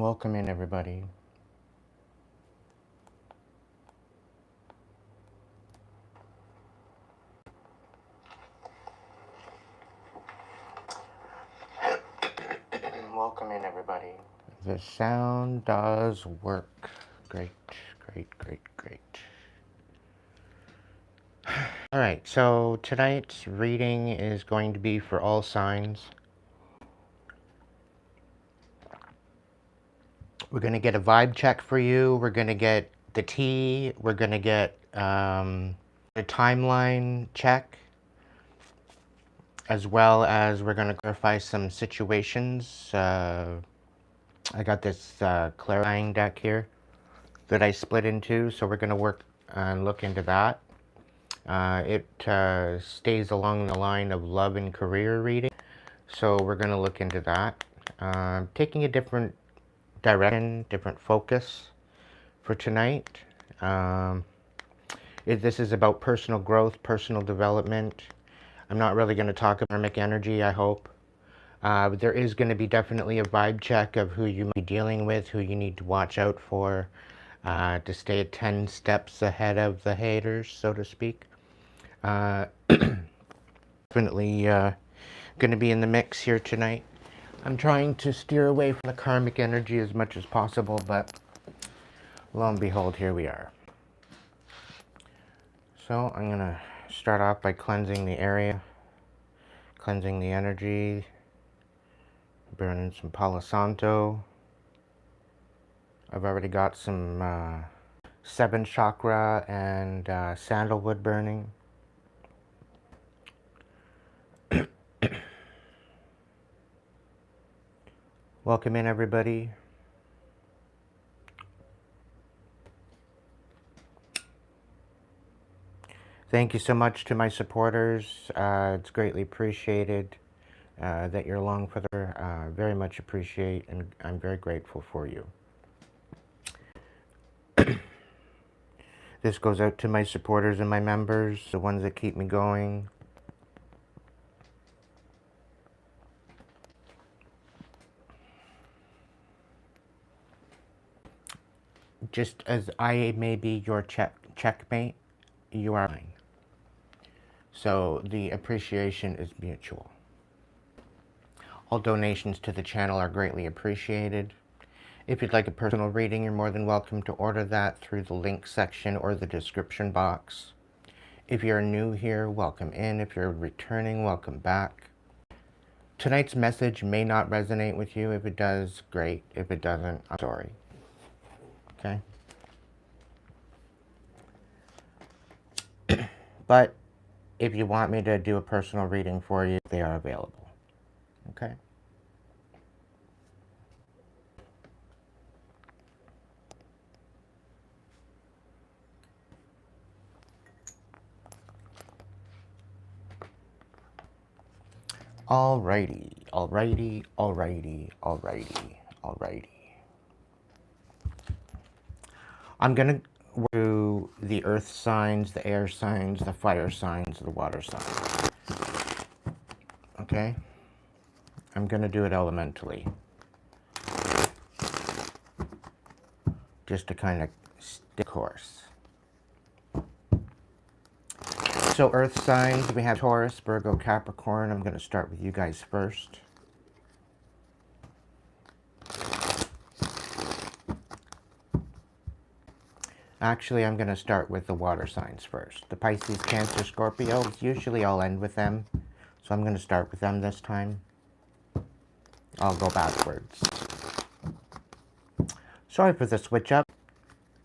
Welcome in, everybody. Welcome in, everybody. The sound does work. Great, great, great, great. All right, so tonight's reading is going to be for all signs. We're going to get a vibe check for you. We're going to get the tea. We're going to get a timeline check, as well as we're going to clarify some situations. I got this clarifying deck here that I split into, so we're going to work and look into that. It stays along the line of love and career reading, so we're going to look into that. Taking a different direction, different focus for tonight. This is about personal growth, personal development. I'm not really going to talk about karmic energy, I hope. But there is going to be definitely a vibe check of who you might be dealing with, who you need to watch out for, to stay 10 steps ahead of the haters, so to speak. Definitely going to be in the mix here tonight. I'm trying to steer away from the karmic energy as much as possible, but lo and behold, here we are. So I'm going to start off by cleansing the area, cleansing the energy, burning some Palo Santo. I've already got some 7th chakra and sandalwood burning. Welcome in, everybody. Thank you so much to my supporters. It's greatly appreciated that you're along for the very much appreciate, and I'm very grateful for you. This goes out to my supporters and my members, the ones that keep me going. Just as I may be your checkmate, you are mine. So the appreciation is mutual. All donations to the channel are greatly appreciated. If you'd like a personal reading, you're more than welcome to order that through the link section or the description box. If you're new here, welcome in. If you're returning, welcome back. Tonight's message may not resonate with you. If it does, great. If it doesn't, I'm sorry. Okay? But if you want me to do a personal reading for you, they are available. Okay? Alrighty, alrighty, alrighty, alrighty, alrighty. I'm gonna do the earth signs, the air signs, the fire signs, the water signs. Okay? I'm gonna do it elementally. Just to kind of stick course. So earth signs, we have Taurus, Virgo, Capricorn. I'm gonna start with you guys first. Actually, I'm going to start with the water signs first. The Pisces, Cancer, Scorpio. Usually I'll end with them. So I'm going to start with them this time. I'll go backwards. Sorry for the switch up.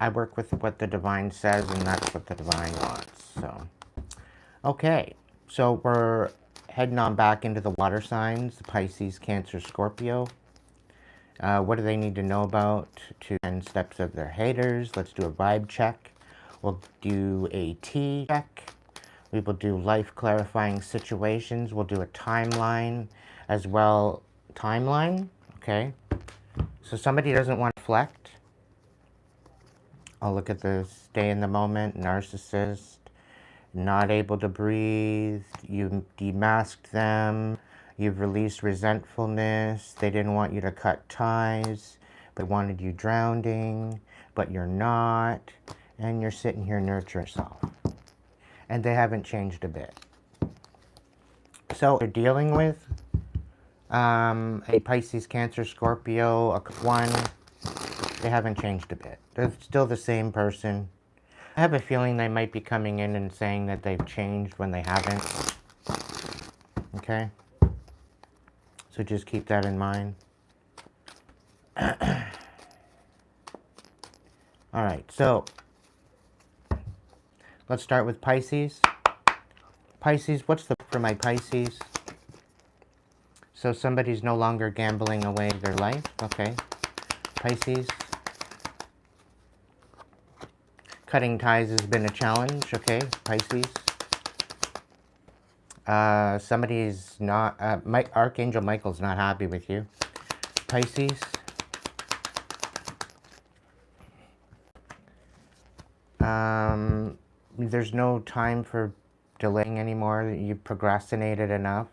I work with what the divine says, and that's what the divine wants. So, okay. So we're heading on back into the water signs. The Pisces, Cancer, Scorpio. What do they need to know about to 10 steps of their haters? Let's do a vibe check. We'll do a tea check. We will do life clarifying situations. We'll do a timeline as well. Timeline, okay. So somebody doesn't want to reflect. I'll look at the stay in the moment, narcissist, not able to breathe. You demasked them. You've released resentfulness. They didn't want you to cut ties. They wanted you drowning, but you're not. And you're sitting here nurture yourself. And they haven't changed a bit. So you're dealing with a Pisces, Cancer, Scorpio, a one. They haven't changed a bit. They're still the same person. I have a feeling they might be coming in and saying that they've changed when they haven't. Okay? So just keep that in mind. Alright, so let's start with Pisces. Pisces, what's the for my Pisces? So somebody's no longer gambling away their life. Okay. Pisces. Cutting ties has been a challenge. Okay. Pisces. Somebody's not, Archangel Michael's not happy with you. Pisces. There's no time for delaying anymore. You procrastinated enough.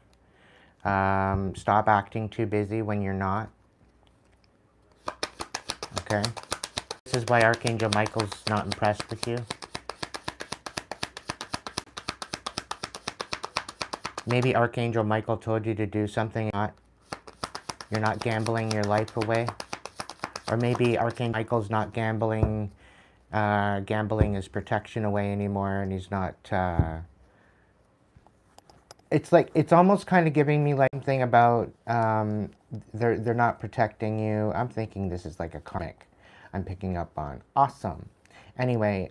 Stop acting too busy when you're not. Okay. This is why Archangel Michael's not impressed with you. Maybe Archangel Michael told you to do something. You're not gambling your life away. Or maybe Archangel Michael's not gambling his protection away anymore, and he's not, it's like, it's almost kind of giving me like something about, they're not protecting you. I'm thinking this is like a karmic I'm picking up on. Awesome. Anyway,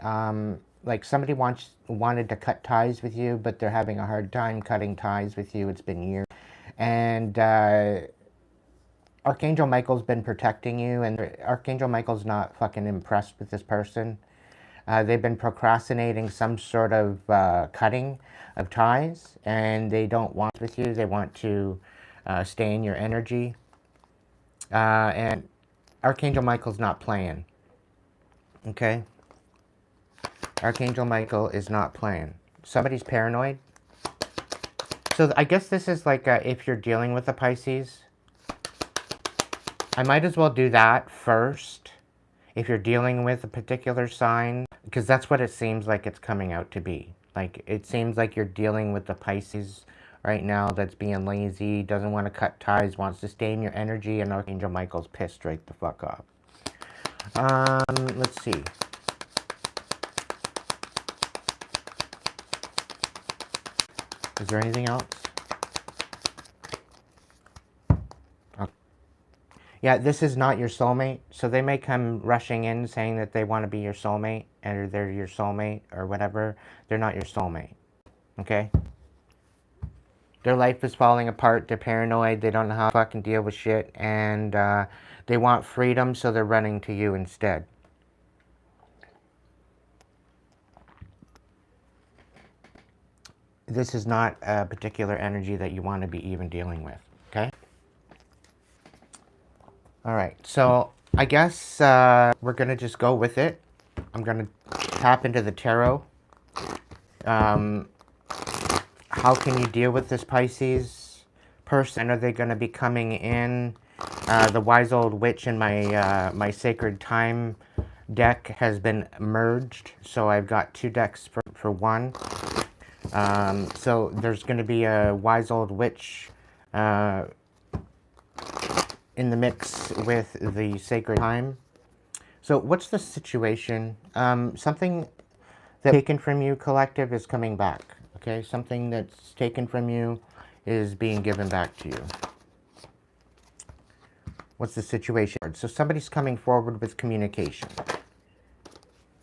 like somebody wanted to cut ties with you, but they're having a hard time cutting ties with you. It's been years. And Archangel Michael's been protecting you, and Archangel Michael's not fucking impressed with this person. They've been procrastinating some sort of cutting of ties, and they don't want with you. They want to stay in your energy. And Archangel Michael's not playing. Okay? Archangel Michael is not playing. Somebody's paranoid. So I guess this is like if you're dealing with a Pisces, I might as well do that first. If you're dealing with a particular sign, because that's what it seems like it's coming out to be. Like, it seems like you're dealing with the Pisces right now that's being lazy, doesn't want to cut ties, wants to stay in your energy, and Archangel Michael's pissed right the fuck off. Let's see. Is there anything else? Yeah, this is not your soulmate. So they may come rushing in saying that they want to be your soulmate, or they're your soulmate, or whatever. They're not your soulmate. Okay? Their life is falling apart. They're paranoid. They don't know how to fucking deal with shit. And they want freedom, so they're running to you instead. This is not a particular energy that you want to be even dealing with. Okay? Alright, so I guess we're going to just go with it. I'm going to tap into the tarot. How can you deal with this Pisces person? Are they going to be coming in? The Wise Old Witch in my, my Sacred Time deck has been merged. So I've got two decks for one. So there's going to be a Wise Old Witch in the mix with the Sacred Time. So what's the situation? Something that's taken from you, collective, is coming back. Okay, something that's taken from you is being given back to you. What's the situation? So somebody's coming forward with communication.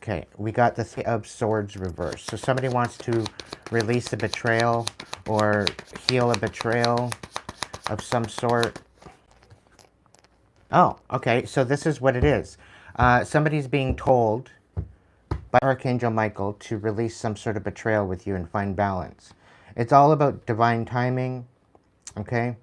Okay, we got the Three of Swords reversed. So somebody wants to release a betrayal or heal a betrayal of some sort. Oh, okay, so this is what it is. Somebody's being told by Archangel Michael to release some sort of betrayal with you and find balance. It's all about divine timing, okay?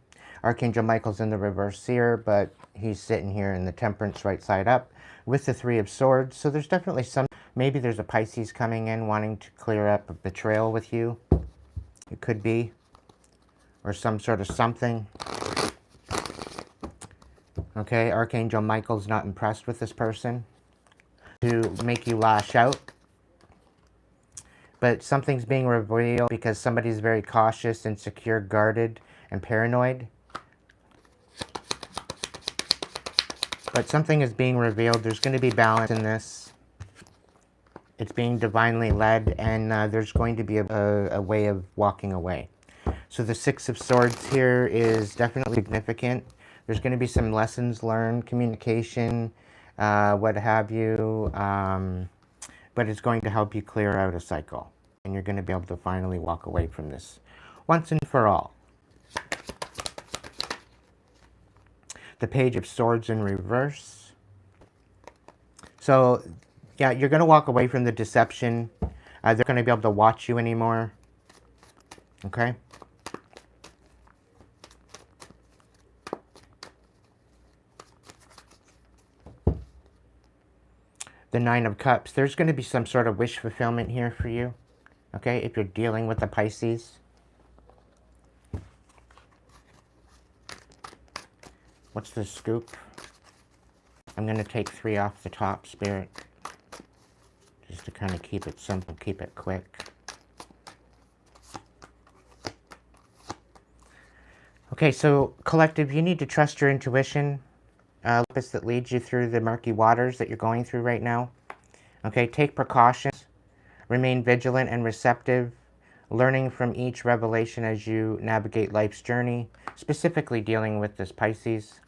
Archangel Michael's in the reverse here, but he's sitting here in the Temperance right side up with the Three of Swords. So there's definitely some, maybe there's a Pisces coming in wanting to clear up a betrayal with you. It could be. Or some sort of something. Okay, Archangel Michael's not impressed with this person to make you lash out. But something's being revealed because somebody's very cautious, insecure, guarded, and paranoid. But something is being revealed. There's going to be balance in this. It's being divinely led, and there's going to be a way of walking away. So the Six of Swords here is definitely significant. There's going to be some lessons learned, communication, what have you, but it's going to help you clear out a cycle. And you're going to be able to finally walk away from this once and for all. The Page of Swords in reverse. So, yeah, you're going to walk away from the deception. They're going to be able to watch you anymore. Okay? The Nine of Cups. There's going to be some sort of wish fulfillment here for you. Okay? If you're dealing with the Pisces. What's the scoop? I'm going to take 3 off the top, Spirit. Just to kind of keep it simple, keep it quick. Okay, so collective, you need to trust your intuition. Compass that leads you through the murky waters that you're going through right now. Okay, take precautions. Remain vigilant and receptive. Learning from each revelation as you navigate life's journey. Specifically dealing with this Pisces.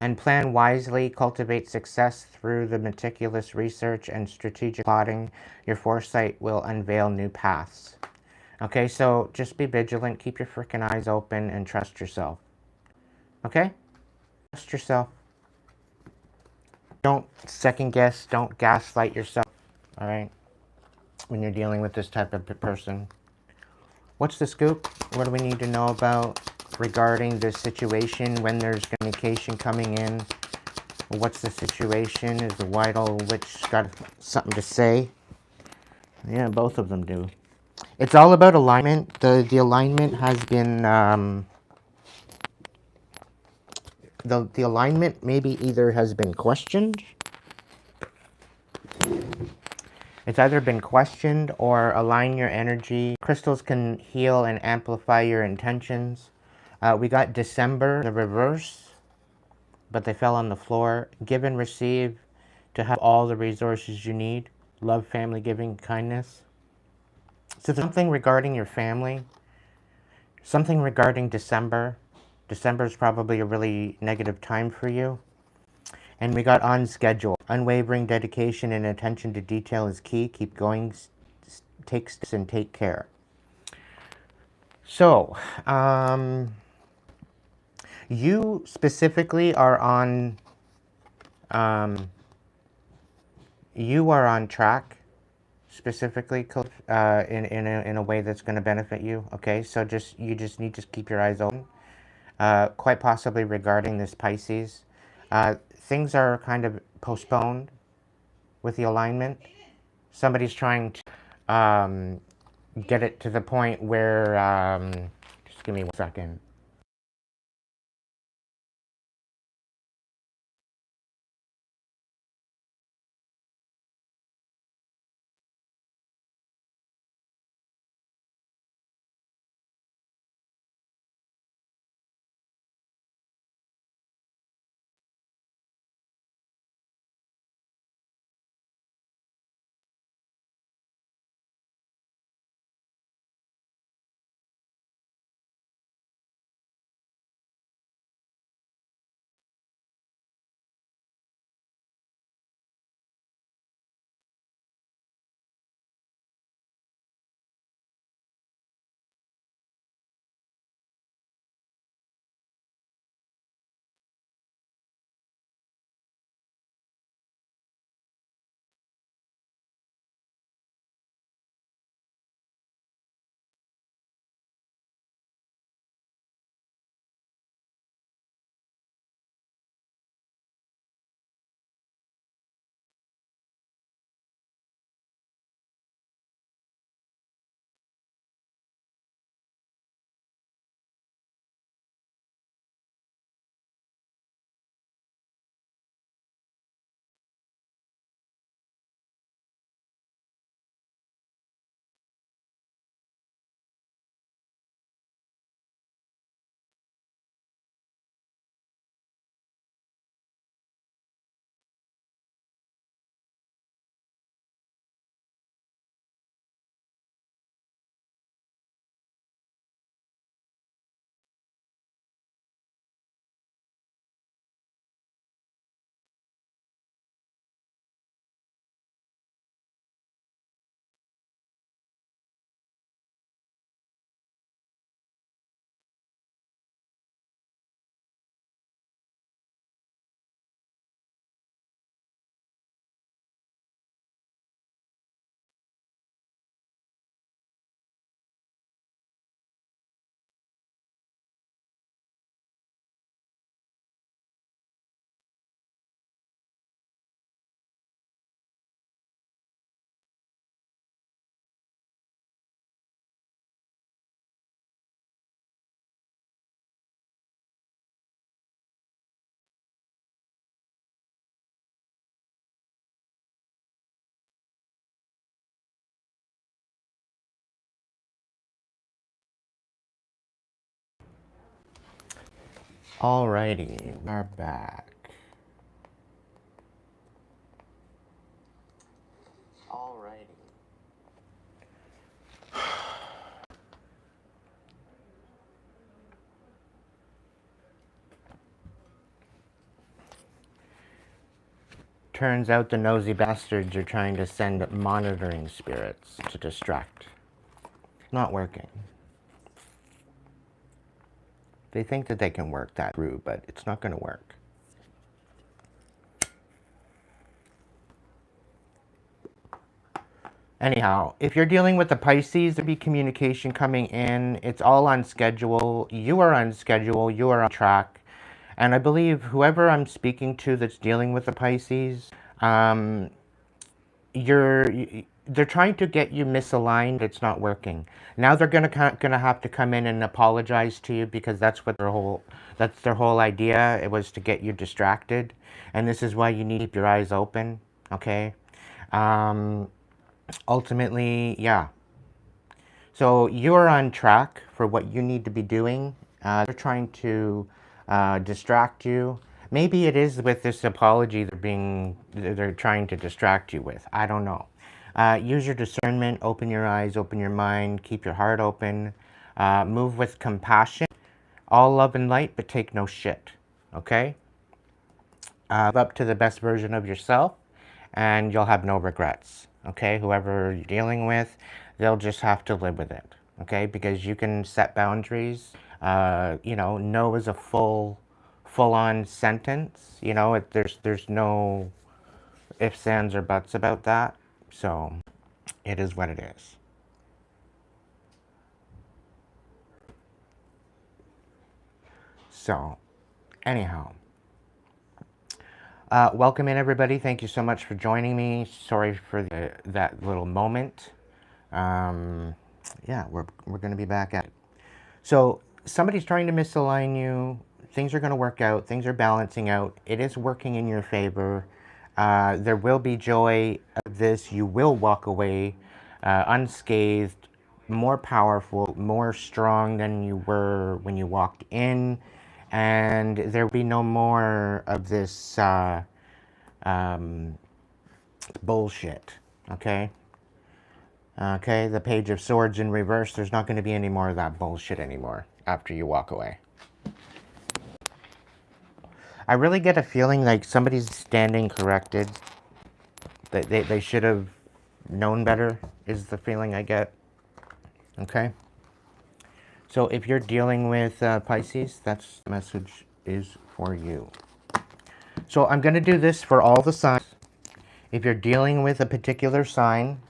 And plan wisely, cultivate success through the meticulous research and strategic plotting. Your foresight will unveil new paths. Okay, so just be vigilant, keep your freaking eyes open, and trust yourself. Okay? Trust yourself. Don't second guess, don't gaslight yourself, all right? When you're dealing with this type of person. What's the scoop? What do we need to know about regarding this situation when there's communication coming in? What's the situation? Is the White Old Witch got something to say? Yeah, both of them do. It's all about alignment. The alignment has been... the alignment maybe either has been questioned. It's either been questioned or align your energy. Crystals can heal and amplify your intentions. We got December, the reverse, but they fell on the floor. Give and receive to have all the resources you need. Love, family, giving, kindness. So something regarding your family, something regarding December. December is probably a really negative time for you. And we got on schedule. Unwavering dedication and attention to detail is key. Keep going, take steps, and take care. So, you specifically are on, you are on track, specifically in a way that's going to benefit you. Okay, so you just need to keep your eyes open. Quite possibly regarding this Pisces. Things are kind of postponed with the alignment. Somebody's trying to get it to the point where, just give me 1 second. Alrighty, we're back. Turns out the nosy bastards are trying to send monitoring spirits to distract. Not working. They think that they can work that through, but it's not going to work. Anyhow, if you're dealing with the Pisces, there'll be communication coming in. It's all on schedule. You are on schedule. You are on track. And I believe whoever I'm speaking to that's dealing with the Pisces, they're trying to get you misaligned. It's not working. Now they're gonna have to come in and apologize to you, because that's their whole idea. It was to get you distracted, and this is why you need to keep your eyes open. Okay. Ultimately, yeah. So you're on track for what you need to be doing. They're trying to distract you. Maybe it is with this apology they're trying to distract you with. I don't know. Use your discernment, open your eyes, open your mind, keep your heart open, move with compassion, all love and light, but take no shit, okay? Live up to the best version of yourself, and you'll have no regrets, okay? Whoever you're dealing with, they'll just have to live with it, okay? Because you can set boundaries. You know, no is a full-on sentence. You know, there's no ifs, ands, or buts about that. So it is what it is. So anyhow, welcome in, everybody. Thank you so much for joining me. Sorry for that little moment. Yeah, we're going to be back at it. So somebody's trying to misalign you. Things are going to work out. Things are balancing out. It is working in your favor. There will be joy of this. You will walk away unscathed, more powerful, more strong than you were when you walked in. And there will be no more of this bullshit, okay? Okay, the Page of Swords in reverse. There's not going to be any more of that bullshit anymore after you walk away. I really get a feeling like somebody's standing corrected. They should have known better, is the feeling I get. Okay? So if you're dealing with Pisces, that's the message is for you. So I'm going to do this for all the signs. If you're dealing with a particular sign,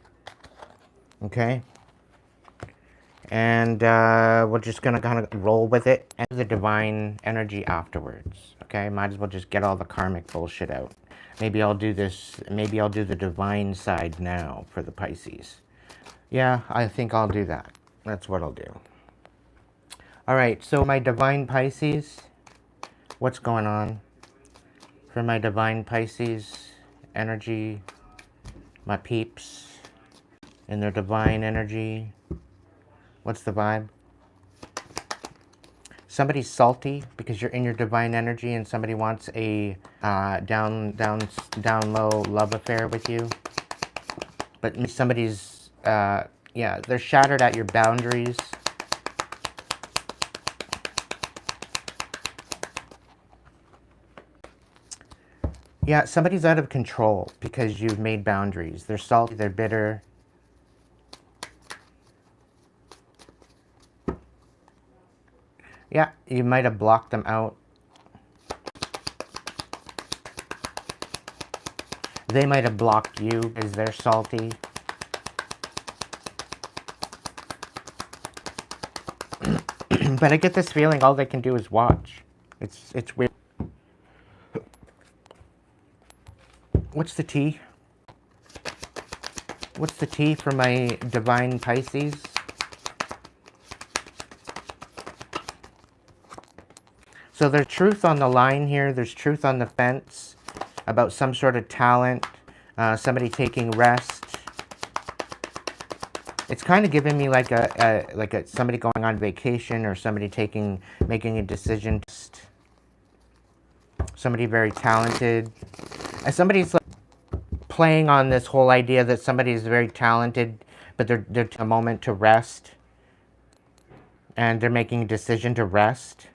okay? And we're just going to kind of roll with it and the divine energy afterwards. Okay, might as well just get all the karmic bullshit out. Maybe I'll do this, maybe I'll do the divine side now for the Pisces. Yeah, I think I'll do that. That's what I'll do. All right, so my divine Pisces, what's going on? For my divine Pisces energy, my peeps in their divine energy, what's the vibe? Somebody's salty because you're in your divine energy and somebody wants a down low love affair with you. But somebody's, yeah, they're shattered at your boundaries. Yeah, somebody's out of control because you've made boundaries. They're salty, they're bitter. Yeah, you might have blocked them out. They might have blocked you because they're salty. But I get this feeling all they can do is watch. It's weird. What's the tea? What's the tea for my divine Pisces? So there's truth on the line here. There's truth on the fence about some sort of talent, somebody taking rest. It's kind of giving me like somebody going on vacation or somebody making a decision. Somebody very talented. And somebody's like playing on this whole idea that somebody's very talented, but they're taking a moment to rest. And they're making a decision to rest.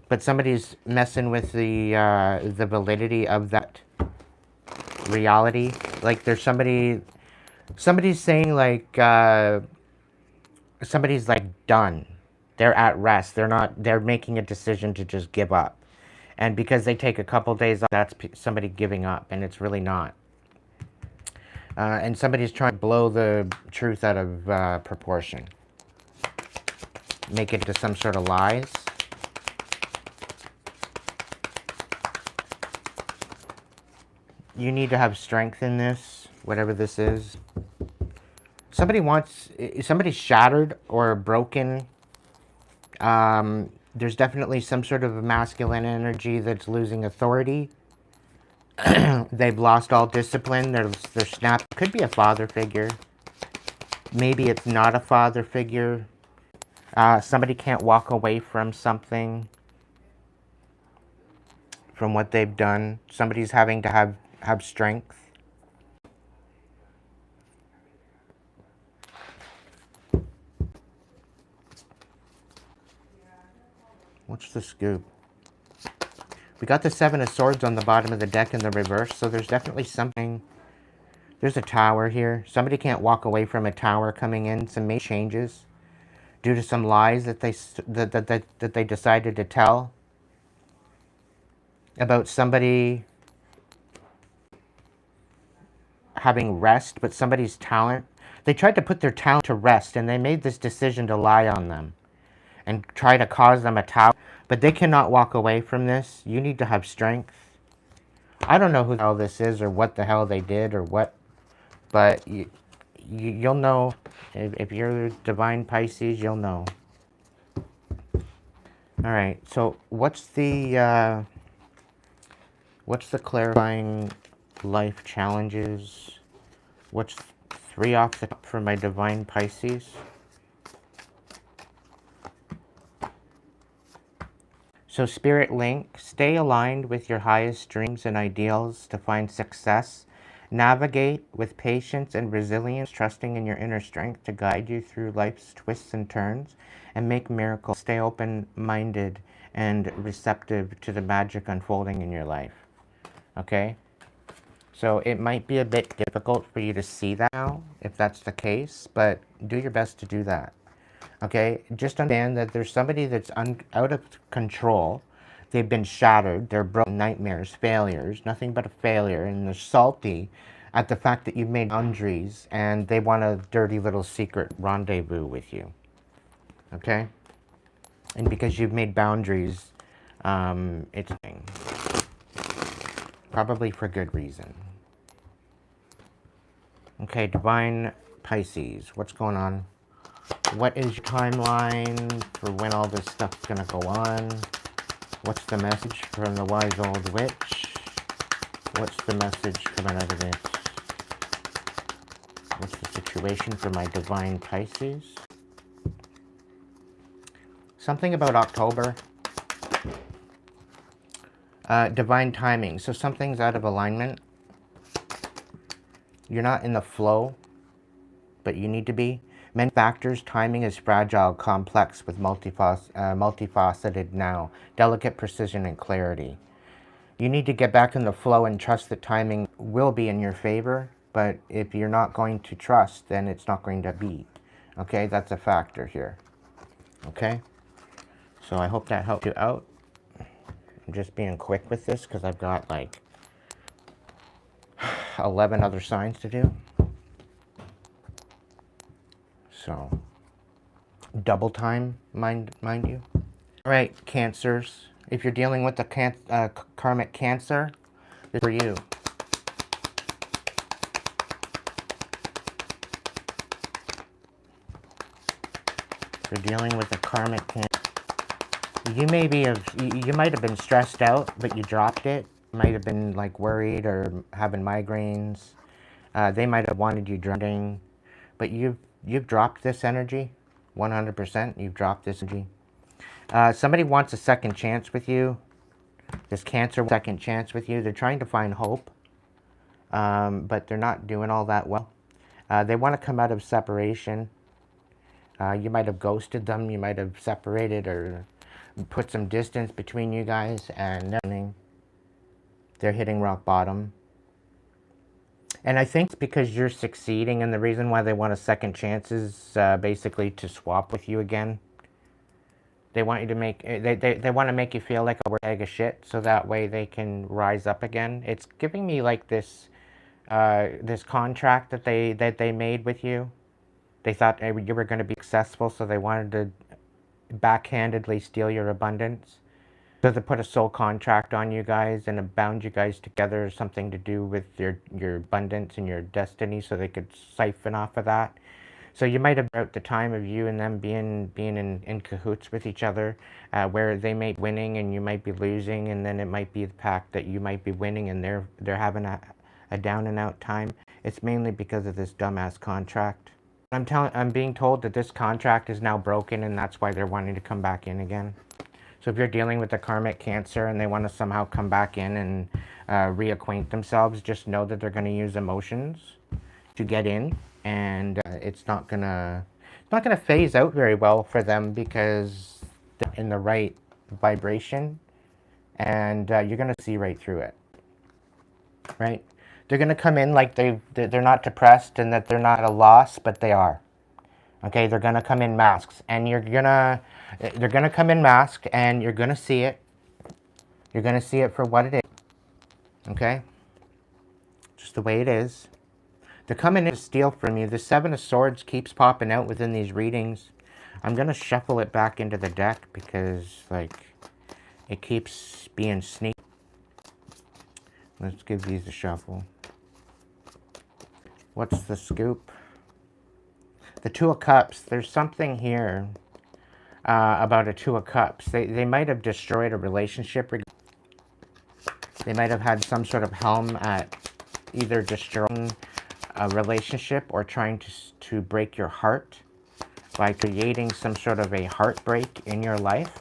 But somebody's messing with the validity of that reality. Like there's somebody's saying like, somebody's like done. They're at rest. They're making a decision to just give up. And because they take a couple days off, that's somebody giving up, and it's really not. And somebody's trying to blow the truth out of proportion. Make it to some sort of lies. You need to have strength in this, whatever this is. Somebody's shattered or broken. There's definitely some sort of masculine energy that's losing authority. They've lost all discipline. They're snapped. Could be a father figure. Maybe it's not a father figure. Somebody can't walk away from something, from what they've done. Somebody's having to have strength. What's the scoop? We got the Seven of Swords on the bottom of the deck in the reverse, so there's definitely something. There's a tower here. Somebody can't walk away from a tower coming in. Some major changes due to some lies that they decided to tell about somebody having rest, but somebody's talent. They tried to put their talent to rest, and they made this decision to lie on them and try to cause them a tower. But they cannot walk away from this. You need to have strength. I don't know who the hell this is or what the hell they did or what, but you'll know. If you're divine Pisces, you'll know. All right, so what's the clarifying life challenges? What's 3 off the top for my divine Pisces? So Spirit Link, stay aligned with your highest dreams and ideals to find success. Navigate with patience and resilience, trusting in your inner strength to guide you through life's twists and turns and make miracles. Stay open-minded and receptive to the magic unfolding in your life. Okay? So it might be a bit difficult for you to see that now, if that's the case, but do your best to do that. Okay, just understand that there's somebody that's out of control. They've been shattered. They're broken, nightmares, failures, nothing but a failure. And they're salty at the fact that you've made boundaries and they want a dirty little secret rendezvous with you. Okay? And because you've made boundaries, it's probably for good reason. Okay, divine Pisces, what's going on? What is your timeline for when all this stuff's gonna go on? What's the message from the wise old witch? What's the message coming out of it? What's the situation for my divine Pisces? Something about October. Divine timing. So something's out of alignment. You're not in the flow, but you need to be. Many factors, timing is fragile, complex, with multifaceted now, delicate precision and clarity. You need to get back in the flow and trust that timing will be in your favor, but if you're not going to trust, then it's not going to be. Okay, that's a factor here. Okay, so I hope that helped you out. I'm just being quick with this because I've got like 11 other signs to do. So, double time, mind you. All right, Cancers. If you're dealing with the karmic Cancer, this is for you. If you're dealing with a karmic Cancer, you might have been stressed out, but you dropped it. Might have been like worried or having migraines. They might have wanted you drowning, but you've dropped this energy. 100%, you've dropped this energy. Somebody wants a second chance with you. This Cancer second chance with you. They're trying to find hope, but they're not doing all that well. They want to come out of separation. You might have ghosted them. You might have separated or put some distance between you guys, and they're hitting rock bottom. And I think it's because you're succeeding, and the reason why they want a second chance is basically to swap with you again. They want you to make they want to make you feel like a bag of shit, so that way they can rise up again. It's giving me like this this contract that they made with you. They thought you were going to be successful, so they wanted to backhandedly steal your abundance. So they put a soul contract on you guys and it bound you guys together, something to do with your abundance and your destiny, so they could siphon off of that. So you might have at the time of you and them being in cahoots with each other, where they might be winning and you might be losing, and then it might be the fact that you might be winning and they're having a down and out time. It's mainly because of this dumbass contract. I'm being told that this contract is now broken, and that's why they're wanting to come back in again. So if you're dealing with a karmic Cancer and they want to somehow come back in and reacquaint themselves, just know that they're going to use emotions to get in, and it's not gonna phase out very well for them, because they're in the right vibration, and you're gonna see right through it. Right? They're gonna come in like they're not depressed and that they're not a loss, but they are. Okay, they're gonna come in masks, and they're gonna come in masked, and you're gonna see it. You're gonna see it for what it is. Okay, just the way it is. They're coming in to steal from you. The Seven of Swords keeps popping out within these readings. I'm gonna shuffle it back into the deck because like it keeps being sneaky. Let's give these a shuffle. What's the scoop? The Two of Cups. There's something here about a Two of Cups. They might have destroyed a relationship. They might have had some sort of helm at either destroying a relationship or trying to break your heart by creating some sort of a heartbreak in your life.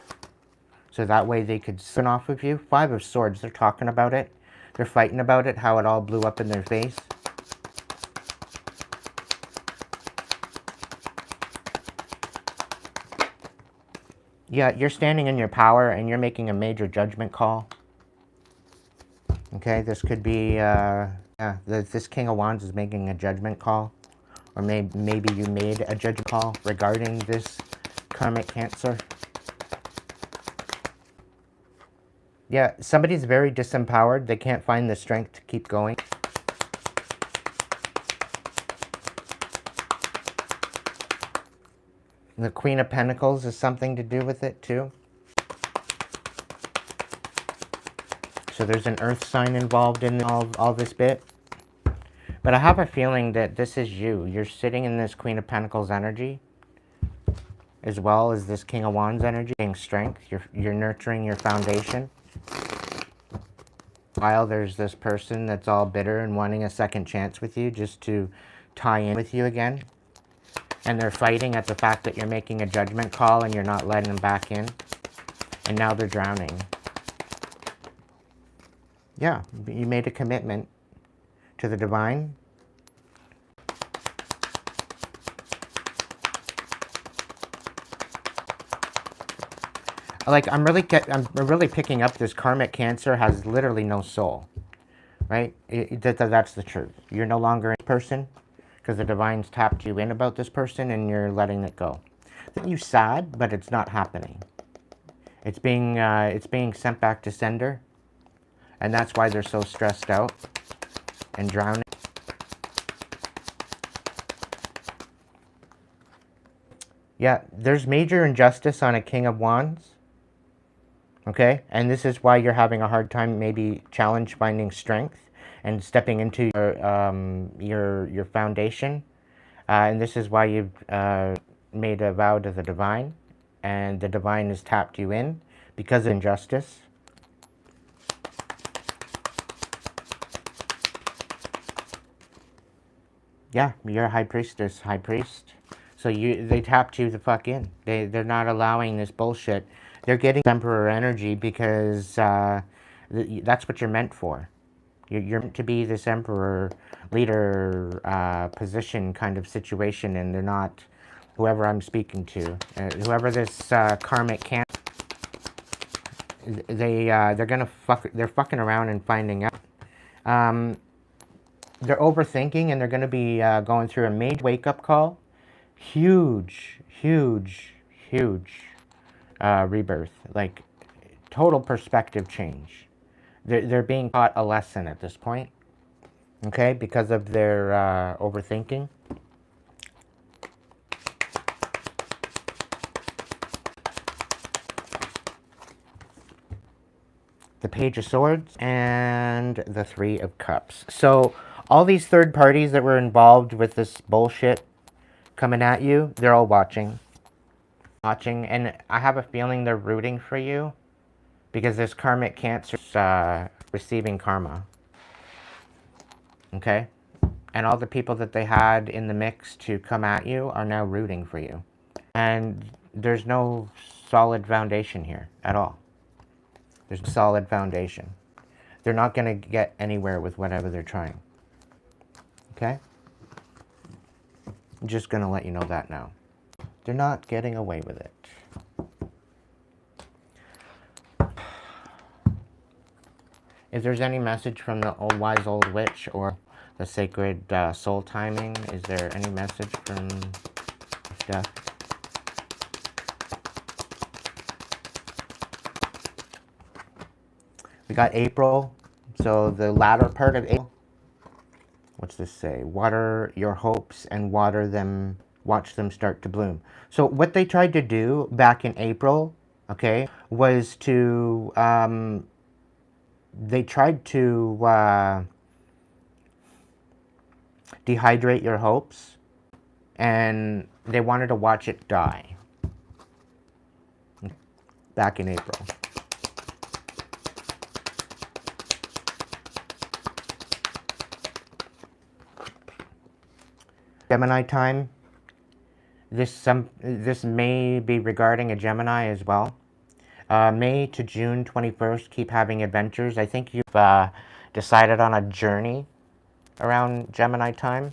So that way they could spin off of you. Five of Swords. They're talking about it. They're fighting about it, how it all blew up in their face. Yeah, you're standing in your power and you're making a major judgment call. Okay, this could be, this King of Wands is making a judgment call. Or maybe you made a judgment call regarding this karmic Cancer. Yeah, somebody's very disempowered. They can't find the strength to keep going. The Queen of Pentacles is something to do with it too. So there's an earth sign involved in all this bit. But I have a feeling that this is you. You're sitting in this Queen of Pentacles energy, as well as this King of Wands energy, being strength. You're nurturing your foundation. While there's this person that's all bitter and wanting a second chance with you, just to tie in with you again. And they're fighting at the fact that you're making a judgment call and you're not letting them back in. And now they're drowning. Yeah, you made a commitment to the divine. Like, I'm really picking up this karmic Cancer has literally no soul. Right? That's the truth. You're no longer a person, because the divine's tapped you in about this person and you're letting it go. You're sad, but it's not happening. It's being sent back to sender, and that's why they're so stressed out and drowning. Yeah, there's major injustice on a King of Wands. Okay, and this is why you're having a hard time maybe finding strength and stepping into your foundation. And this is why you've made a vow to the divine, and the divine has tapped you in because of injustice. Yeah, you're a high priestess, high priest. So they tapped you the fuck in. They're not allowing this bullshit. They're getting emperor energy because That's what you're meant for. You're meant to be this emperor, leader, position kind of situation, and they're not whoever I'm speaking to. Whoever this karmic cancer, they're fucking around and finding out. They're overthinking, and they're gonna be going through a major wake-up call. Huge, huge, huge rebirth. Like, total perspective change. They're being taught a lesson at this point, okay, because of their overthinking. The Page of Swords and the Three of Cups. So all these third parties that were involved with this bullshit coming at you, they're all watching. And I have a feeling they're rooting for you because this karmic cancer's receiving karma. Okay? And all the people that they had in the mix to come at you are now rooting for you. And there's no solid foundation here at all. There's a solid foundation. They're not going to get anywhere with whatever they're trying. Okay? I'm just going to let you know that now. They're not getting away with it. If there's any message from the old wise old witch or the sacred soul timing, is there any message from death? We got April, so the latter part of April. What's this say? Water your hopes and water them, watch them start to bloom. So what they tried to do back in April, okay, was to, they tried to dehydrate your hopes, and they wanted to watch it die back in April. Gemini time. This may be regarding a Gemini as well. May to June 21st, keep having adventures. I think you've decided on a journey around Gemini time.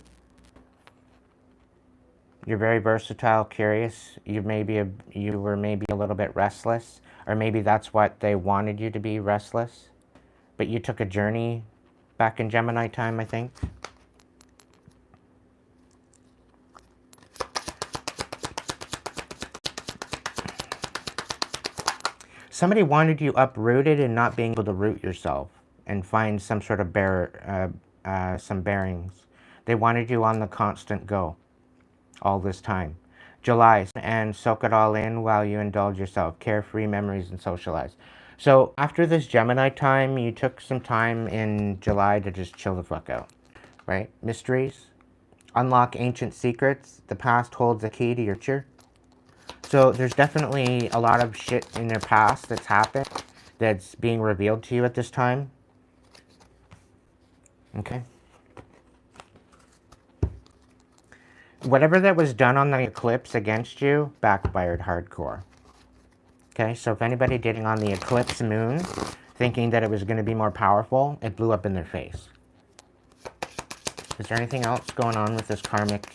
You're very versatile, curious. You were maybe a little bit restless, or maybe that's what they wanted you to be, restless. But you took a journey back in Gemini time, I think. Somebody wanted you uprooted and not being able to root yourself and find some sort of some bearings. They wanted you on the constant go all this time. July, and soak it all in while you indulge yourself. Carefree memories and socialize. So after this Gemini time, you took some time in July to just chill the fuck out, right? Mysteries. Unlock ancient secrets. The past holds a key to your future. So there's definitely a lot of shit in their past that's happened that's being revealed to you at this time. Okay? Whatever that was done on the eclipse against you backfired hardcore. Okay, so if anybody did it on the eclipse moon, thinking that it was going to be more powerful, it blew up in their face. Is there anything else going on with this karmic?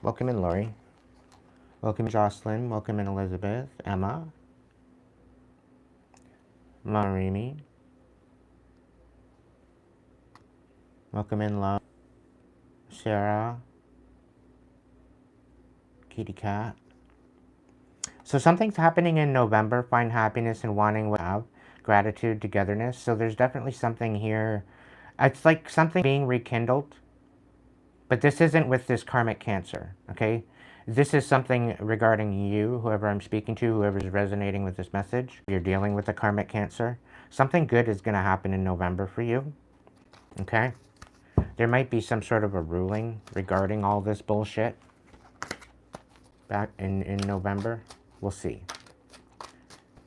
Welcome in, Lori. Welcome, Jocelyn. Welcome in, Elizabeth. Emma. Marimi. Welcome in, Love. Sarah. Kitty Cat. So something's happening in November. Find happiness in wanting what you have. Gratitude, togetherness. So there's definitely something here. It's like something being rekindled. But this isn't with this karmic cancer, okay? This is something regarding you, whoever I'm speaking to, whoever's resonating with this message. You're dealing with the karmic cancer. Something good is going to happen in November for you, okay? There might be some sort of a ruling regarding all this bullshit back in November. We'll see.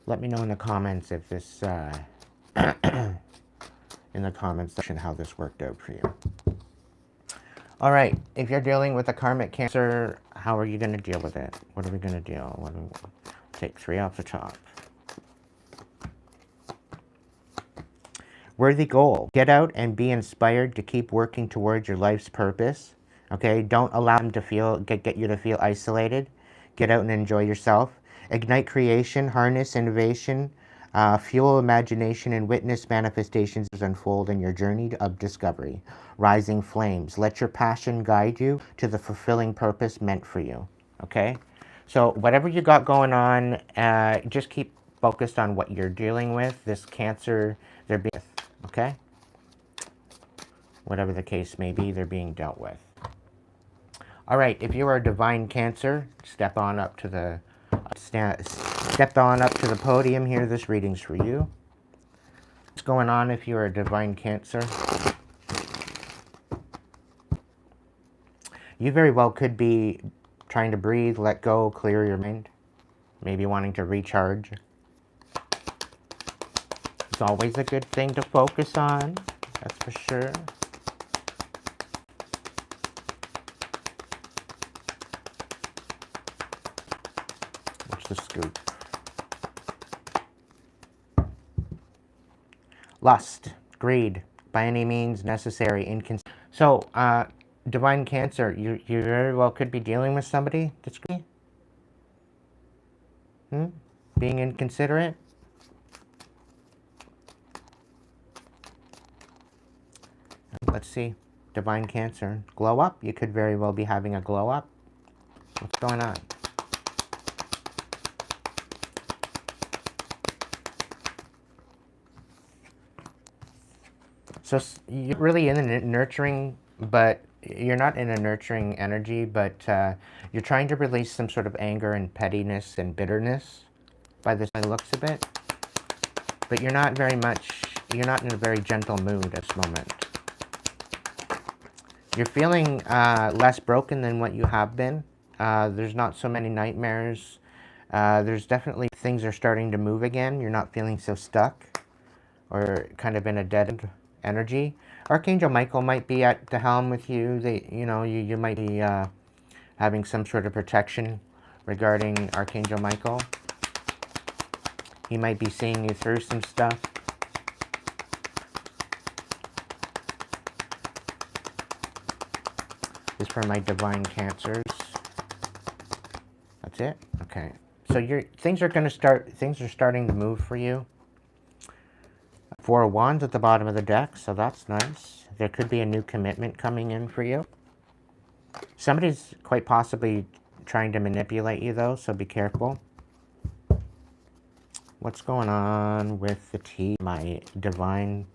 Let me know in the comments if this, in the comments section how this worked out for you. All right, if you're dealing with a karmic cancer, how are you going to deal with it? What are we going to deal? Take 3 off the top. Worthy goal. Get out and be inspired to keep working towards your life's purpose. Okay, don't allow them to get you to feel isolated. Get out and enjoy yourself. Ignite creation, harness innovation, fuel imagination, and witness manifestations unfold in your journey of discovery. Rising flames. Let your passion guide you to the fulfilling purpose meant for you. Okay, so whatever you got going on, just keep focused on what you're dealing with. This Cancer, they're being, okay? Whatever the case may be, they're being dealt with. All right, if you are a divine Cancer, step on up to the podium here. This reading's for you. What's going on if you're a divine Cancer? You very well could be trying to breathe, let go, clear your mind. Maybe wanting to recharge. It's always a good thing to focus on, that's for sure. What's the scoop? Lust, greed, by any means necessary. So, divine Cancer, you very well could be dealing with somebody that's greedy. Being inconsiderate. Let's see. Divine Cancer. Glow up. You could very well be having a glow up. What's going on? So you're really in a nurturing, but you're not in a nurturing energy, but you're trying to release some sort of anger and pettiness and bitterness by the looks of it. But you're not in a very gentle mood at this moment. You're feeling less broken than what you have been. There's not so many nightmares. There's definitely things are starting to move again. You're not feeling so stuck or kind of in a dead energy. Archangel Michael might be at the helm with you. You might be having some sort of protection regarding Archangel Michael. He might be seeing you through some stuff. This is for my divine Cancers. That's it? Okay. So things are starting to move for you. Four of Wands at the bottom of the deck, so that's nice. There could be a new commitment coming in for you. Somebody's quite possibly trying to manipulate you, though, so be careful. What's going on with the tea, my divine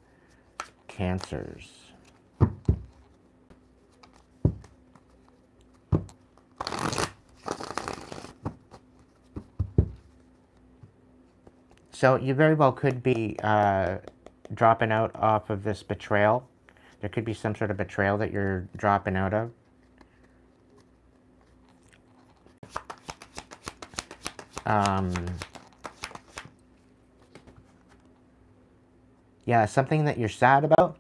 Cancers? So you very well could be dropping out off of this betrayal. There could be some sort of betrayal that you're dropping out of. Yeah, something that you're sad about.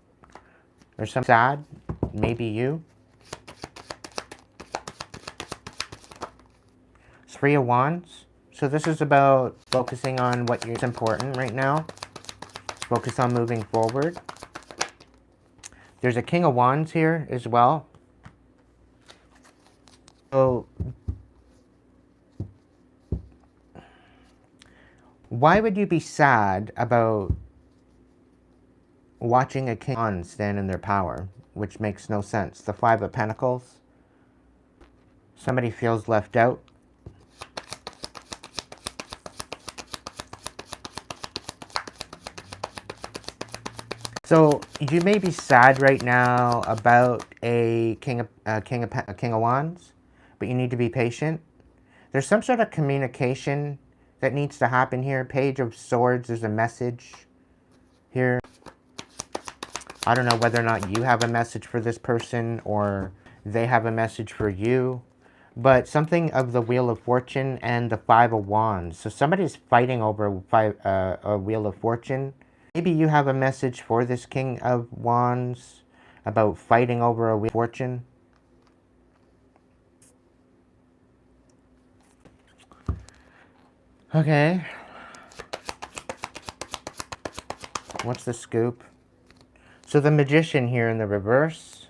Or some sad, maybe you. Three of Wands. So this is about focusing on what is important right now. Focus on moving forward. There's a King of Wands here as well. So why would you be sad about watching a King of Wands stand in their power, which makes no sense? The Five of Pentacles. Somebody feels left out. So you may be sad right now about a King of Wands, but you need to be patient. There's some sort of communication that needs to happen here. Page of Swords, there's a message here. I don't know whether or not you have a message for this person or they have a message for you, but something of the Wheel of Fortune and the Five of Wands. So somebody's fighting over a Wheel of Fortune. Maybe you have a message for this King of Wands about fighting over a Wheel of Fortune. Okay. What's the scoop? So the Magician here in the reverse,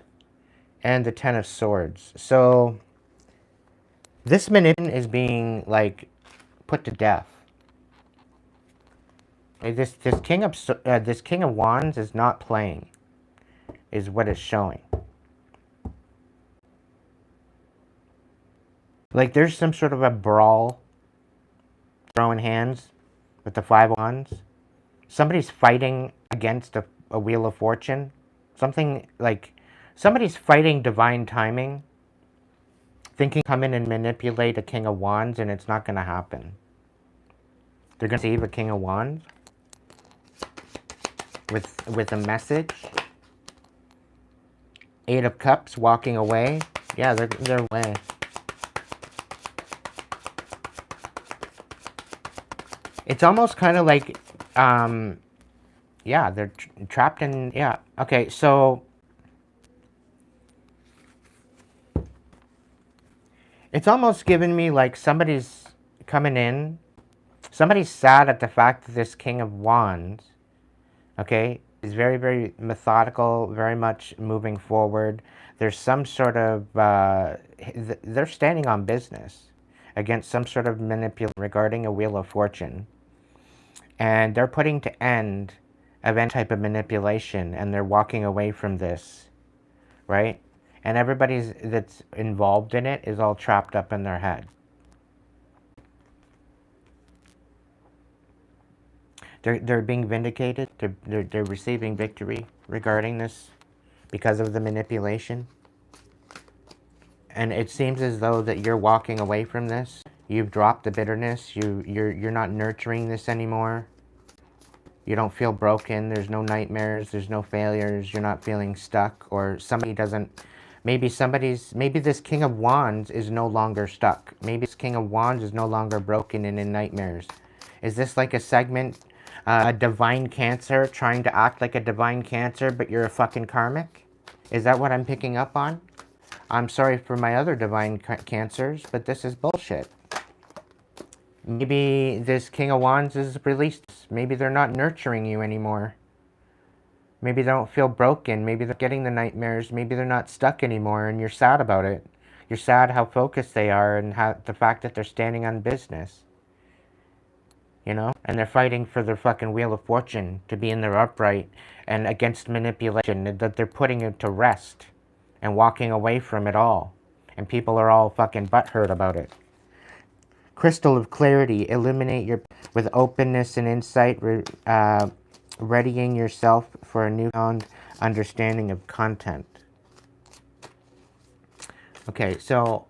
and the Ten of Swords. So this manipulation is being, like, put to death. This King of Wands is not playing, is what it's showing. Like, there's some sort of a brawl, throwing hands with the Five of Wands. Somebody's fighting against a Wheel of Fortune. Something like, somebody's fighting divine timing, thinking come in and manipulate a King of Wands, and it's not going to happen. They're going to receive a King of Wands with a message. Eight of Cups walking away. Yeah, they're away. It's almost kind of like, yeah, they're trapped in, yeah. Okay, so it's almost given me like somebody's coming in. Somebody's sad at the fact that this King of Wands, okay, is very, very methodical, very much moving forward. There's some sort of, they're standing on business against some sort of manipulation regarding a Wheel of Fortune. And they're putting to end of any type of manipulation, and they're walking away from this, right? And everybody that's involved in it is all trapped up in their head. They're being vindicated. They're receiving victory regarding this because of the manipulation. And it seems as though that you're walking away from this. You've dropped the bitterness. You're not nurturing this anymore. You don't feel broken. There's no nightmares. There's no failures. You're not feeling stuck, or somebody doesn't. Maybe this King of Wands is no longer stuck. Maybe this King of Wands is no longer broken and in nightmares. Is this like a segment, a divine Cancer trying to act like a divine Cancer, but you're a fucking karmic? Is that what I'm picking up on? I'm sorry for my other divine Cancers, but this is bullshit. Maybe this King of Wands is released. Maybe they're not nurturing you anymore. Maybe they don't feel broken. Maybe they're getting the nightmares. Maybe they're not stuck anymore, and you're sad about it. You're sad how focused they are, and how the fact that they're standing on business. You know? And they're fighting for their fucking Wheel of Fortune to be in their upright, and against manipulation, and that they're putting it to rest and walking away from it all. And people are all fucking butthurt about it. Crystal of Clarity, illuminate your with openness and insight, readying yourself for a newfound understanding of content. Okay, so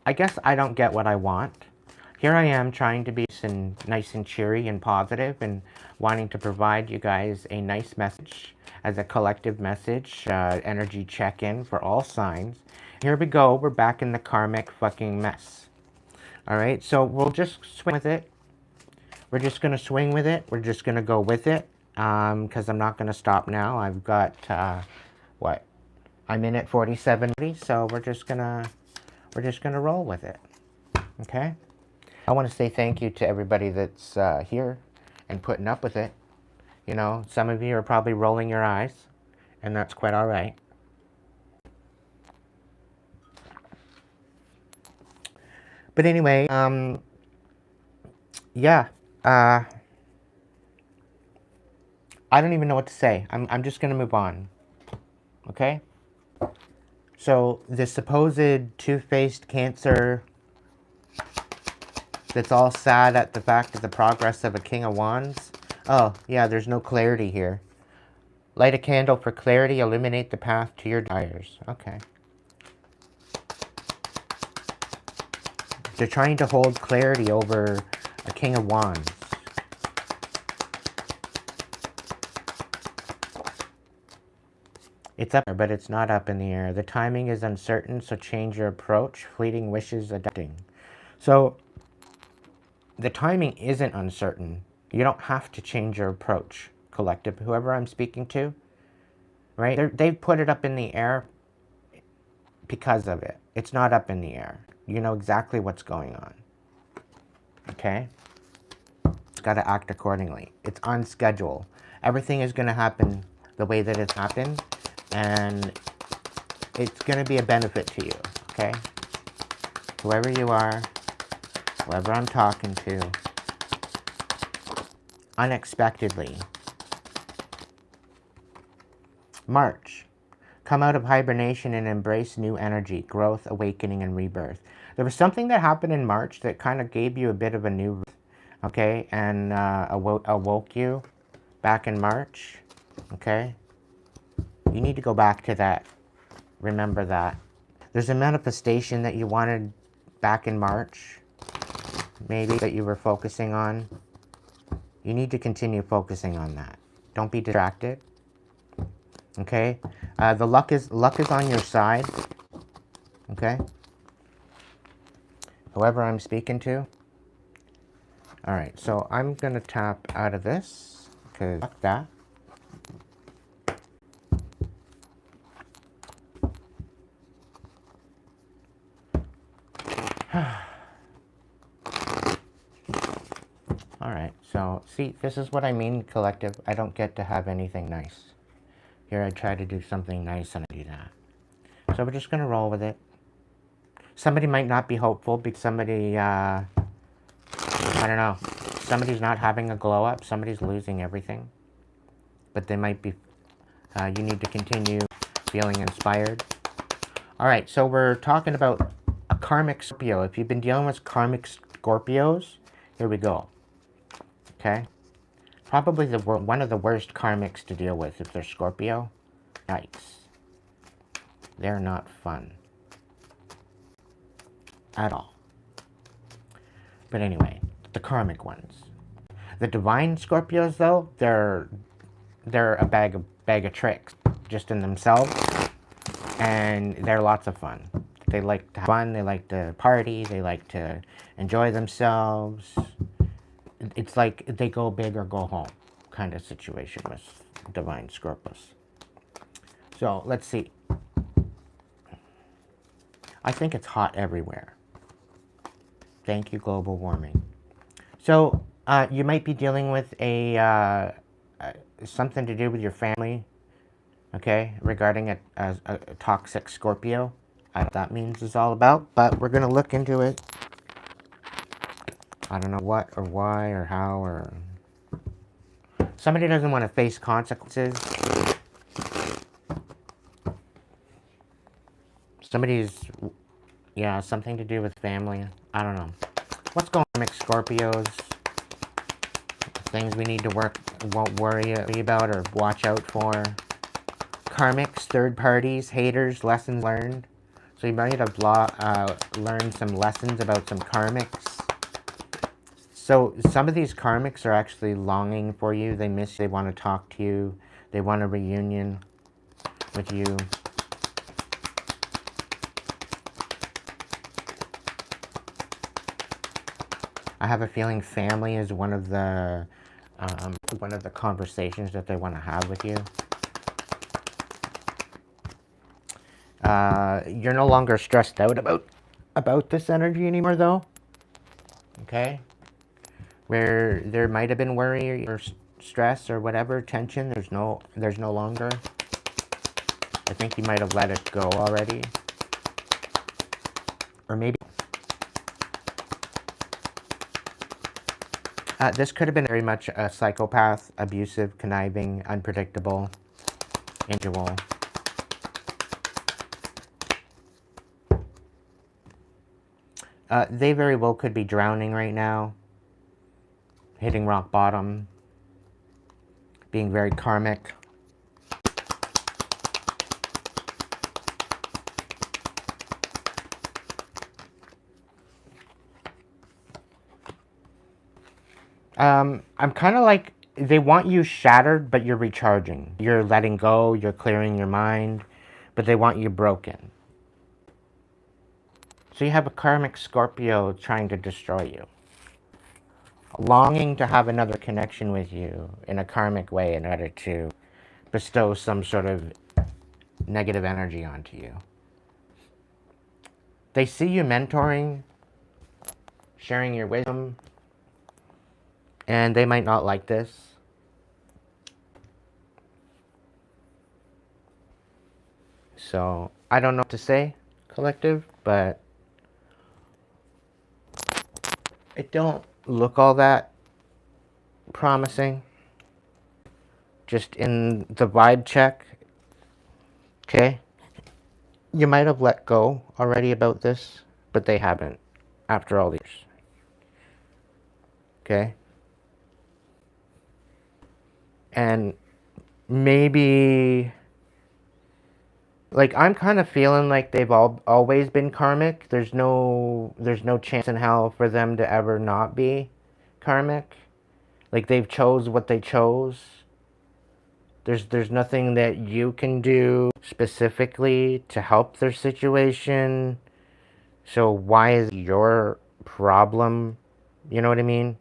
I guess I don't get what I want. Here I am trying to be nice and cheery and positive, and wanting to provide you guys a nice message as a collective message, energy check-in for all signs. Here we go, we're back in the karmic fucking mess. Alright, so we'll just swing with it. We're just going to swing with it. We're just going to go with it. Because I'm not going to stop now. I've got, what? I'm in at 47, so we're just going to roll with it. Okay? I want to say thank you to everybody that's here and putting up with it. You know, some of you are probably rolling your eyes, and that's quite alright. But anyway, yeah, I don't even know what to say. I'm just going to move on. Okay? So, the supposed two-faced Cancer that's all sad at the fact of the progress of a King of Wands. Oh, yeah, there's no clarity here. Light a candle for clarity, illuminate the path to your desires. Okay. They're trying to hold clarity over a King of Wands. It's up there, but it's not up in the air. The timing is uncertain, so change your approach. Fleeting wishes adapting. So, the timing isn't uncertain. You don't have to change your approach, collective. Whoever I'm speaking to, right? They've put it up in the air because of it. It's not up in the air. You know exactly what's going on. Okay? It's got to act accordingly. It's on schedule. Everything is going to happen the way that it's happened, and it's going to be a benefit to you, okay? Whoever you are, whoever I'm talking to, unexpectedly. March. Come out of hibernation and embrace new energy, growth, awakening, and rebirth. There was something that happened in March that kind of gave you a bit of a new, okay, and awoke you back in March, okay? You need to go back to that. Remember that. There's a manifestation that you wanted back in March, maybe, that you were focusing on. You need to continue focusing on that. Don't be distracted. Okay? The luck is on your side. Okay? Whoever I'm speaking to. Alright, so I'm going to tap out of this, because fuck that. Alright, so see, this is what I mean, collective. I don't get to have anything nice. Here I try to do something nice and I do that. So we're just going to roll with it. Somebody might not be hopeful because somebody, I don't know, somebody's not having a glow up, somebody's losing everything. But they might be, you need to continue feeling inspired. Alright, so we're talking about a karmic Scorpio. If you've been dealing with karmic Scorpios, here we go. Okay? Probably one of the worst karmics to deal with if they're Scorpio. Yikes. They're not fun. At all. But anyway, the karmic ones. The divine Scorpios, though, they're a bag of tricks, just in themselves, and they're lots of fun. They like to have fun, they like to party, they like to enjoy themselves. It's like they go big or go home kind of situation with divine Scorpios. So, let's see. I think it's hot everywhere. Thank you, global warming. So, you might be dealing with something to do with your family, okay, regarding a toxic Scorpio. I don't know what that means is all about, but we're going to look into it. I don't know what or why or how or... Somebody doesn't want to face consequences. Somebody's... Yeah, something to do with family. I don't know. What's going on, mixed Scorpios? Things we need to won't worry about or watch out for. Karmics, third parties, haters, lessons learned. So you might have learned some lessons about some karmics. So some of these karmics are actually longing for you. They miss you. They want to talk to you. They want a reunion with you. I have a feeling family is one of the conversations that they want to have with you. You're no longer stressed out about this energy anymore, though. Okay? Where there might have been worry or stress or whatever, tension, there's no longer. I think you might have let it go already. Or maybe this could have been very much a psychopath, abusive, conniving, unpredictable individual. They very well could be drowning right now, hitting rock bottom, being very karmic. I'm kind of like, they want you shattered, but you're recharging. You're letting go, you're clearing your mind, but they want you broken. So you have a karmic Scorpio trying to destroy you. Longing to have another connection with you in a karmic way in order to bestow some sort of negative energy onto you. They see you mentoring, sharing your wisdom, and they might not like this. So I don't know what to say, collective, but it don't look all that promising. Just in the vibe check, okay? You might have let go already about this, but they haven't after all these years, okay? And maybe, like, I'm kind of feeling like they've always been karmic. There's no chance in hell for them to ever not be karmic. Like, they've chose what they chose. There's nothing that you can do specifically to help their situation. So why is your problem? You know what I mean?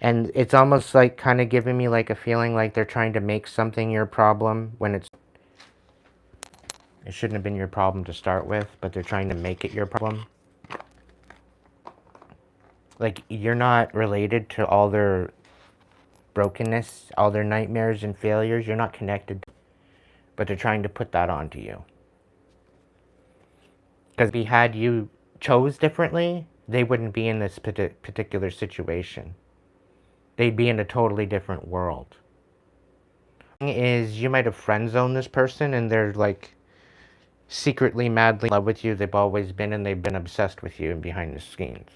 And it's almost like kind of giving me like a feeling like they're trying to make something your problem when it shouldn't have been your problem to start with, but they're trying to make it your problem. Like, you're not related to all their brokenness, all their nightmares and failures. You're not connected, but they're trying to put that onto you. Because if we had you chose differently, they wouldn't be in this particular situation. They'd be in a totally different world. Is you might have friend zoned this person and they're like secretly madly in love with you. They've always been, and they've been obsessed with you behind the scenes.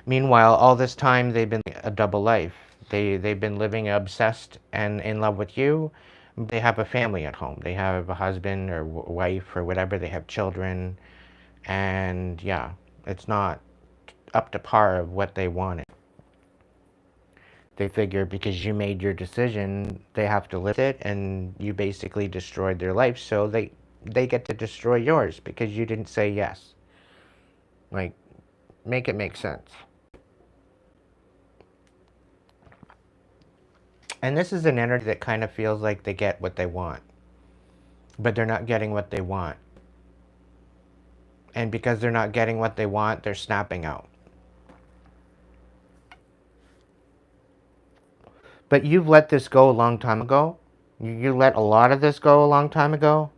Meanwhile, all this time they've been a double life. They've been living obsessed and in love with you. They have a family at home. They have a husband or wife or whatever. They have children, and yeah, it's not up to par of what they wanted. They figure because you made your decision, they have to live it, and you basically destroyed their life, so they get to destroy yours because you didn't say yes. Like, make it make sense. And this is an energy that kind of feels like they get what they want, but they're not getting what they want. And because they're not getting what they want, they're snapping out. But you've let this go a long time ago. You let a lot of this go a long time ago.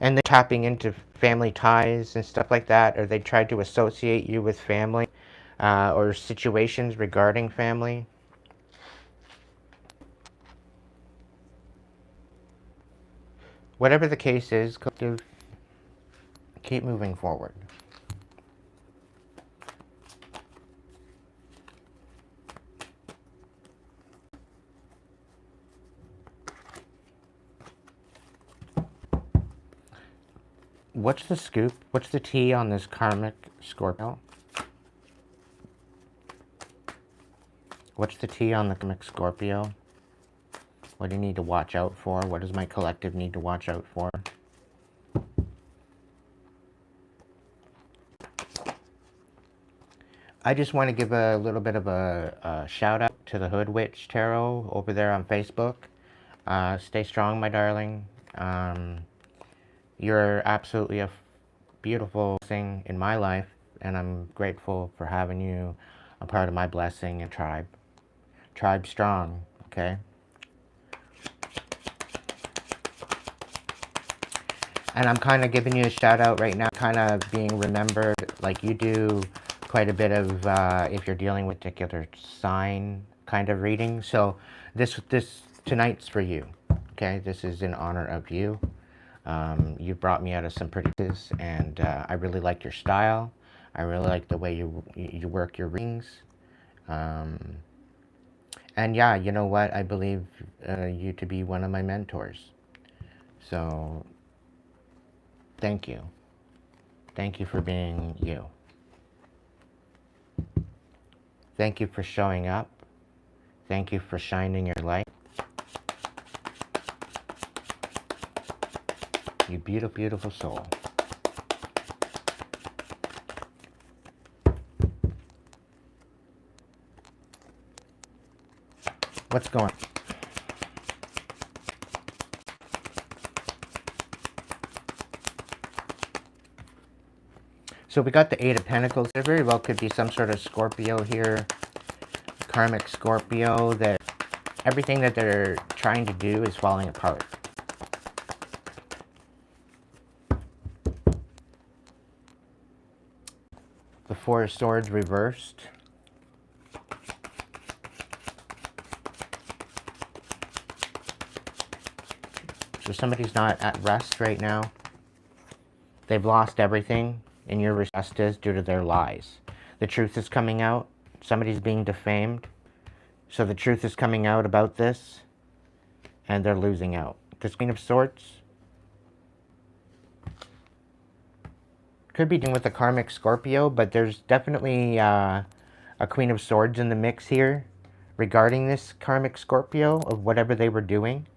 And they're tapping into family ties and stuff like that. Or they tried to associate you with family or situations regarding family. Whatever the case is, keep moving forward. What's the scoop? What's the tea on this karmic Scorpio? What's the tea on the karmic Scorpio? What do you need to watch out for? What does my collective need to watch out for? I just want to give a little bit of a shout out to the Hood Witch Tarot over there on Facebook. Stay strong, my darling. You're absolutely a beautiful thing in my life, and I'm grateful for having you a part of my blessing and tribe. Tribe strong, okay? And I'm kind of giving you a shout out right now, kind of being remembered, like you do quite a bit of, if you're dealing with particular sign kind of reading. So this tonight's for you, okay? This is in honor of you. You brought me out of some pretty places, and I really like your style. I really like the way you work your rings. And yeah, you know what? I believe you to be one of my mentors. So thank you. Thank you for being you. Thank you for showing up. Thank you for shining your light. You beautiful, beautiful soul. What's going on? So we got the Eight of Pentacles. There very well could be some sort of Scorpio here. Karmic Scorpio that everything that they're trying to do is falling apart. The Four of Swords reversed. So somebody's not at rest right now. They've lost everything, and your rest is due to their lies. The truth is coming out. Somebody's being defamed. So the truth is coming out about this, and they're losing out. This Queen of Swords could be dealing with a karmic Scorpio, but there's definitely a Queen of Swords in the mix here regarding this karmic Scorpio of whatever they were doing.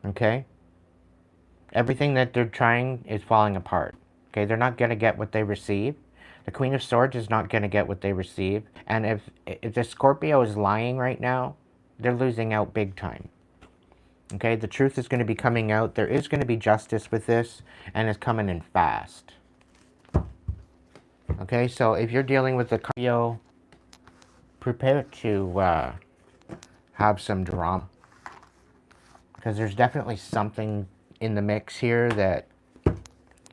Okay? Everything that they're trying is falling apart. Okay? They're not going to get what they receive. The Queen of Swords is not going to get what they receive. And if the Scorpio is lying right now, they're losing out big time. Okay? The truth is going to be coming out. There is going to be justice with this, and it's coming in fast. Okay? So if you're dealing with the Scorpio, prepare to have some drama. Because there's definitely something in the mix here that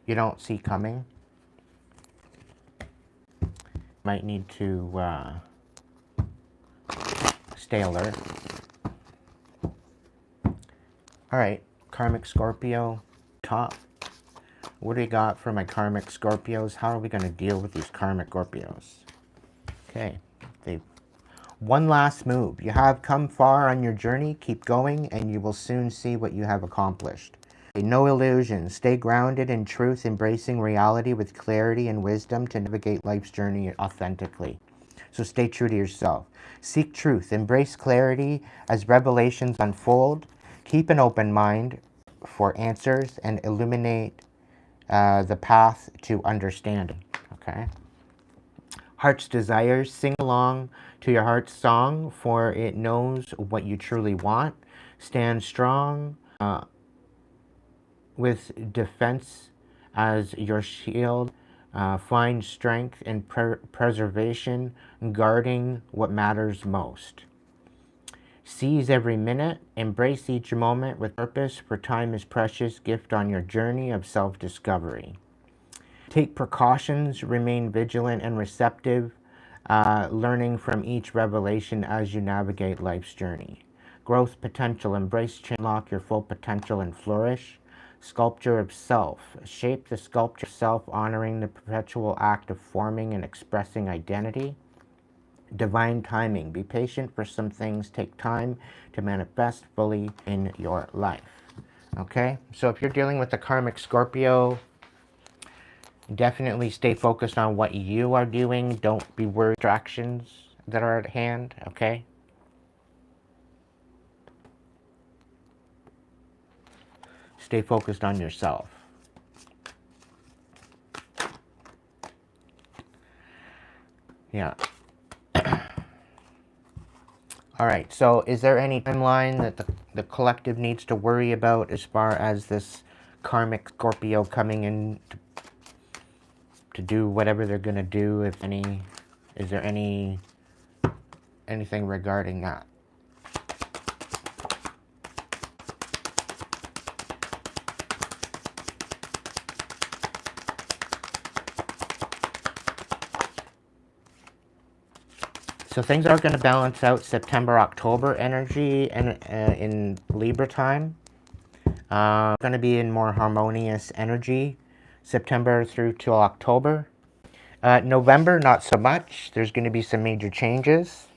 you don't see coming. Might need to stay alert. Alright, karmic Scorpio, top. What do we got for my karmic Scorpios? How are we going to deal with these karmic Scorpios? Okay, one last move. You have come far on your journey. Keep going, and you will soon see what you have accomplished. No illusions. Stay grounded in truth, embracing reality with clarity and wisdom to navigate life's journey authentically. So stay true to yourself. Seek truth. Embrace clarity as revelations unfold. Keep an open mind for answers and illuminate the path to understanding. Okay? Heart's desires. Sing along to your heart's song, for it knows what you truly want. Stand strong with defense as your shield. Find strength in preservation, guarding what matters most. Seize every minute. Embrace each moment with purpose, for time is precious gift on your journey of self-discovery. Take precautions. Remain vigilant and receptive, learning from each revelation as you navigate life's journey. Growth potential. Embrace, unlock your full potential and flourish. Sculpture of self. Shape the sculpture of self, honoring the perpetual act of forming and expressing identity. Divine timing. Be patient, for some things take time to manifest fully in your life. Okay? So if you're dealing with the karmic Scorpio, definitely stay focused on what you are doing. Don't be worried about distractions that are at hand. Okay? Stay focused on yourself. Yeah. All right. So is there any timeline that the collective needs to worry about as far as this karmic Scorpio coming in to do whatever they're going to do, if any? Is there anything regarding that? So things are going to balance out September, October energy and in Libra time. Going to be in more harmonious energy September through till October. November, not so much. There's going to be some major changes.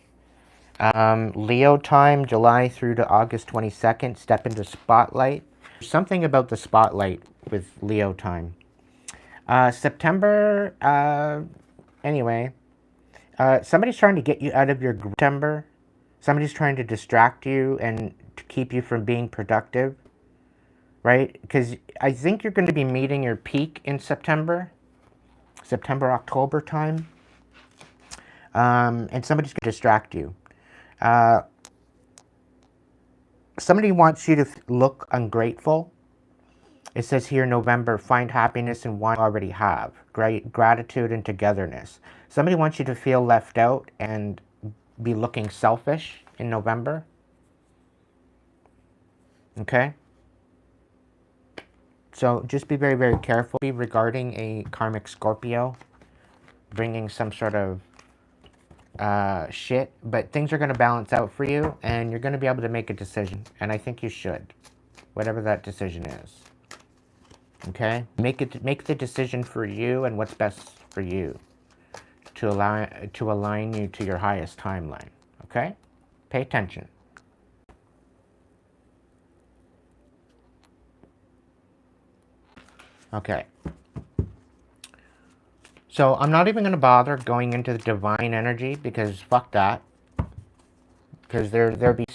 Leo time, July through to August 22nd, step into spotlight. There's something about the spotlight with Leo time. September, anyway. Somebody's trying to get you out of your September. Somebody's trying to distract you and to keep you from being productive, right? Because I think you're going to be meeting your peak in September, October time. And somebody's going to distract you. Somebody wants you to look ungrateful. It says here, November, find happiness in what you already have. Gratitude and togetherness. Somebody wants you to feel left out and be looking selfish in November. Okay? So just be very, very careful regarding a karmic Scorpio bringing some sort of shit, but things are going to balance out for you, and you're going to be able to make a decision, and I think you should, whatever that decision is. Okay? Make the decision for you and what's best for you to align you to your highest timeline. Okay? Pay attention. Okay. So I'm not even going to bother going into the divine energy because fuck that. Because there be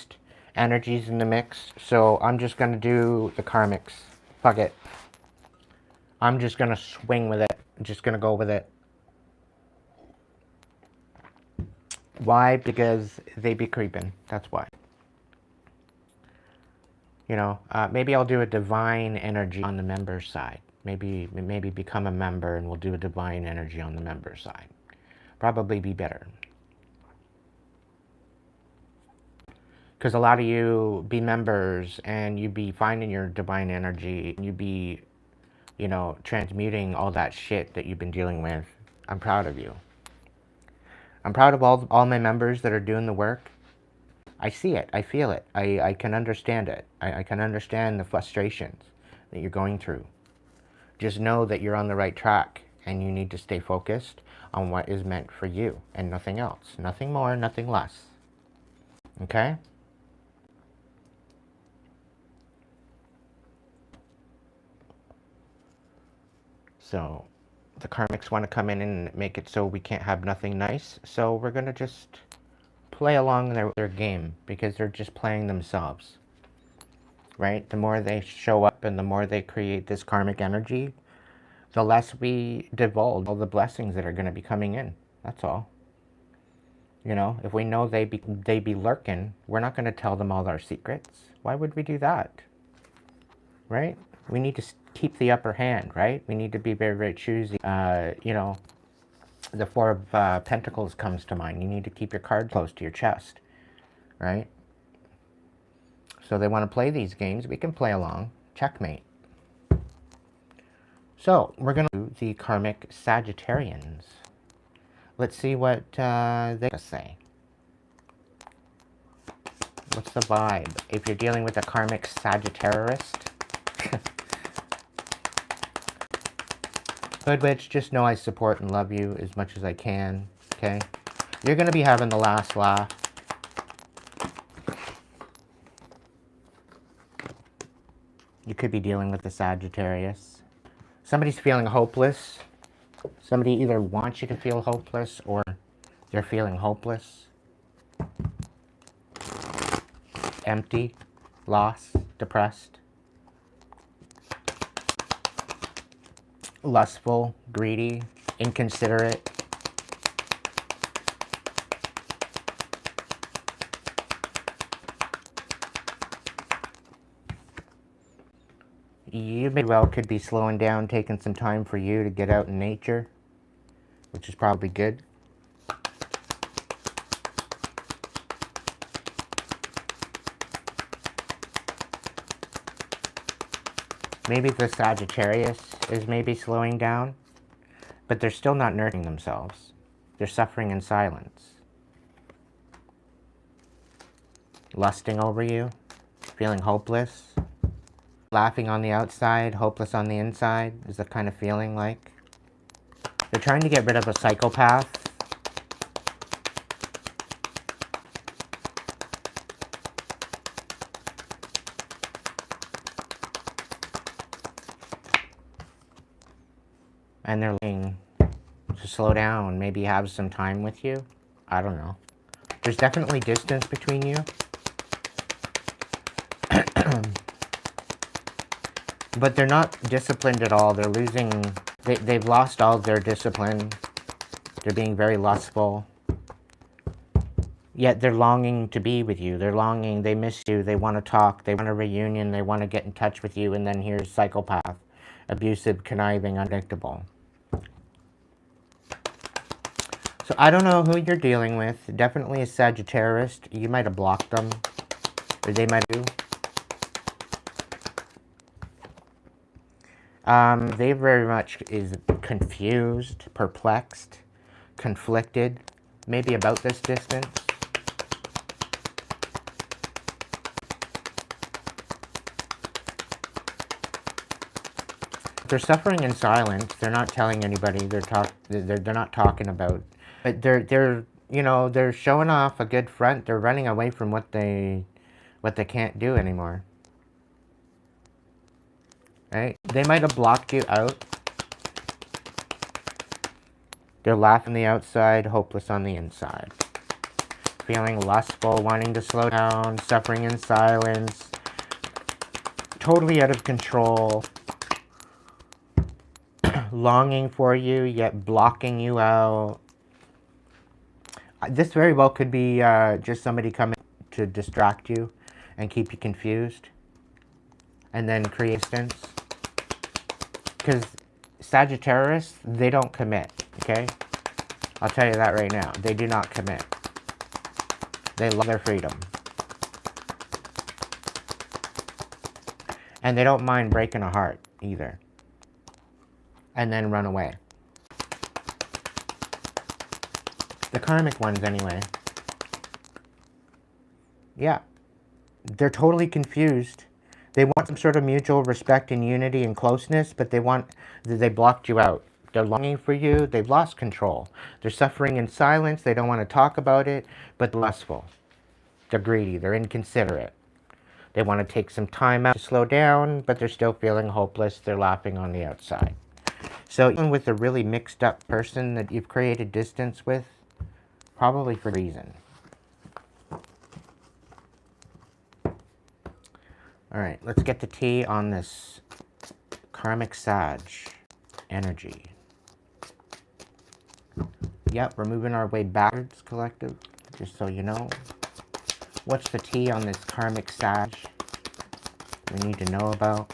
energies in the mix. So I'm just going to do the karmics. Fuck it. I'm just going to swing with it. I'm just going to go with it. Why? Because they be creeping. That's why. You know, maybe I'll do a divine energy on the member side. Maybe become a member and we'll do a divine energy on the member side. Probably be better. Because a lot of you be members and you be finding your divine energy. You be, you know, transmuting all that shit that you've been dealing with. I'm proud of you. I'm proud of all my members that are doing the work. I see it. I feel it. I can understand it. I can understand the frustrations that you're going through. Just know that you're on the right track and you need to stay focused on what is meant for you and nothing else. Nothing more, nothing less. Okay? So the karmics want to come in and make it so we can't have nothing nice. So we're going to just play along their game because they're just playing themselves. Right? The more they show up and the more they create this karmic energy, the less we divulge all the blessings that are going to be coming in. That's all. You know, if we know they be lurking, we're not going to tell them all our secrets. Why would we do that? Right? We need to keep the upper hand, right? We need to be very, very choosy. You know, the Four of Pentacles comes to mind. You need to keep your cards close to your chest, right? So they want to play these games. We can play along. Checkmate. So we're going to do the karmic Sagittarians. Let's see what they say. What's the vibe? If you're dealing with a karmic Sagittarius, Hood Witch, just know I support and love you as much as I can, okay? You're going to be having the last laugh. You could be dealing with the Sagittarius. Somebody's feeling hopeless. Somebody either wants you to feel hopeless or they're feeling hopeless. Empty, lost, depressed. Lustful, greedy, inconsiderate. You may well could be slowing down, taking some time for you to get out in nature, which is probably good. Maybe the Sagittarius is maybe slowing down, but they're still not nurturing themselves. They're suffering in silence. Lusting over you, feeling hopeless, laughing on the outside, hopeless on the inside is the kind of feeling like. They're trying to get rid of a psychopath. And they're looking to slow down, maybe have some time with you. I don't know. There's definitely distance between you. But they're not disciplined at all. They're losing, they've lost all their discipline. They're being very lustful. Yet they're longing to be with you. They're longing, they miss you, they want to talk, they want a reunion, they want to get in touch with you, and then here's psychopath, abusive, conniving, unpredictable. So I don't know who you're dealing with. Definitely a Sagittarius. You might have blocked them, or they might have. They very much is confused, perplexed, conflicted, maybe about this distance. They're suffering in silence. They're not telling anybody. They're not talking about. But they're you know, they're showing off a good front. They're running away from what they can't do anymore. Right? They might have blocked you out. They're laughing the outside, hopeless on the inside. Feeling lustful, wanting to slow down, suffering in silence, totally out of control, longing for you, yet blocking you out. This very well could be just somebody coming to distract you and keep you confused, and then create distance. Because Sagittarius, they don't commit, okay? I'll tell you that right now. They do not commit. They love their freedom. And they don't mind breaking a heart either. And then run away. The karmic ones, anyway. Yeah. They're totally confused. They want some sort of mutual respect and unity and closeness, but they blocked you out. They're longing for you. They've lost control. They're suffering in silence. They don't want to talk about it, but they're lustful. They're greedy. They're inconsiderate. They want to take some time out to slow down, but they're still feeling hopeless. They're laughing on the outside. So even with a really mixed up person that you've created distance with, probably for a reason. All right, let's get the tea on this karmic Sag energy. Yep, we're moving our way backwards, collective, just so you know. What's the tea on this karmic Sag we need to know about?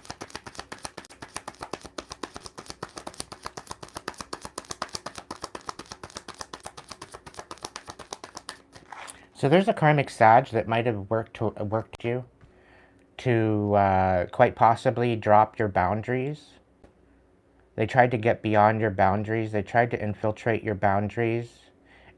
So there's a karmic Sag that might have worked you to quite possibly drop your boundaries. They tried to get beyond your boundaries. They tried to infiltrate your boundaries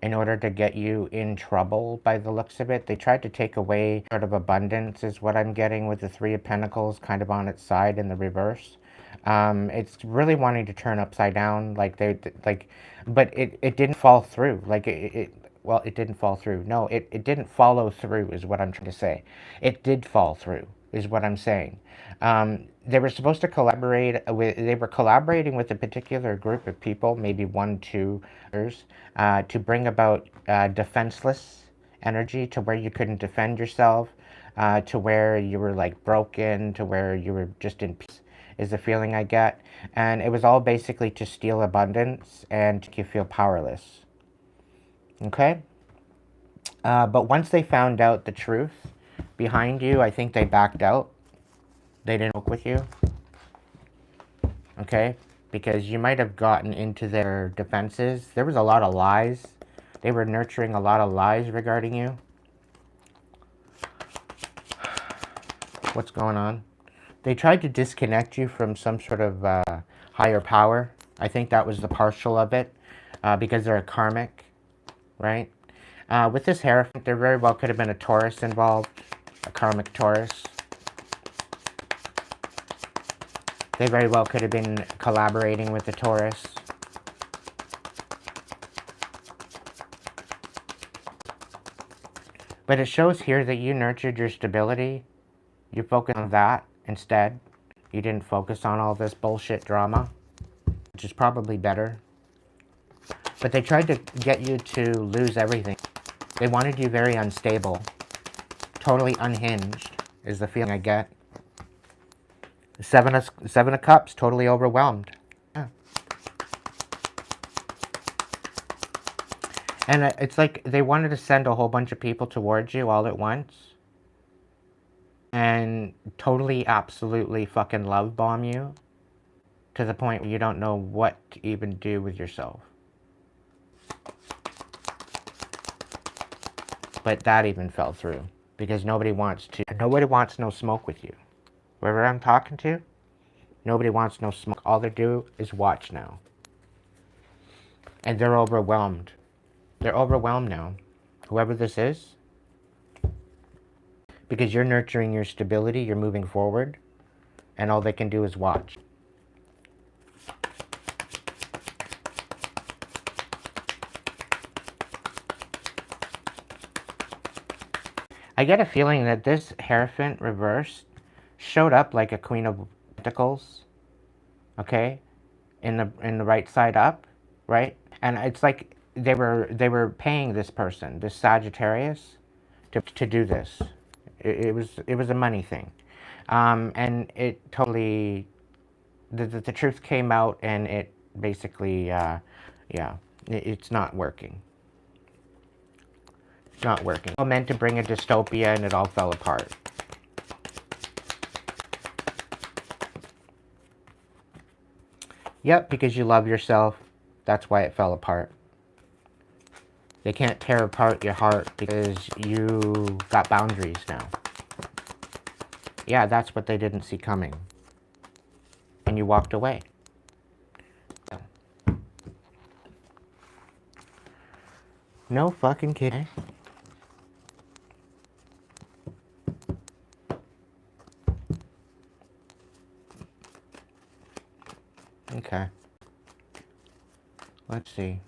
in order to get you in trouble by the looks of it. They tried to take away sort of abundance is what I'm getting with the Three of Pentacles kind of on its side in the reverse. It's really wanting to turn upside down, but it didn't fall through. Well, it didn't fall through. No, it didn't follow through is what I'm trying to say. It did fall through is what I'm saying. They were supposed to collaborate with, they were collaborating with a particular group of people, maybe 1, 2 others, to bring about defenseless energy to where you couldn't defend yourself, to where you were like broken, to where you were just in peace, is the feeling I get. And it was all basically to steal abundance and to make you feel powerless. Okay? But once they found out the truth behind you, I think they backed out. They didn't work with you. Okay? Because you might have gotten into their defenses. There was a lot of lies. They were nurturing a lot of lies regarding you. What's going on? They tried to disconnect you from some sort of higher power. I think that was the partial of it. Because they're a karmic. Right? With this Hierophant, there very well could have been a Taurus involved. A karmic Taurus. They very well could have been collaborating with the Taurus. But it shows here that you nurtured your stability. You focused on that instead. You didn't focus on all this bullshit drama, which is probably better. But they tried to get you to lose everything. They wanted you very unstable. Totally unhinged is the feeling I get. Seven of Cups, totally overwhelmed. Yeah. And it's like they wanted to send a whole bunch of people towards you all at once. And totally, absolutely fucking love bomb you. To the point where you don't know what to even do with yourself. But that even fell through. Because nobody wants no smoke with you. Whoever I'm talking to, Nobody wants no smoke. All they do is watch now. And they're overwhelmed. They're overwhelmed now. Whoever this is. Because you're nurturing your stability. You're moving forward. And all they can do is watch. I get a feeling that this Hierophant reversed showed up like a Queen of Pentacles, okay, in the right side up, right? And it's like they were paying this person, this Sagittarius, to do this. It was a money thing, and it totally the truth came out, and it basically yeah, it's not working. It's not working. It was meant to bring a dystopia, and it all fell apart. Yep, because you love yourself. That's why it fell apart. They can't tear apart your heart because you got boundaries now. Yeah, that's what they didn't see coming. And you walked away. No fucking kidding. Okay. Let's see.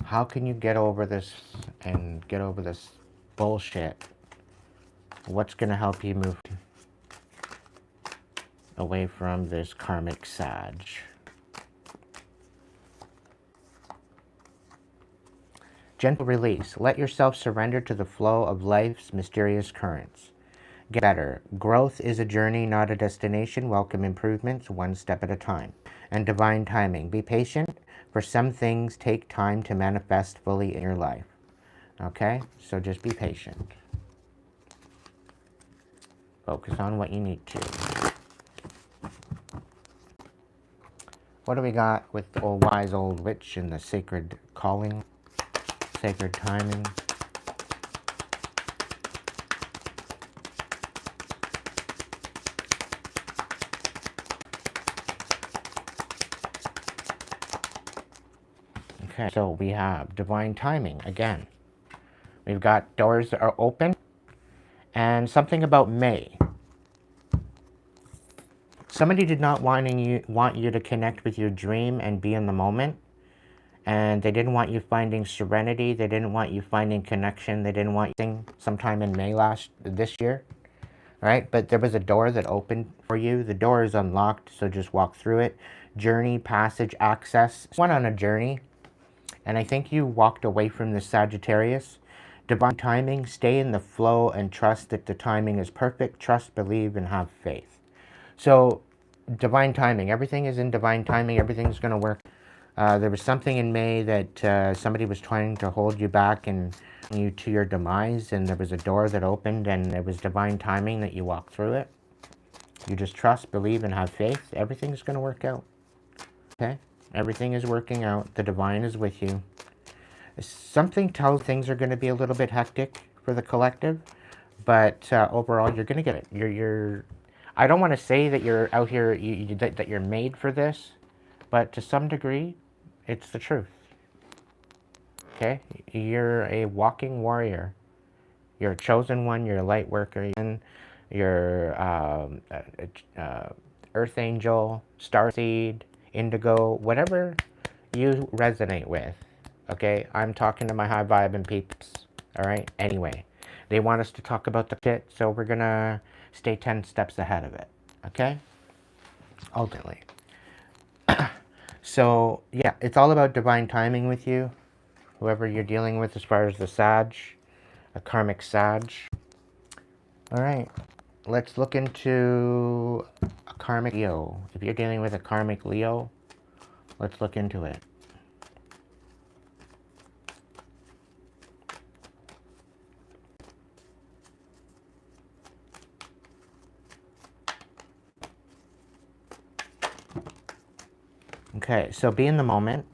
How can you get over this and get over this bullshit? What's going to help you move away from this karmic Sag? Gentle release. Let yourself surrender to the flow of life's mysterious currents. Get better. Growth is a journey, not a destination. Welcome improvements, one step at a time. And divine timing. Be patient, for some things take time to manifest fully in your life. Okay? So just be patient. Focus on what you need to. What do we got with the old wise old witch and the sacred calling? Sacred timing. Okay, so we have divine timing again. We've got doors that are open and something about May. Somebody did not want you to connect with your dream and be in the moment. And they didn't want you finding serenity. They didn't want you finding connection. They didn't want you sometime in May this year, right? But there was a door that opened for you. The door is unlocked, so just walk through it. Journey, passage, access. Went on a journey, and I think you walked away from the Sagittarius. Divine timing, stay in the flow and trust that the timing is perfect. Trust, believe, and have faith. So, divine timing. Everything is in divine timing. Everything's going to work. There was something in May that somebody was trying to hold you back and you to your demise, and there was a door that opened, and it was divine timing that you walked through it. You just trust, believe, and have faith. Everything's going to work out. Okay? Everything is working out. The divine is with you. Something tells things are going to be a little bit hectic for the collective, but overall, you're going to get it. You're. I don't want to say that you're out here, that you're made for this, but to some degree, it's the truth. Okay? You're a walking warrior. You're a chosen one. You're a light worker. You're earth angel, starseed, indigo, whatever you resonate with. Okay? I'm talking to my high vibe and peeps. All right? Anyway, they want us to talk about the shit, so we're going to stay 10 steps ahead of it. Okay? Ultimately. So, yeah, it's all about divine timing with you. Whoever you're dealing with as far as the Sag, a karmic Sag. All right, let's look into a karmic Leo. If you're dealing with a karmic Leo, let's look into it. Okay, so be in the moment.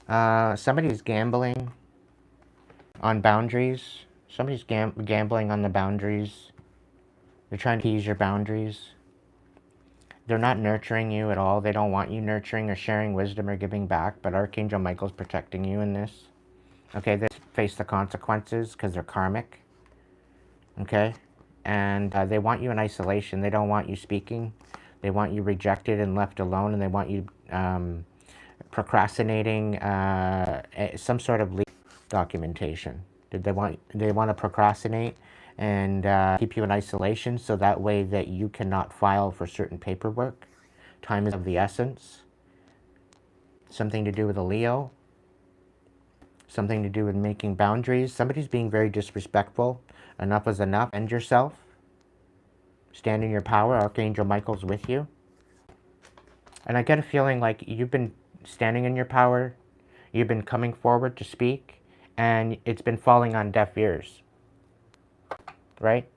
Somebody's gambling on boundaries. Somebody's gambling on the boundaries. They're trying to tease your boundaries. They're not nurturing you at all. They don't want you nurturing or sharing wisdom or giving back, but Archangel Michael's protecting you in this. Okay, they face the consequences because they're karmic. Okay? And they want you in isolation. They don't want you speaking. They want you rejected and left alone, and they want you procrastinating some sort of legal documentation. They want to procrastinate and keep you in isolation so that way that you cannot file for certain paperwork. Time is of the essence. Something to do with a Leo. Something to do with making boundaries. Somebody's being very disrespectful. Enough is enough. End yourself. Stand in your power. Archangel Michael's with you. And I get a feeling like you've been standing in your power. You've been coming forward to speak. And it's been falling on deaf ears. Right?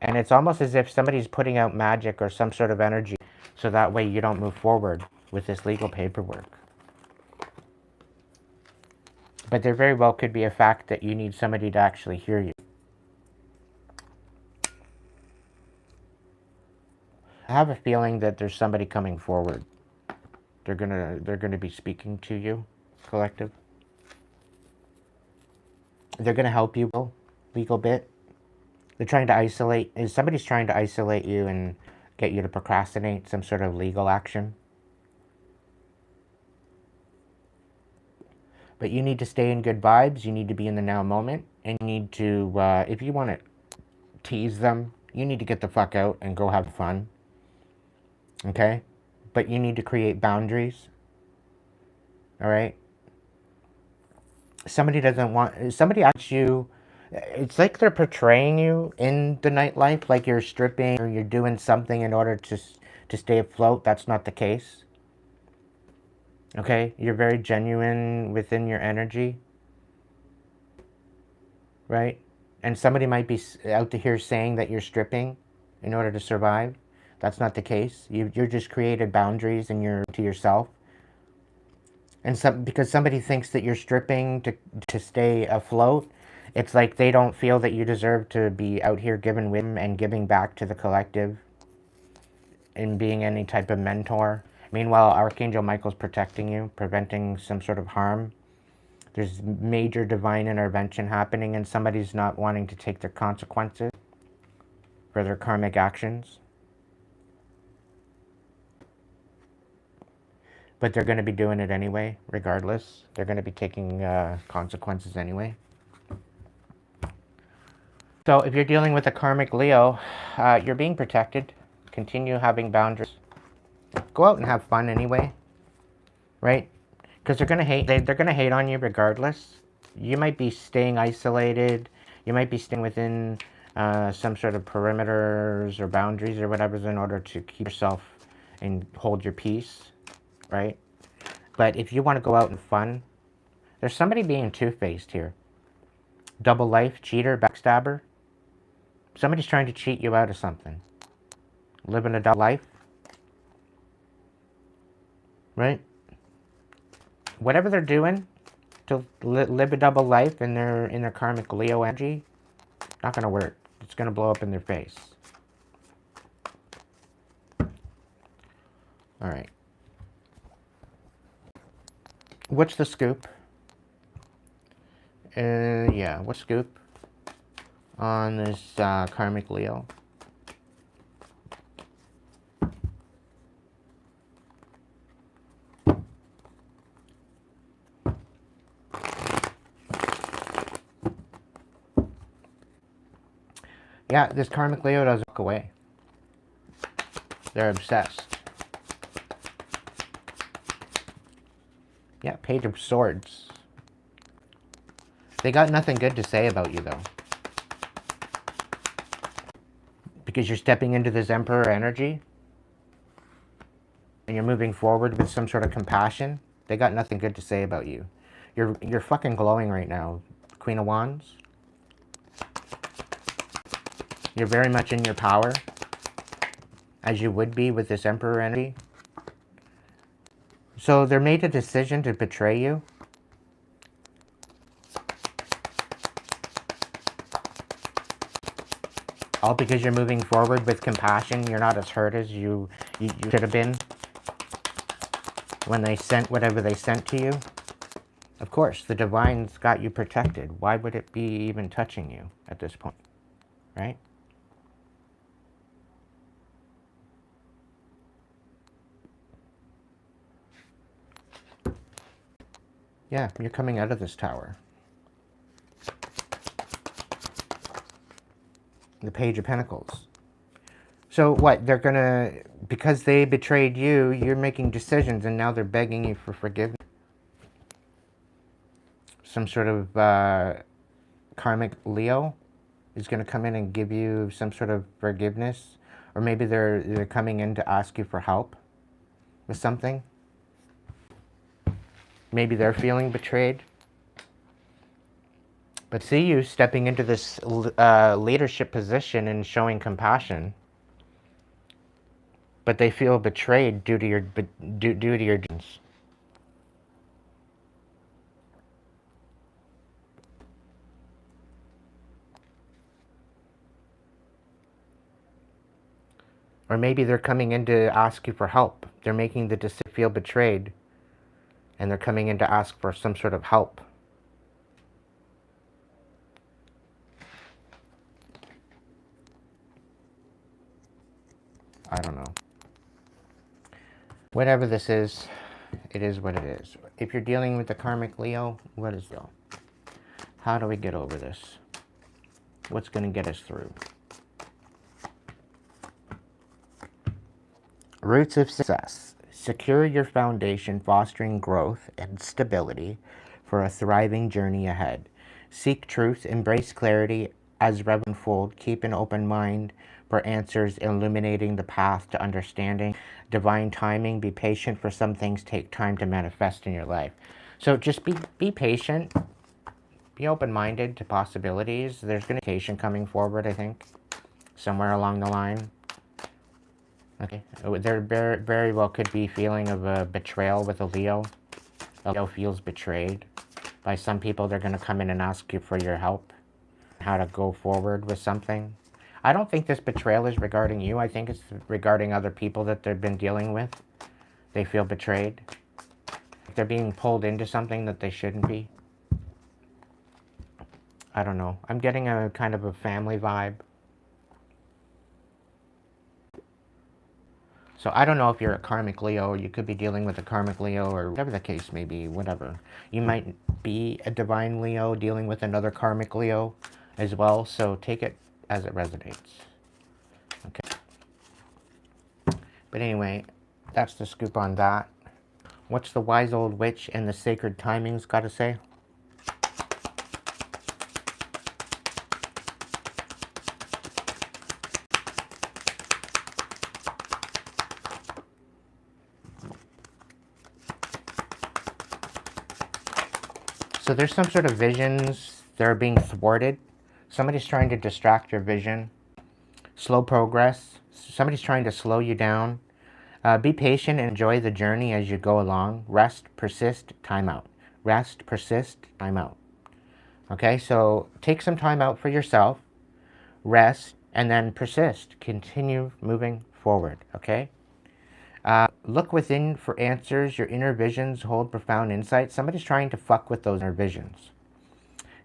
And it's almost as if somebody's putting out magic or some sort of energy so that way you don't move forward with this legal paperwork. But there very well could be a fact that you need somebody to actually hear you. I have a feeling that there's somebody coming forward. They're gonna be speaking to you, collective. They're gonna help you, legal bit. They're trying to isolate. Somebody's trying to isolate you and get you to procrastinate some sort of legal action. But you need to stay in good vibes. You need to be in the now moment. And you need to, if you want to tease them, you need to get the fuck out and go have fun. Okay? But you need to create boundaries. All right? Somebody asks you, it's like they're portraying you in the nightlife, like you're stripping or you're doing something in order to stay afloat. That's not the case. Okay? You're very genuine within your energy. Right? And somebody might be out to here saying that you're stripping in order to survive. That's not the case. You're just created boundaries to yourself. And because somebody thinks that you're stripping to stay afloat, it's like they don't feel that you deserve to be out here giving wisdom and giving back to the collective and being any type of mentor. Meanwhile, Archangel Michael's protecting you, preventing some sort of harm. There's major divine intervention happening and somebody's not wanting to take their consequences for their karmic actions. But they're going to be doing it anyway, regardless. They're going to be taking consequences anyway. So if you're dealing with a karmic Leo, you're being protected. Continue having boundaries. Go out and have fun anyway, right? Because they're gonna hate. They're gonna hate on you regardless. You might be staying isolated. You might be staying within some sort of perimeters or boundaries or whatever in order to keep yourself and hold your peace, right? But if you want to go out and fun, there's somebody being two-faced here. Double life, cheater, backstabber. Somebody's trying to cheat you out of something. Living a double life. Right? Whatever they're doing to live a double life in their karmic Leo energy, not going to work. It's going to blow up in their face. All right. What's the scoop? Yeah, what's scoop on this karmic Leo? Yeah, this karmic Leo doesn't walk away. They're obsessed. Yeah, Page of Swords. They got nothing good to say about you, though. Because you're stepping into this Emperor energy. And you're moving forward with some sort of compassion. They got nothing good to say about you. You're fucking glowing right now, Queen of Wands. You're very much in your power. As you would be with this Emperor energy. So they made a decision to betray you. all because you're moving forward with compassion. You're not as hurt as you should have been when they sent whatever they sent to you. Of course, the divine's got you protected. Why would it be even touching you at this point, right? Yeah, you're coming out of this Tower. The Page of Pentacles. So what, they're gonna, because they betrayed you, you're making decisions and now they're begging you for forgiveness. Some sort of karmic Leo is gonna come in and give you some sort of forgiveness. Or maybe they're coming in to ask you for help with something. Maybe they're feeling betrayed. But see you stepping into this leadership position and showing compassion. But they feel betrayed due to your deeds. Or maybe they're coming in to ask you for help. They're making the decision, feel betrayed, and they're coming in to ask for some sort of help. I don't know. Whatever this is, it is what it is. If you're dealing with the karmic Leo, what is Leo? How do we get over this? What's going to get us through? Roots of success. Secure your foundation, fostering growth and stability for a thriving journey ahead. Seek truth, embrace clarity as revelation unfolds. Keep an open mind for answers, illuminating the path to understanding. Divine timing. Be patient, for some things take time to manifest in your life. So just be patient. Be open-minded to possibilities. There's going to be communication coming forward, I think, somewhere along the line. Okay, there very well could be feeling of a betrayal with a Leo. A Leo feels betrayed by some people. They're going to come in and ask you for your help, how to go forward with something. I don't think this betrayal is regarding you. I think it's regarding other people that they've been dealing with. They feel betrayed. They're being pulled into something that they shouldn't be. I don't know. I'm getting a kind of a family vibe. So I don't know if you're a karmic Leo, or you could be dealing with a karmic Leo, or whatever the case may be, whatever. You might be a divine Leo dealing with another karmic Leo as well, so take it as it resonates. Okay. But anyway, that's the scoop on that. What's the wise old witch and the sacred timings got to say? So there's some sort of visions that are being thwarted. Somebody's trying to distract your vision. Slow progress. Somebody's trying to slow you down. Be patient and enjoy the journey as you go along. Rest, persist, time out. Rest, persist, time out. Okay, so take some time out for yourself. Rest, and then persist. Continue moving forward, okay? Look within for answers. Your inner visions hold profound insights. Somebody's trying to fuck with those inner visions.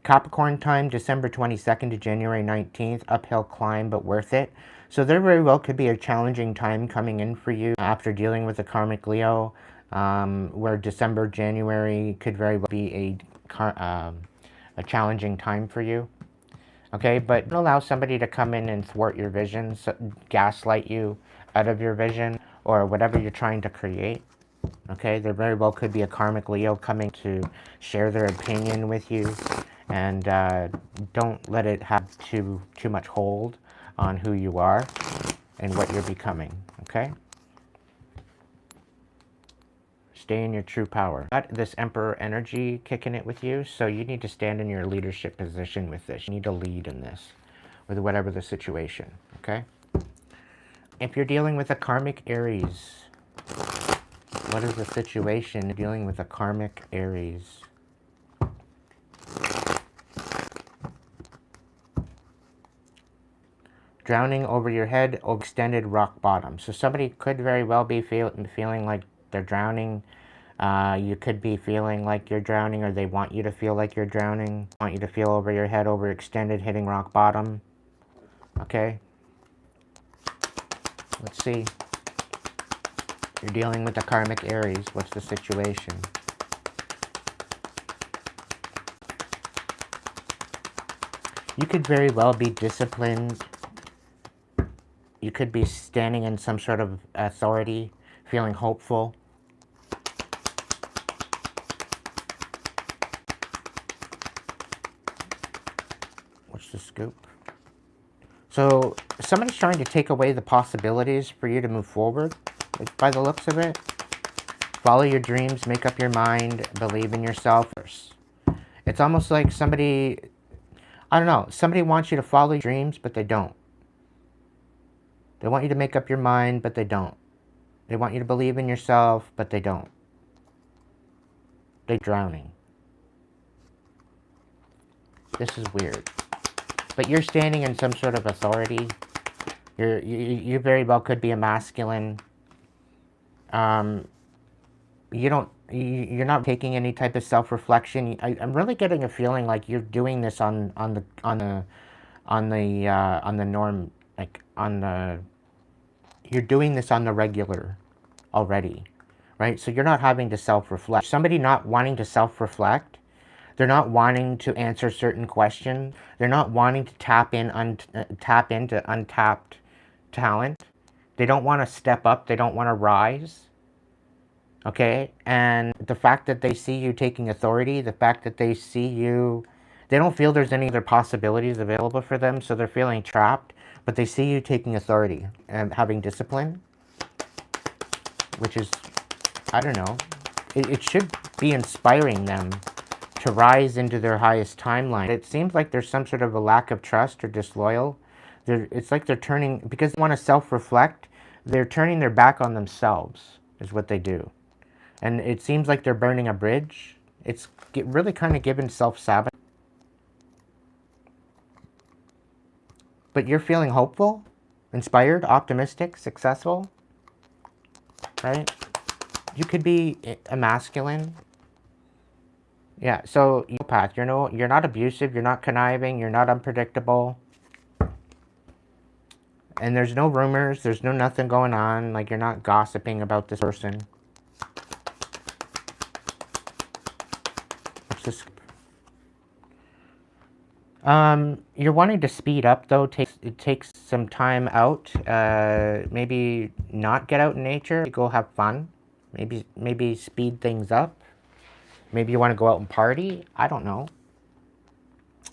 Capricorn time, December 22nd to January 19th. Uphill climb, but worth it. So there very well could be a challenging time coming in for you after dealing with the karmic Leo, where December, January could very well be a challenging time for you. Okay, but don't allow somebody to come in and thwart your vision, gaslight you out of your vision, or whatever you're trying to create. Okay, there very well could be a karmic Leo coming to share their opinion with you, and don't let it have too much hold on who you are and what you're becoming. Okay, stay in your true power. Got this Emperor energy kicking it with you, so you need to stand in your leadership position with this. You need to lead in this, with whatever the situation. Okay. If you're dealing with a karmic Aries, what is the situation dealing with a karmic Aries? drowning over your head, or extended rock bottom. So somebody could very well be feeling like they're drowning. You could be feeling like you're drowning, or they want you to feel like you're drowning. Want you to feel over your head, overextended, hitting rock bottom. Okay? Let's see. You're dealing with the karmic Aries. What's the situation? You could very well be disciplined. You could be standing in some sort of authority, feeling hopeful. What's the scoop? So somebody's trying to take away the possibilities for you to move forward, by the looks of it. Follow your dreams, make up your mind, believe in yourself. It's almost like somebody, I don't know, somebody wants you to follow your dreams, but they don't. They want you to make up your mind, but they don't. They want you to believe in yourself, but they don't. They're drowning. This is weird. But you're standing in some sort of authority. You very well could be a masculine. You're not taking any type of self-reflection. I'm really getting a feeling like you're doing this on the norm, like you're doing this on the regular already, right? So you're not having to self-reflect. Somebody not wanting to self-reflect, they're not wanting to answer certain questions. They're not wanting to tap into untapped talent. They don't want to step up. They don't want to rise. Okay? And the fact that they see you taking authority, the fact that they see you, they don't feel there's any other possibilities available for them, so they're feeling trapped. But they see you taking authority and having discipline, which is, I don't know, it should be inspiring them to rise into their highest timeline. It seems like there's some sort of a lack of trust or disloyal. It's like they're turning, because they want to self-reflect, they're turning their back on themselves, is what they do. And it seems like they're burning a bridge. It's really kind of given self-sabotage. But you're feeling hopeful, inspired, optimistic, successful, right? You could be a masculine. Yeah, so you're not abusive, you're not conniving, you're not unpredictable. And there's no rumors, there's no nothing going on, like you're not gossiping about this person. What's this? You're wanting to speed up though. It takes some time out. Maybe not get out in nature. Go have fun. Maybe speed things up. Maybe you want to go out and party. I don't know.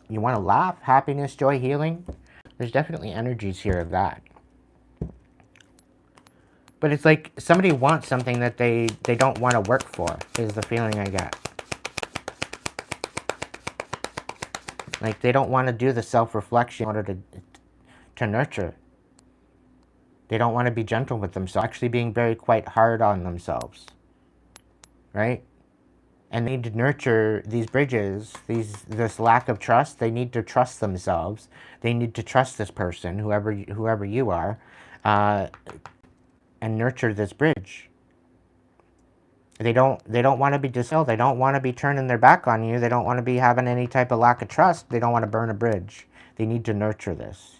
You want to laugh, happiness, joy, healing. There's definitely energies here of that. But it's like somebody wants something that they don't want to work for, is the feeling I get. Like they don't want to do the self-reflection in order to nurture. They don't want to be gentle with themselves, actually being very quite hard on themselves, right? And they need to nurture these bridges, this lack of trust. They need to trust themselves. They need to trust this person, whoever you are, and nurture this bridge. They don't want to be disowned. They don't want to be turning their back on you. They don't want to be having any type of lack of trust. They don't want to burn a bridge. They need to nurture this.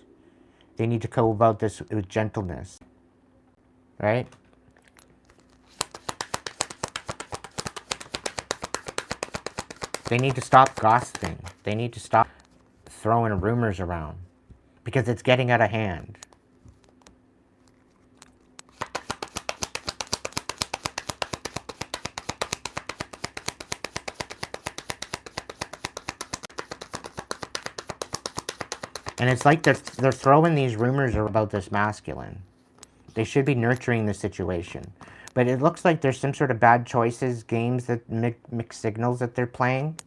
They need to go about this with gentleness, right? They need to stop gossiping. They need to stop throwing rumors around because it's getting out of hand. And it's like they're throwing these rumors about this masculine. They should be nurturing the situation. But it looks like there's some sort of bad choices, games, that mixed signals that they're playing.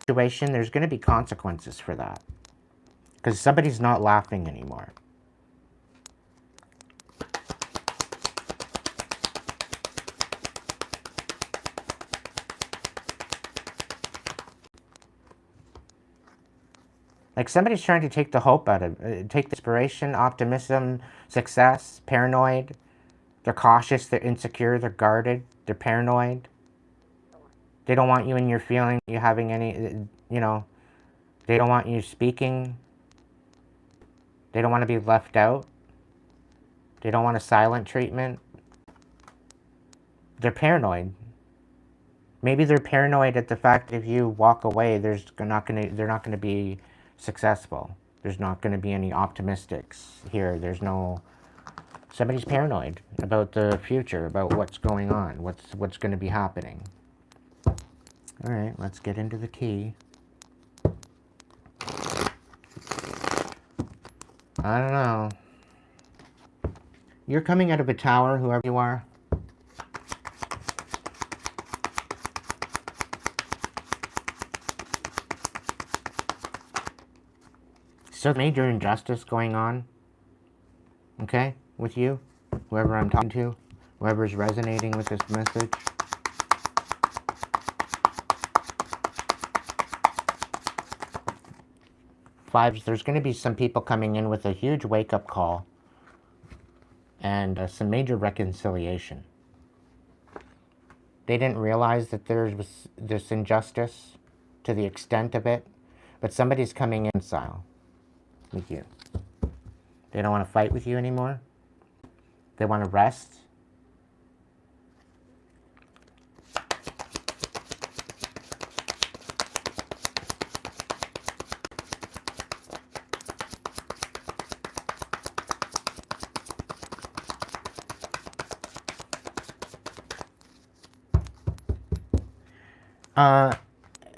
Situation, there's going to be consequences for that. Because somebody's not laughing anymore. Like somebody's trying to take the hope out of it, take the inspiration, optimism, success, paranoid. They're cautious, they're insecure, they're guarded, they're paranoid. They don't want you in your feeling, you having any, you know, they don't want you speaking. They don't want to be left out. They don't want a silent treatment. They're paranoid. Maybe they're paranoid at the fact that if you walk away, they're not gonna be successful. There's not gonna be any optimistics here. There's no. Somebody's paranoid about the future, about what's going on, what's gonna be happening. All right, let's get into the tea. I don't know. You're coming out of a tower, whoever you are. So major injustice going on, okay, with you, whoever I'm talking to, whoever's resonating with this message. Fives, there's going to be some people coming in with a huge wake-up call and some major reconciliation. They didn't realize that there was this injustice to the extent of it, but somebody's coming in style with you. They don't want to fight with you anymore. They want to rest.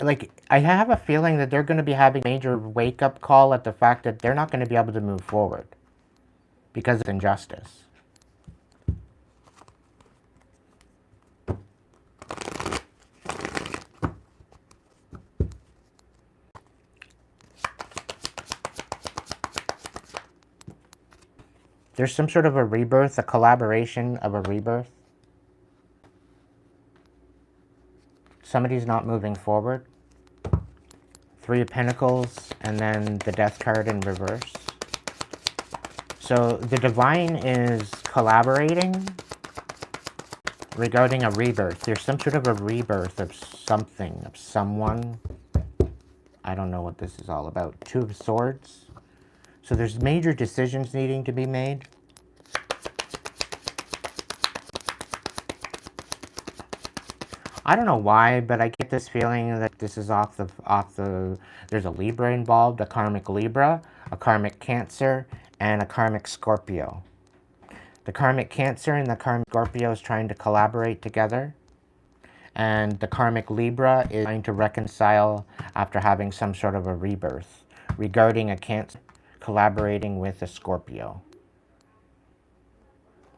Like, I have a feeling that they're going to be having a major wake-up call at the fact that they're not going to be able to move forward because of injustice. There's some sort of a rebirth, a collaboration of a rebirth. Somebody's not moving forward. Three of Pentacles, and then the Death card in reverse. So the Divine is collaborating regarding a rebirth. There's some sort of a rebirth of something, of someone. I don't know what this is all about. Two of Swords. So there's major decisions needing to be made. I don't know why, but I get this feeling that this is off the, there's a Libra involved, a karmic Libra, a karmic Cancer, and a karmic Scorpio. The karmic Cancer and the karmic Scorpio is trying to collaborate together. And the karmic Libra is trying to reconcile after having some sort of a rebirth regarding a Cancer collaborating with a Scorpio.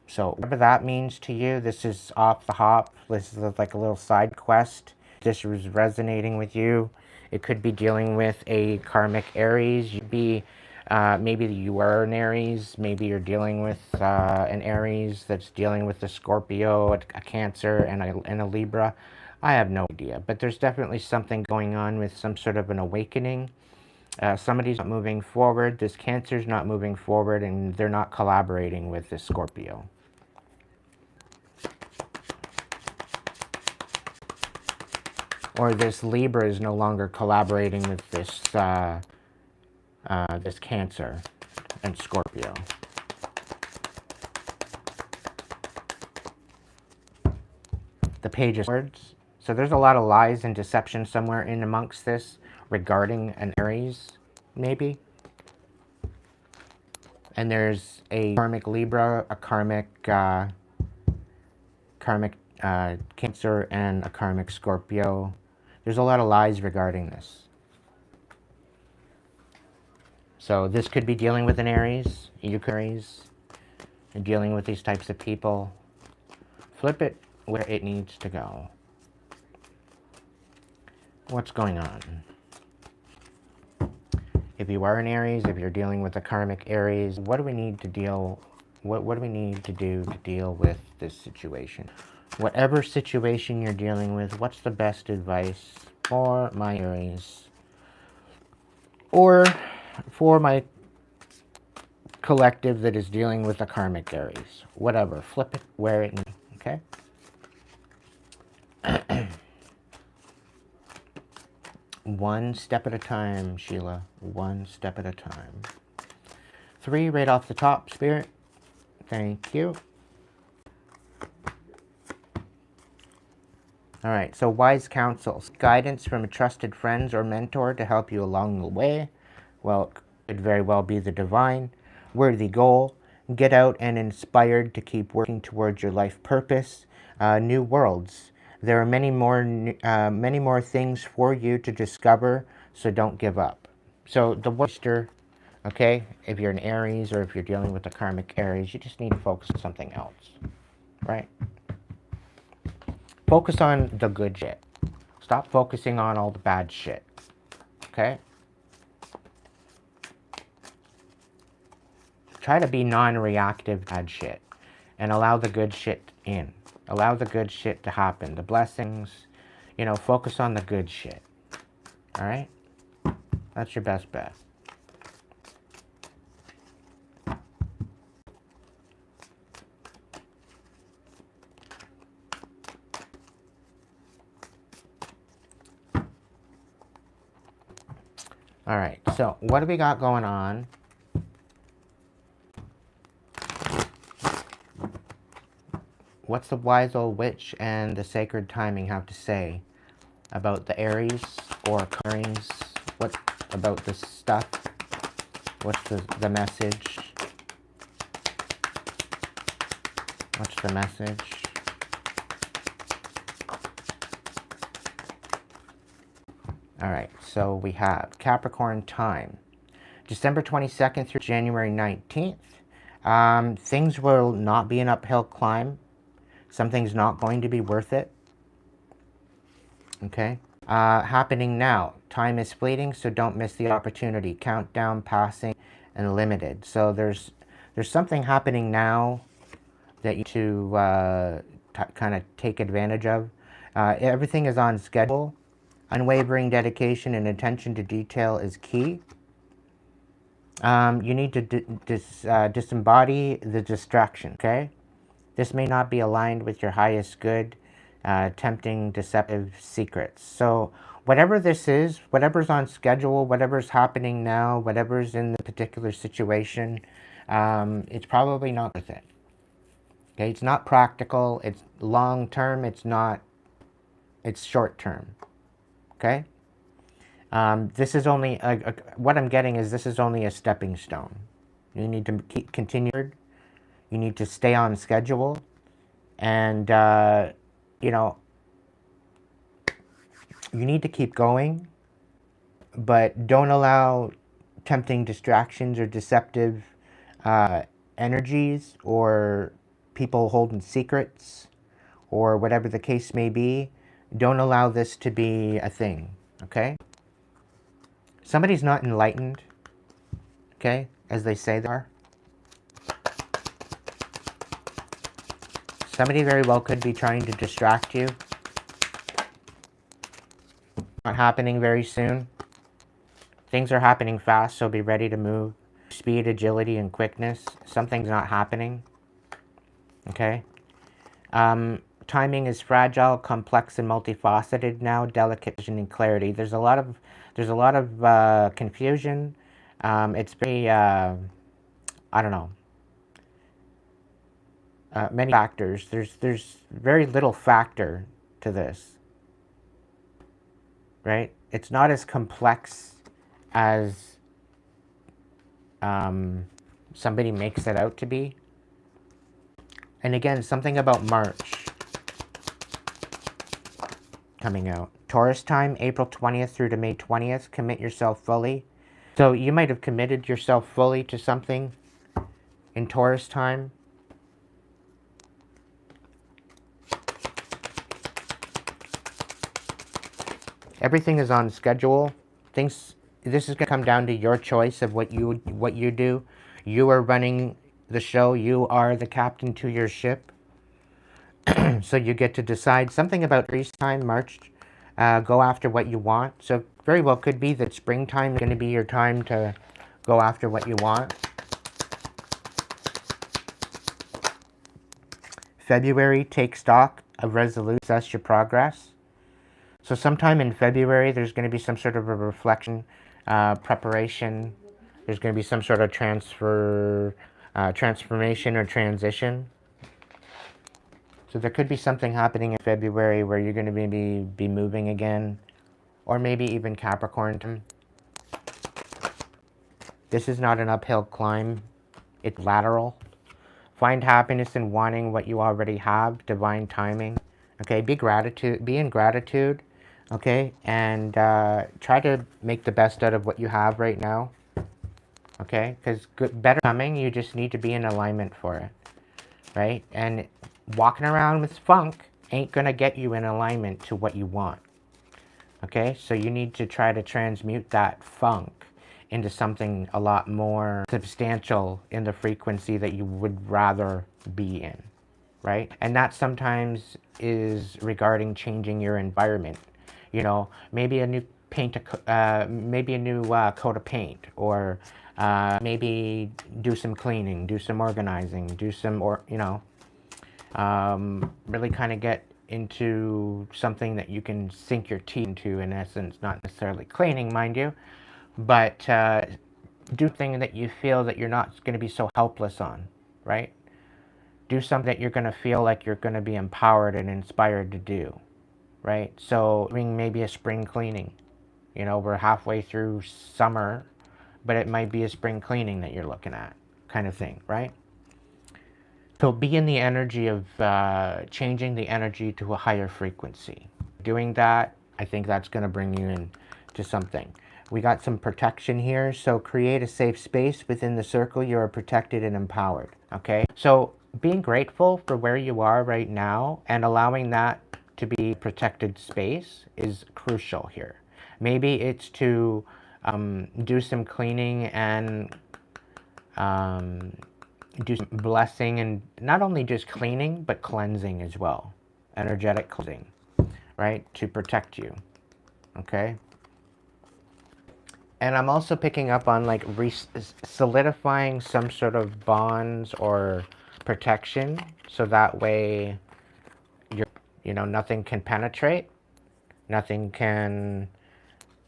So whatever that means to you, this is off the hop. This is like a little side quest. This is resonating with you. It could be dealing with a karmic Aries. You'd be, maybe you are an Aries. Maybe you're dealing with an Aries that's dealing with a Scorpio, a Cancer, and a Libra. I have no idea. But there's definitely something going on with some sort of an awakening. Somebody's not moving forward. This Cancer's not moving forward, and they're not collaborating with this Scorpio. Or this Libra is no longer collaborating with this this Cancer and Scorpio. The Page of Swords. So there's a lot of lies and deception somewhere in amongst this regarding an Aries, maybe. And there's a karmic Libra, a karmic Cancer, and a karmic Scorpio. There's a lot of lies regarding this. So this could be dealing with an Aries, Aries, and dealing with these types of people. Flip it where it needs to go. What's going on? If you are an Aries, if you're dealing with a karmic Aries, what do we need to deal? What do we need to do to deal with this situation? Whatever situation you're dealing with, what's the best advice for my Aries? or for my collective that is dealing with a karmic Aries. Whatever. Flip it, wear it, okay? One step at a time, Sheila. One step at a time. 3 right off the top, Spirit. Thank you. All right, so wise counsels. Guidance from a trusted friend or mentor to help you along the way. Well, it could very well be the divine. Worthy goal. Get out and inspired to keep working towards your life purpose. New worlds. There are many more things for you to discover, so don't give up. So the Worcester, okay, if you're an Aries or if you're dealing with a karmic Aries, you just need to focus on something else, right? Focus on the good shit. Stop focusing on all the bad shit, okay? Try to be non-reactive bad shit and allow the good shit in. Allow the good shit to happen. The blessings, you know, focus on the good shit. All right? That's your best bet. All right, so what do we got going on? What's the wise old witch and the sacred timing have to say about the Aries or Aquarius? What about this stuff? What's the message? What's the message? All right, so we have Capricorn time, December 22nd through January 19th. Things will not be an uphill climb. Something's not going to be worth it. Okay? Happening now. Time is fleeting, so don't miss the opportunity. Countdown, passing, and limited. So there's something happening now that you to kind of take advantage of. Everything is on schedule. Unwavering dedication and attention to detail is key. You need to disembody the distraction, okay? This may not be aligned with your highest good, tempting, deceptive secrets. So whatever this is, whatever's on schedule, whatever's happening now, whatever's in the particular situation, it's probably not worth it. Okay, it's not practical, it's long term, it's short term. Okay? This is only, what I'm getting is this is only a stepping stone. You need to continue. You need to stay on schedule. And, you know, you need to keep going. But don't allow tempting distractions or deceptive energies or people holding secrets or whatever the case may be. Don't allow this to be a thing, okay? Somebody's not enlightened, okay, as they say they are. Somebody very well could be trying to distract you. Not happening very soon. Things are happening fast, so be ready to move. Speed, agility, and quickness. Something's not happening, okay? Timing is fragile, complex, and multifaceted now. Delicate vision and clarity. There's a lot of confusion. It's very, I don't know. Many factors. There's very little factor to this, right? It's not as complex as somebody makes it out to be. And again, something about March coming out. Taurus time, April 20th through to May 20th. Commit yourself fully. So you might have committed yourself fully to something in Taurus time. Everything is on schedule. This is going to come down to your choice of what you do. You are running the show. You are the captain to your ship. So you get to decide something about Aries time, March Go after what you want. So very well could be that springtime is going to be your time to go after what you want. February, take stock of resolution, assess your progress. So sometime in February, there's going to be some sort of a reflection, preparation. There's going to be some sort of transformation or transition. So there could be something happening in February where you're going to maybe be moving again, or maybe even Capricorn. This is not an uphill climb, it's lateral. Find happiness in wanting what you already have, divine timing. Okay, be in gratitude, okay, and try to make the best out of what you have right now. Okay, because better coming, you just need to be in alignment for it, right? And walking around with funk ain't gonna get you in alignment to what you want. Okay, so you need to try to transmute that funk into something a lot more substantial in the frequency that you would rather be in, right? And that sometimes is regarding changing your environment. You know, maybe a new maybe a new coat of paint, or maybe do some cleaning, do some organizing, do some, really kind of get into something that you can sink your teeth into, in essence, not necessarily cleaning, mind you, but do something that you feel that you're not going to be so helpless on, right? Do something that you're going to feel like you're going to be empowered and inspired to do, right? So doing maybe a spring cleaning. You know, we're halfway through summer, but it might be a spring cleaning that you're looking at, kind of thing, right? So be in the energy of changing the energy to a higher frequency. Doing that, I think that's going to bring you into something. We got some protection here, so create a safe space within the circle. You are protected and empowered, okay? So being grateful for where you are right now and allowing that to be protected space is crucial here. Maybe it's to do some cleaning and do some blessing, and not only just cleaning, but cleansing as well. Energetic cleansing, right? To protect you, okay? And I'm also picking up on like solidifying some sort of bonds or protection, so that way nothing can penetrate, nothing can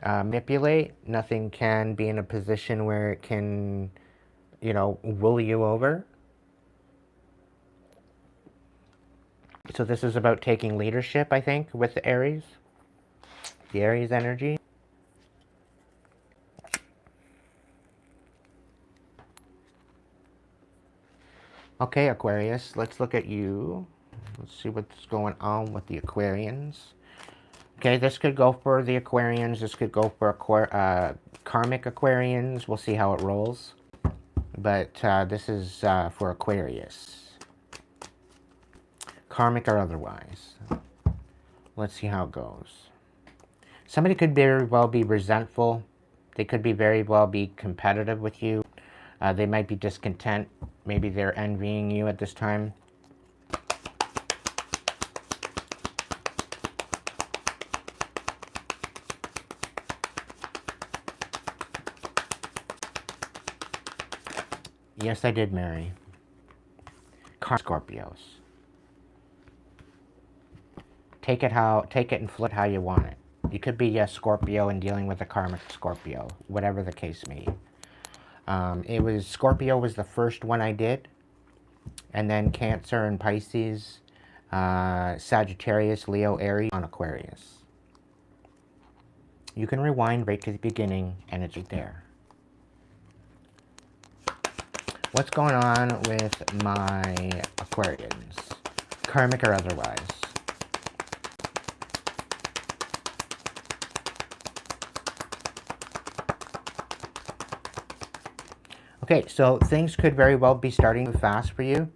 manipulate, nothing can be in a position where it can wool you over. So this is about taking leadership, I think, with the Aries energy. Okay, Aquarius, let's look at you. Let's see what's going on with the Aquarians. Okay, this could go for the Aquarians. This could go for karmic Aquarians. We'll see how it rolls. But this is for Aquarius. Karmic or otherwise. Let's see how it goes. Somebody could very well be resentful. They could be very well be competitive with you. They might be discontent. Maybe they're envying you at this time. Yes, I did marry. Scorpios. Take it and flip it how you want it. You could be a Scorpio and dealing with a karmic Scorpio, whatever the case may be. Scorpio was the first one I did, and then Cancer and Pisces, Sagittarius, Leo, Aries, on Aquarius. You can rewind right to the beginning, and it's right there. What's going on with my Aquarians? Karmic or otherwise? Okay, so things could very well be starting fast for you,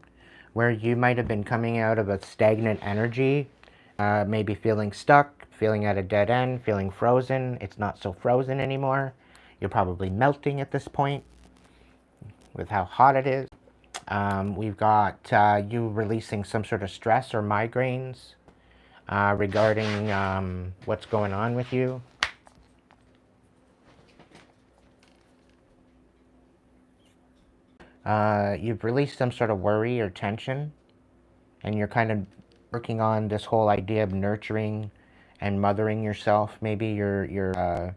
where you might have been coming out of a stagnant energy, maybe feeling stuck, feeling at a dead end, feeling frozen. It's not so frozen anymore. You're probably melting at this point with how hot it is. We've got you releasing some sort of stress or migraines. regarding what's going on with you. You've released some sort of worry or tension, and you're kind of working on this whole idea of nurturing and mothering yourself. Maybe you're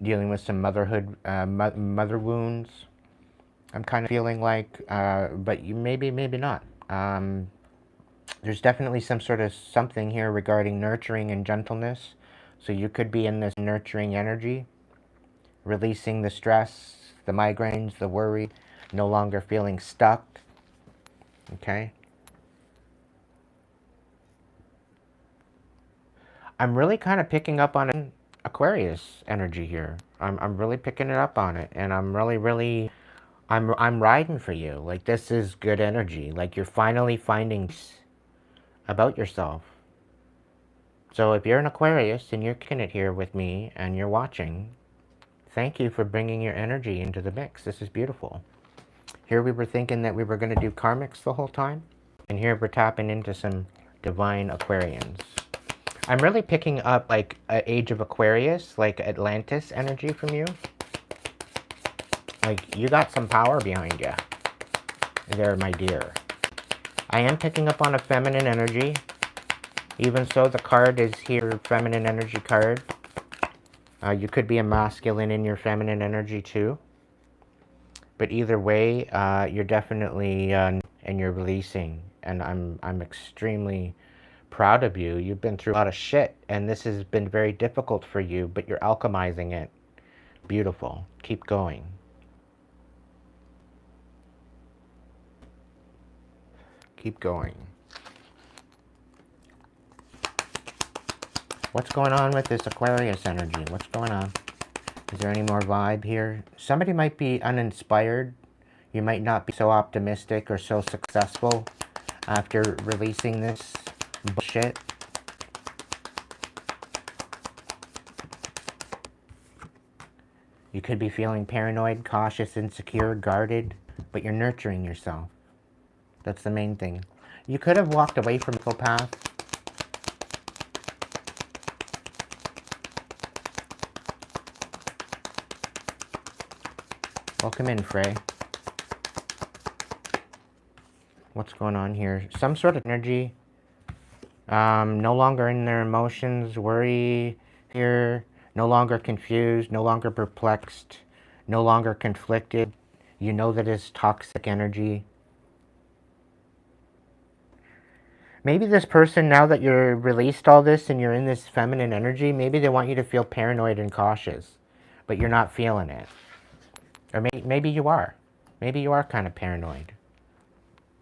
dealing with some motherhood, mother wounds. I'm kind of feeling like, but you maybe not. There's definitely some sort of something here regarding nurturing and gentleness. So you could be in this nurturing energy, releasing the stress, the migraines, the worry, no longer feeling stuck. Okay? I'm really kind of picking up on an Aquarius energy here. I'm really picking it up on it, and I'm really I'm riding for you. Like, this is good energy. Like, you're finally finding about yourself. So if you're an Aquarius and you're kicking it here with me and you're watching, thank you for bringing your energy into the mix. This is beautiful. Here we were thinking that we were going to do karmics the whole time, and here we're tapping into some divine Aquarians. I'm really picking up like an Age of Aquarius, like Atlantis energy from you. Like, you got some power behind you there, my dear. I am picking up on a feminine energy. Even so, the card is here, feminine energy card. You could be a masculine in your feminine energy too. But either way, you're definitely, and you're releasing. And I'm extremely proud of you. You've been through a lot of shit, and this has been very difficult for you, but you're alchemizing it. Beautiful. Keep going. Keep going. What's going on with this Aquarius energy? What's going on? Is there any more vibe here? Somebody might be uninspired. You might not be so optimistic or so successful after releasing this bullshit. You could be feeling paranoid, cautious, insecure, guarded, but you're nurturing yourself. That's the main thing. You could have walked away from the path. Welcome in, Frey. What's going on here? Some sort of energy. No longer in their emotions, worry, fear, no longer confused, no longer perplexed, no longer conflicted. You know that it's toxic energy. Maybe this person, now that you're released all this and you're in this feminine energy, maybe they want you to feel paranoid and cautious, but you're not feeling it. Or maybe you are. Maybe you are kind of paranoid.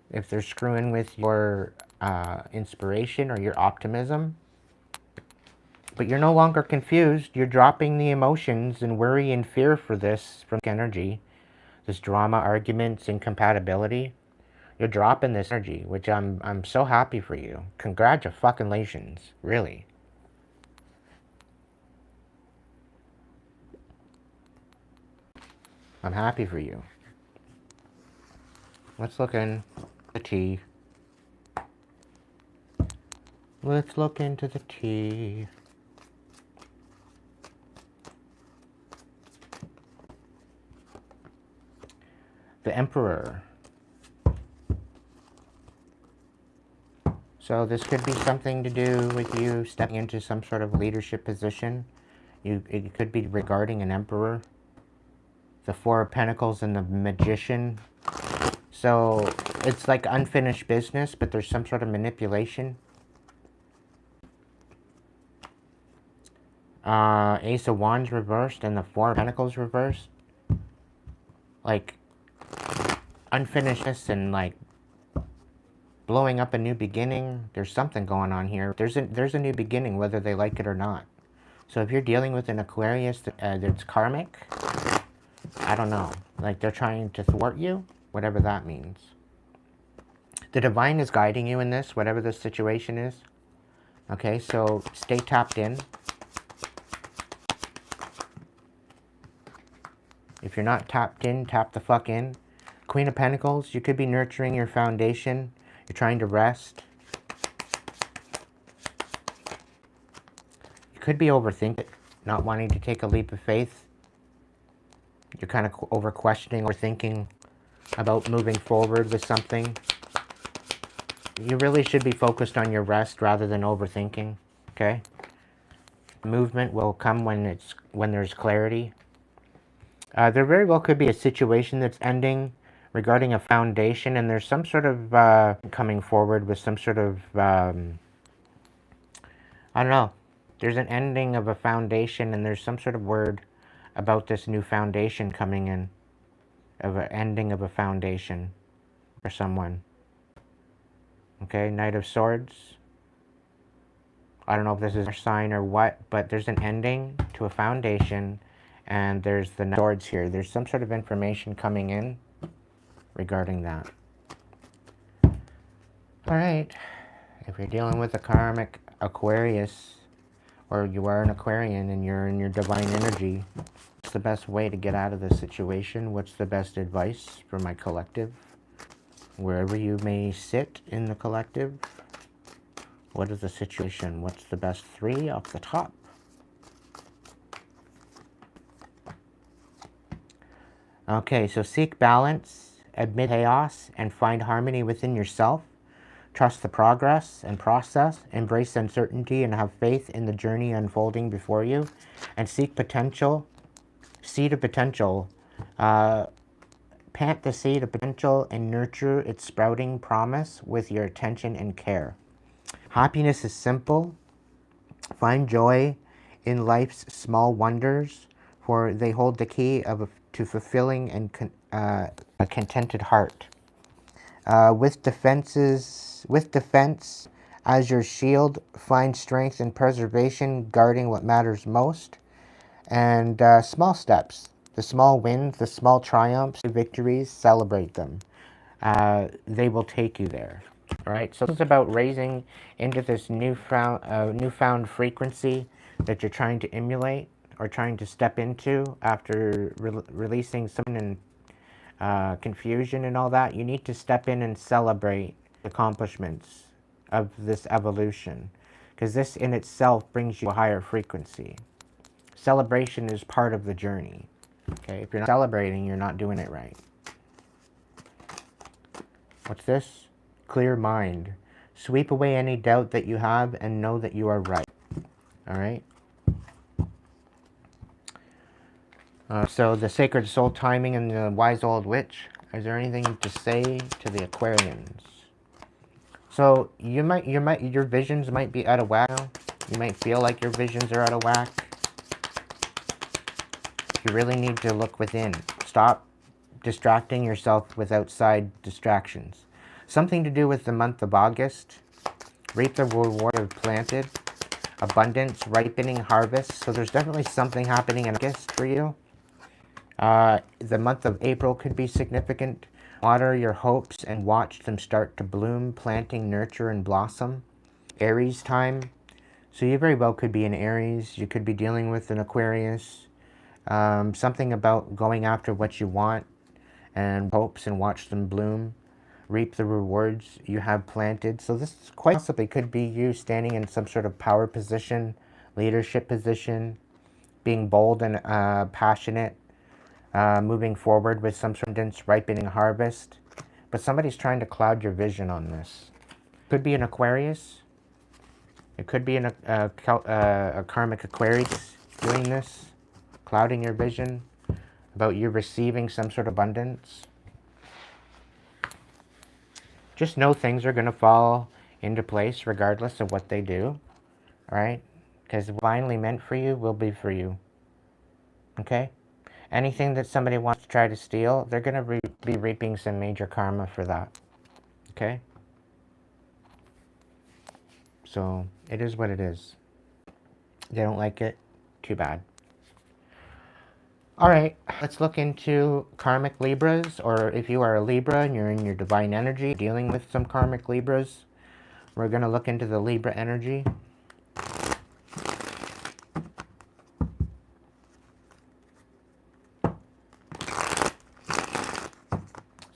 If they're screwing with your inspiration or your optimism. But you're no longer confused. You're dropping the emotions and worry and fear for this from energy. This drama, arguments, incompatibility. You're dropping this energy, which I'm so happy for you. Congratulations, really. I'm happy for you. Let's look in the tea. Let's look into the tea. The Emperor. So this could be something to do with you stepping into some sort of leadership position. It could be regarding an emperor. The Four of Pentacles and the Magician. So it's like unfinished business, but there's some sort of manipulation. Ace of Wands reversed and the Four of Pentacles reversed. Like unfinishedness and like blowing up a new beginning. There's something going on here. There's a new beginning, whether they like it or not. So if you're dealing with an Aquarius that's karmic, I don't know. Like they're trying to thwart you, whatever that means. The divine is guiding you in this, whatever the situation is. Okay, so stay tapped in. If you're not tapped in, tap the fuck in. Queen of Pentacles, you could be nurturing your foundation. You're trying to rest. could be overthinking, not wanting to take a leap of faith. You're kind of over questioning or thinking about moving forward with something. You really should be focused on your rest rather than overthinking, okay? Movement will come when there's clarity. There very well could be a situation that's ending regarding a foundation, and there's some sort of coming forward with some sort of, I don't know, there's an ending of a foundation, and there's some sort of word about this new foundation coming in, of an ending of a foundation for someone. Okay, Knight of Swords. I don't know if this is a sign or what, but there's an ending to a foundation, and there's the Knight of Swords here. There's some sort of information coming in regarding that. All right, if you're dealing with a karmic Aquarius, or you are an Aquarian and you're in your divine energy, what's the best way to get out of this situation? What's the best advice for my collective? Wherever you may sit in the collective, what is the situation? What's the best 3 off the top? Okay, so seek balance, admit chaos, and find harmony within yourself. Trust the progress and process, embrace uncertainty, and have faith in the journey unfolding before you, and seek potential, seed of potential. Plant the seed of potential and nurture its sprouting promise with your attention and care. Happiness is simple. Find joy in life's small wonders, for they hold the key to fulfilling and a contented heart. With defense as your shield, find strength and preservation, guarding what matters most. And small steps. The small wins, the small triumphs, the victories, celebrate them. They will take you there. All right, so it's about raising into this newfound frequency that you're trying to emulate or trying to step into after releasing some confusion and all that. You need to step in and celebrate accomplishments of this evolution, because this in itself brings you a higher frequency. Celebration is part of the journey. Okay, if you're not celebrating, you're not doing it right. What's this? Clear mind. Sweep away any doubt that you have and know that you are right. All right? So the sacred soul timing and the wise old witch. Is there anything to say to the Aquarians? So your visions might be out of whack now. You might feel like your visions are out of whack. You really need to look within. Stop distracting yourself with outside distractions. Something to do with the month of August. Reap the reward of planted. Abundance, ripening, harvest. So there's definitely something happening in August for you. The month of April could be significant. Water your hopes and watch them start to bloom, planting, nurture, and blossom. Aries time. So you very well could be an Aries. You could be dealing with an Aquarius. Something about going after what you want and hopes and watch them bloom. Reap the rewards you have planted. So this quite possibly could be you standing in some sort of power position, leadership position, being bold and passionate, moving forward with some sort of ripening harvest. But somebody's trying to cloud your vision on this. Could be an Aquarius. It could be a karmic Aquarius doing this, clouding your vision about you receiving some sort of abundance. Just know things are going to fall into place regardless of what they do. All right? Because divinely meant for you will be for you. Okay? Anything that somebody wants to try to steal, they're going to be reaping some major karma for that. Okay? So, it is what it is. They don't like it, too bad. Alright, let's look into karmic Libras, or if you are a Libra and you're in your divine energy, dealing with some karmic Libras, we're going to look into the Libra energy.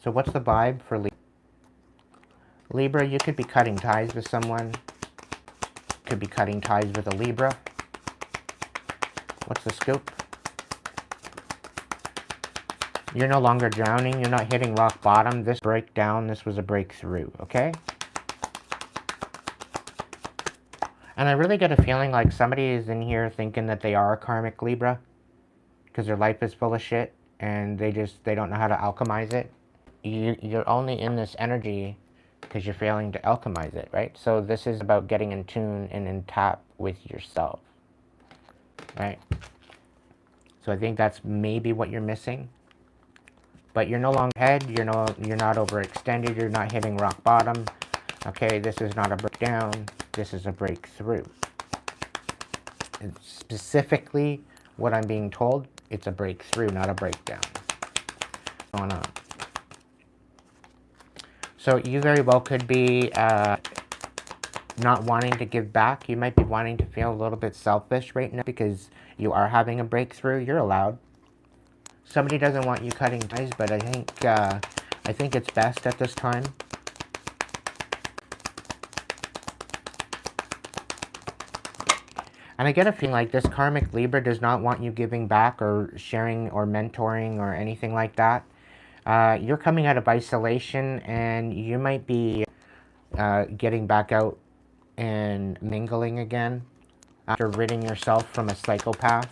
So what's the vibe for Libra? Libra, you could be cutting ties with someone. Could be cutting ties with a Libra. What's the scoop? You're no longer drowning. You're not hitting rock bottom. This breakdown, this was a breakthrough, okay? And I really get a feeling like somebody is in here thinking that they are a karmic Libra because their life is full of shit and they don't know how to alchemize it. You're only in this energy because you're failing to alchemize it, right? So this is about getting in tune and in tap with yourself, right? So I think that's maybe what you're missing. But you're no longer ahead, you're not overextended, you're not hitting rock bottom. Okay, this is not a breakdown, this is a breakthrough. And specifically, what I'm being told, it's a breakthrough, not a breakdown. What's going on? So you very well could be not wanting to give back. You might be wanting to feel a little bit selfish right now because you are having a breakthrough. You're allowed. Somebody doesn't want you cutting ties, but I think it's best at this time. And I get a feeling like this karmic Libra does not want you giving back or sharing or mentoring or anything like that. You're coming out of isolation and you might be getting back out and mingling again after ridding yourself from a psychopath.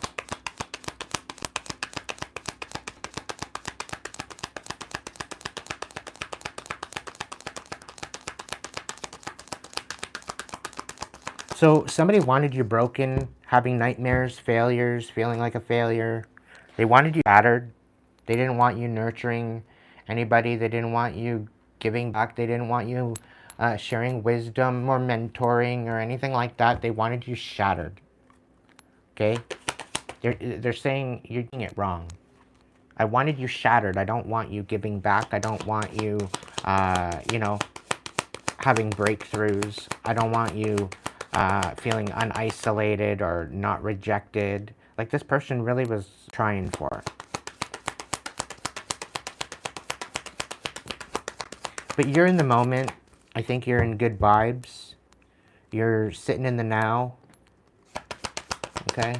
So somebody wanted you broken, having nightmares, failures, feeling like a failure. They wanted you battered. They didn't want you nurturing anybody. They didn't want you giving back. They didn't want you sharing wisdom or mentoring or anything like that. They wanted you shattered. Okay? They're saying you're doing it wrong. I wanted you shattered. I don't want you giving back. I don't want you, you know, having breakthroughs. I don't want you feeling unisolated or not rejected. Like this person really was trying for it. But you're in the moment. I think you're in good vibes. You're sitting in the now. Okay?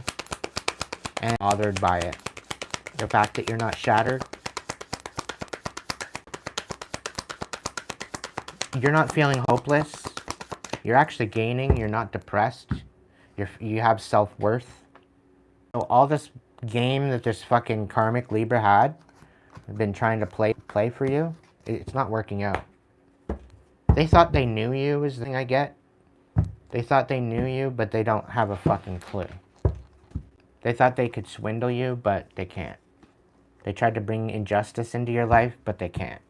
And bothered by it. The fact that you're not shattered. You're not feeling hopeless. You're actually gaining. You're not depressed. You have self-worth. So all this game that this fucking karmic Libra had been trying to play for you, it's not working out. They thought they knew you is the thing I get. They thought they knew you, but they don't have a fucking clue. They thought they could swindle you, but they can't. They tried to bring injustice into your life, but they can't.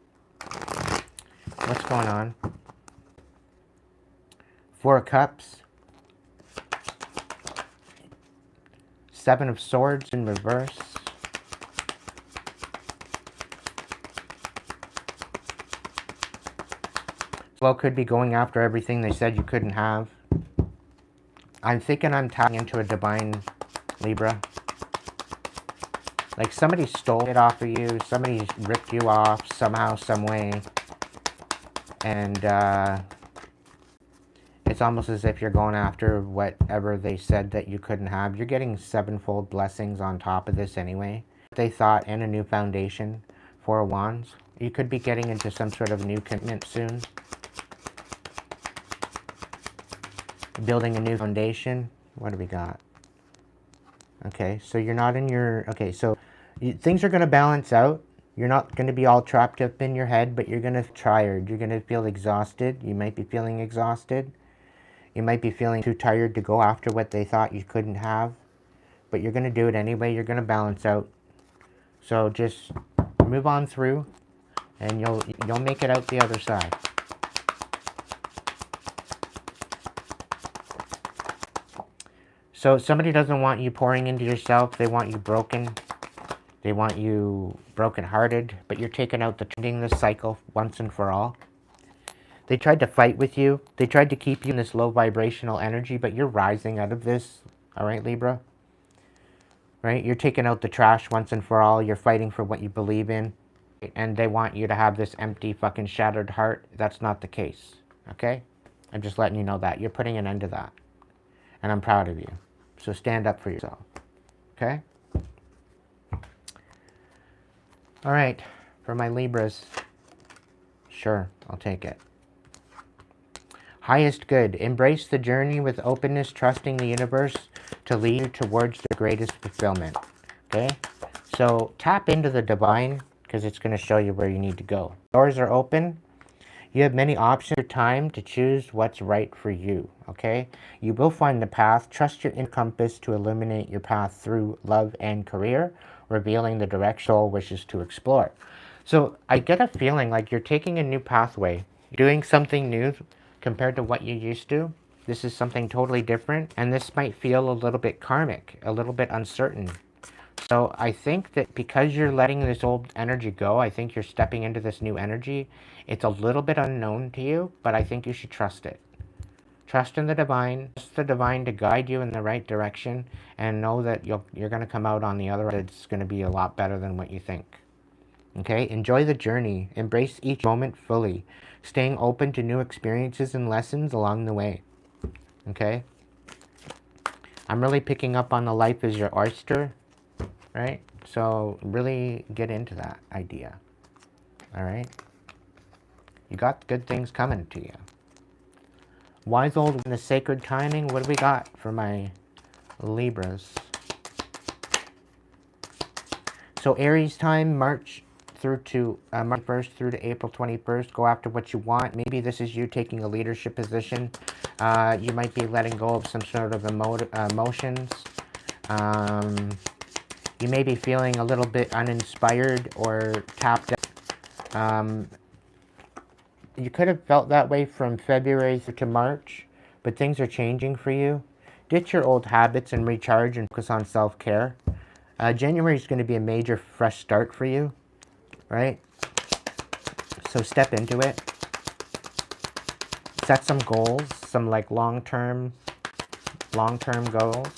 What's going on? Four of Cups. Seven of Swords in reverse. Well, could be going after everything they said you couldn't have. I'm thinking I'm tapping into a divine Libra. Like somebody stole it off of you. Somebody ripped you off somehow, some way. And it's almost as if you're going after whatever they said that you couldn't have. You're getting sevenfold blessings on top of this anyway. They thought, and a new foundation. Four of Wands. You could be getting into some sort of new commitment soon. Building a new foundation. What do we got? Okay, so you're not in your... Okay, so things are going to balance out. You're not going to be all trapped up in your head, but you're going to be tired. You're going to feel exhausted. You might be feeling exhausted. You might be feeling too tired to go after what they thought you couldn't have. But you're going to do it anyway. You're going to balance out. So just move on through, and you'll make it out the other side. So somebody doesn't want you pouring into yourself. They want you broken. They want you brokenhearted. But you're taking out ending this cycle once and for all. They tried to fight with you. They tried to keep you in this low vibrational energy. But you're rising out of this. All right, Libra? Right? You're taking out the trash once and for all. You're fighting for what you believe in. And they want you to have this empty fucking shattered heart. That's not the case. Okay? I'm just letting you know that. You're putting an end to that. And I'm proud of you. So stand up for yourself. Okay? All right, for my Libras, sure, I'll take it. Highest good. Embrace the journey with openness, trusting the universe to lead you towards the greatest fulfillment. Okay? So tap into the divine because it's going to show you where you need to go. Doors are open. You have many options of time to choose what's right for you. Okay? You will find the path. Trust your inner compass to illuminate your path through love and career, revealing the direction soul wishes to explore. So I get a feeling like you're taking a new pathway, doing something new compared to what you used to. This is something totally different, and this might feel a little bit karmic, a little bit uncertain. So I think that because you're letting this old energy go, I think you're stepping into this new energy. It's a little bit unknown to you, but I think you should trust it. Trust in the divine. Trust the divine to guide you in the right direction, and know that you're going to come out on the other end. It's going to be a lot better than what you think. Okay? Enjoy the journey. Embrace each moment fully, staying open to new experiences and lessons along the way. Okay? I'm really picking up on the life is your oyster, right? So really get into that idea. All right? You got good things coming to you. Wise old in the sacred timing. What do we got for my Libras? So Aries time, March through to March 1st through to April 21st. Go after what you want. Maybe this is you taking a leadership position. You might be letting go of some sort of emotions. You may be feeling a little bit uninspired or tapped out. You could have felt that way from February through to March, but things are changing for you. Ditch your old habits and recharge and focus on self-care. January is going to be a major fresh start for you, right? So step into it. Set some goals, some like long-term goals.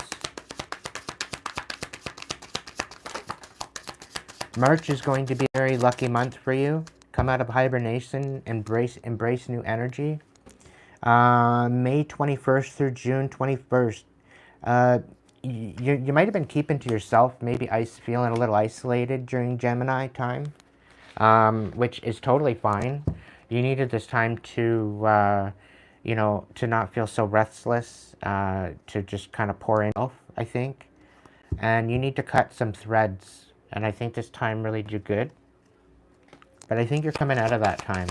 March is going to be a very lucky month for you. Come out of hibernation, embrace new energy. May 21st through June 21st. You might have been keeping to yourself, maybe feeling a little isolated during Gemini time, which is totally fine. You needed this time to, to not feel so restless, to just kind of pour in yourself, I think. And you need to cut some threads, and I think this time really did you good. But I think you're coming out of that time.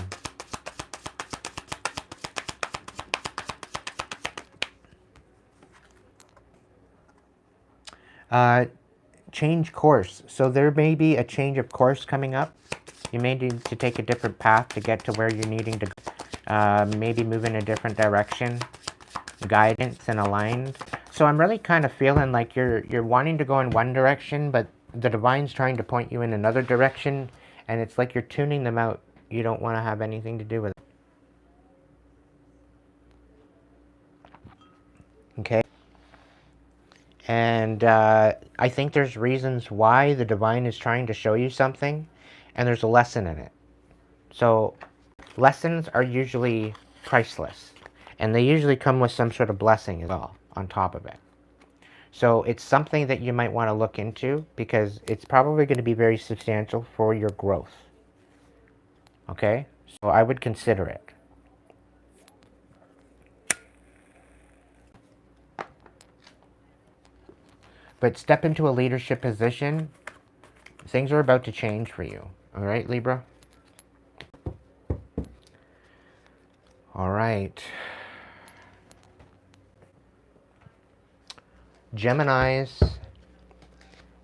Change course. So there may be a change of course coming up. You may need to take a different path to get to where you're needing to go. Maybe move in a different direction. Guidance and aligned. So I'm really kind of feeling like you're wanting to go in one direction, but the divine's trying to point you in another direction, and it's like you're tuning them out. You don't want to have anything to do with it. Okay? And I think there's reasons why the divine is trying to show you something, and there's a lesson in it. So lessons are usually priceless, and they usually come with some sort of blessing as well on top of it. So it's something that you might want to look into because it's probably going to be very substantial for your growth. Okay? So I would consider it. But step into a leadership position. Things are about to change for you. All right, Libra? All right. Geminis.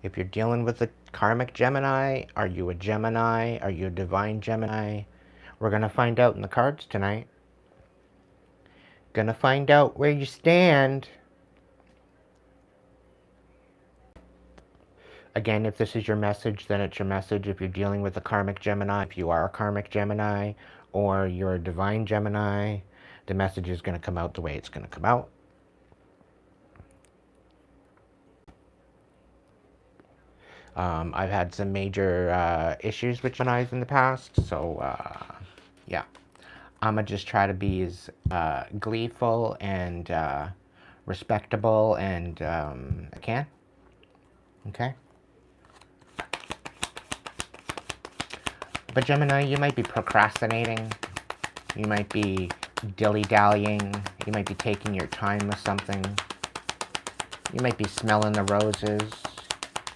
If you're dealing with a karmic Gemini, are you a Gemini? Are you a divine Gemini? We're going to find out in the cards tonight. Going to find out where you stand. Again, if this is your message, then it's your message. If you're dealing with a karmic Gemini, if you are a karmic Gemini, or you're a divine Gemini, the message is going to come out the way it's going to come out. I've had some major issues with Geminis in the past, so yeah. I'm going to just try to be as gleeful and respectable and I can. Okay? But Gemini, you might be procrastinating. You might be dilly-dallying. You might be taking your time with something. You might be smelling the roses.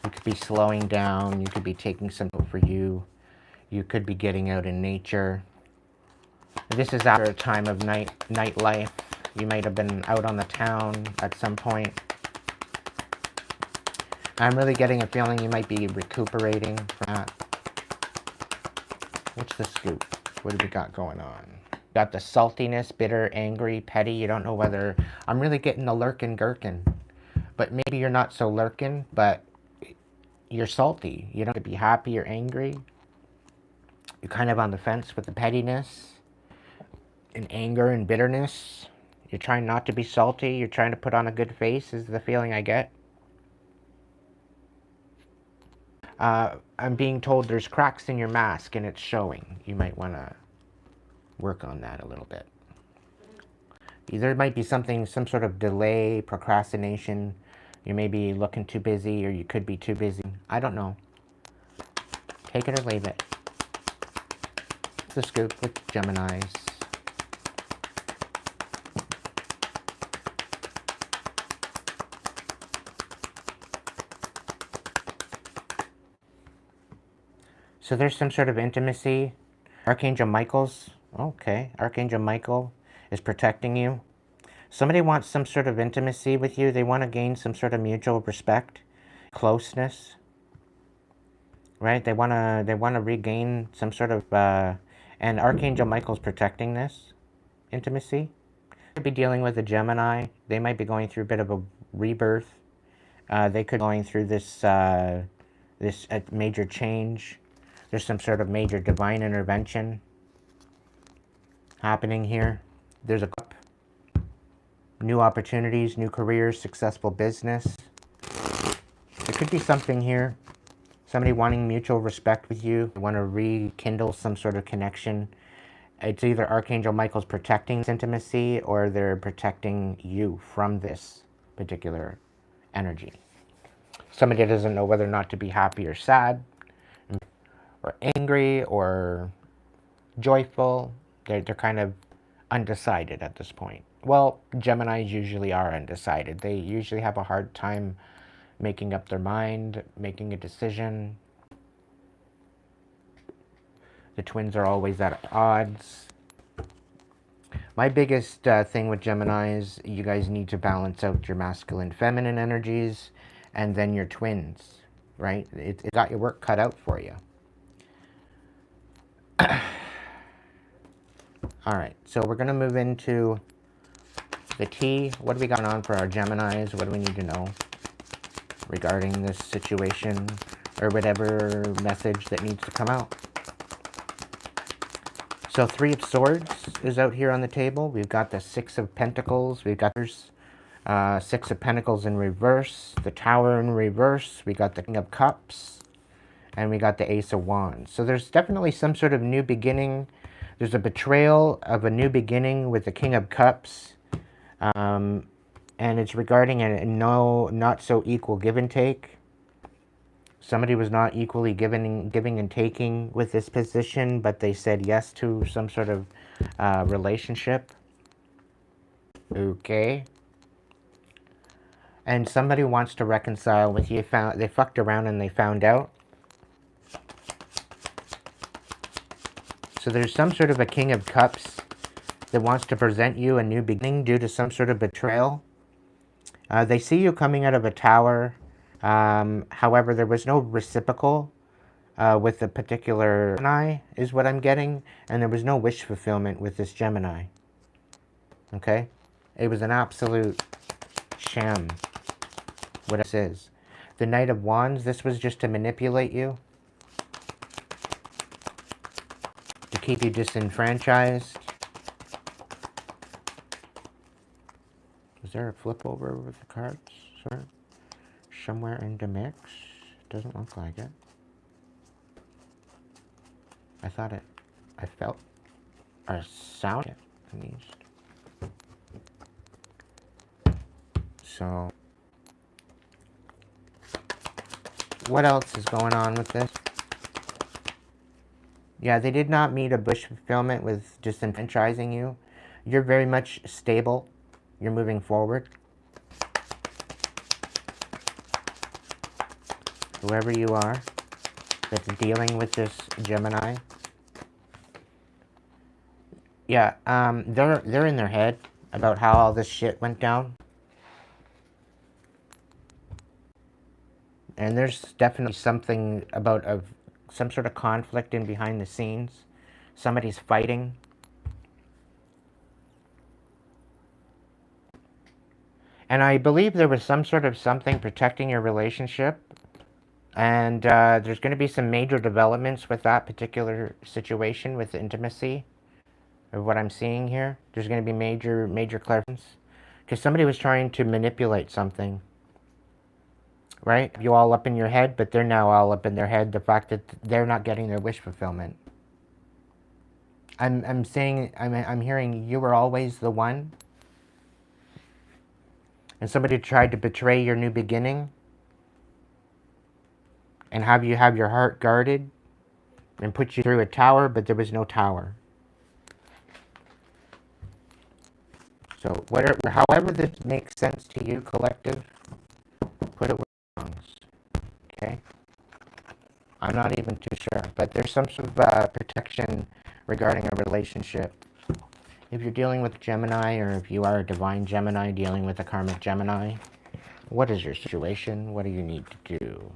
You could be slowing down. You could be taking some for you. You could be getting out in nature. This is after a time of nightlife. You might have been out on the town at some point. I'm really getting a feeling you might be recuperating from that. What's the scoop? What do we got going on? Got the saltiness, bitter, angry, petty. You don't know whether... I'm really getting the lurkin' gherkin. But maybe you're not so lurkin', but you're salty. You don't have to be happy or angry. You're kind of on the fence with the pettiness and anger and bitterness. You're trying not to be salty. You're trying to put on a good face is the feeling I get. I'm being told there's cracks in your mask and it's showing. You might want to work on that a little bit. There might be something, some sort of delay, procrastination. You may be looking too busy or you could be too busy. I don't know. Take it or leave it. The scoop with Geminis. So there's some sort of intimacy. Archangel Michael's, okay. Archangel Michael is protecting you. Somebody wants some sort of intimacy with you. They want to gain some sort of mutual respect, closeness, right? They want to regain some sort of, and Archangel Michael's protecting this intimacy. Could be dealing with a Gemini. They might be going through a bit of a rebirth. They could be going through this, this major change. There's some sort of major divine intervention happening here. There's a new opportunities, new careers, successful business. There could be something here. Somebody wanting mutual respect with you. They want to rekindle some sort of connection. It's either Archangel Michael's protecting this intimacy or they're protecting you from this particular energy. Somebody doesn't know whether or not to be happy or sad, or angry, or joyful. They're kind of undecided at this point. Well, Geminis usually are undecided. They usually have a hard time making up their mind, making a decision. The twins are always at odds. My biggest thing with Geminis, you guys need to balance out your masculine, feminine energies, and then your twins, right? It's got your work cut out for you. All right, so we're going to move into the tea. What do we got on for our Geminis? What do we need to know regarding this situation or whatever message that needs to come out? So Three of Swords is out here on the table. We've got the Six of Pentacles. We've got Six of Pentacles in reverse, the Tower in reverse. We got the King of Cups, and we got the Ace of Wands. So there's definitely some sort of new beginning. There's a betrayal of a new beginning with the King of Cups. And it's regarding a not so equal give and take. Somebody was not equally giving and taking with this position, but they said yes to some sort of relationship. Okay. And somebody wants to reconcile with you. They fucked around and they found out. So there's some sort of a King of Cups that wants to present you a new beginning due to some sort of betrayal. They see you coming out of a tower. However, there was no reciprocal with the particular Gemini, is what I'm getting. And there was no wish fulfillment with this Gemini. Okay? It was an absolute sham, what this is. The Knight of Wands, this was just to manipulate you. To keep you disenfranchised. Is there a flip over with the cards, sir? Somewhere in the mix? Doesn't look like it. I thought it, I felt, or sounded at least. So, what else is going on with this? Yeah, they did not meet a wish fulfillment with disenfranchising you. You're very much stable. You're moving forward. Whoever you are that's dealing with this Gemini. Yeah, they're in their head about how all this shit went down. And there's definitely something about some sort of conflict in behind the scenes. Somebody's fighting. And I believe there was some sort of something protecting your relationship. And there's going to be some major developments with that particular situation with intimacy of what I'm seeing here. There's going to be major clarifications. Because somebody was trying to manipulate something. Right? You all up in your head, but they're now all up in their head. The fact that they're not getting their wish fulfillment. I'm hearing you were always the one. And somebody tried to betray your new beginning. And have you have your heart guarded. And put you through a tower, but there was no tower. So however this makes sense to you, collective, put it where it belongs. Okay? I'm not even too sure. But there's some sort of protection regarding a relationship. If you're dealing with Gemini, or if you are a divine Gemini dealing with a karmic Gemini, what is your situation? What do you need to do?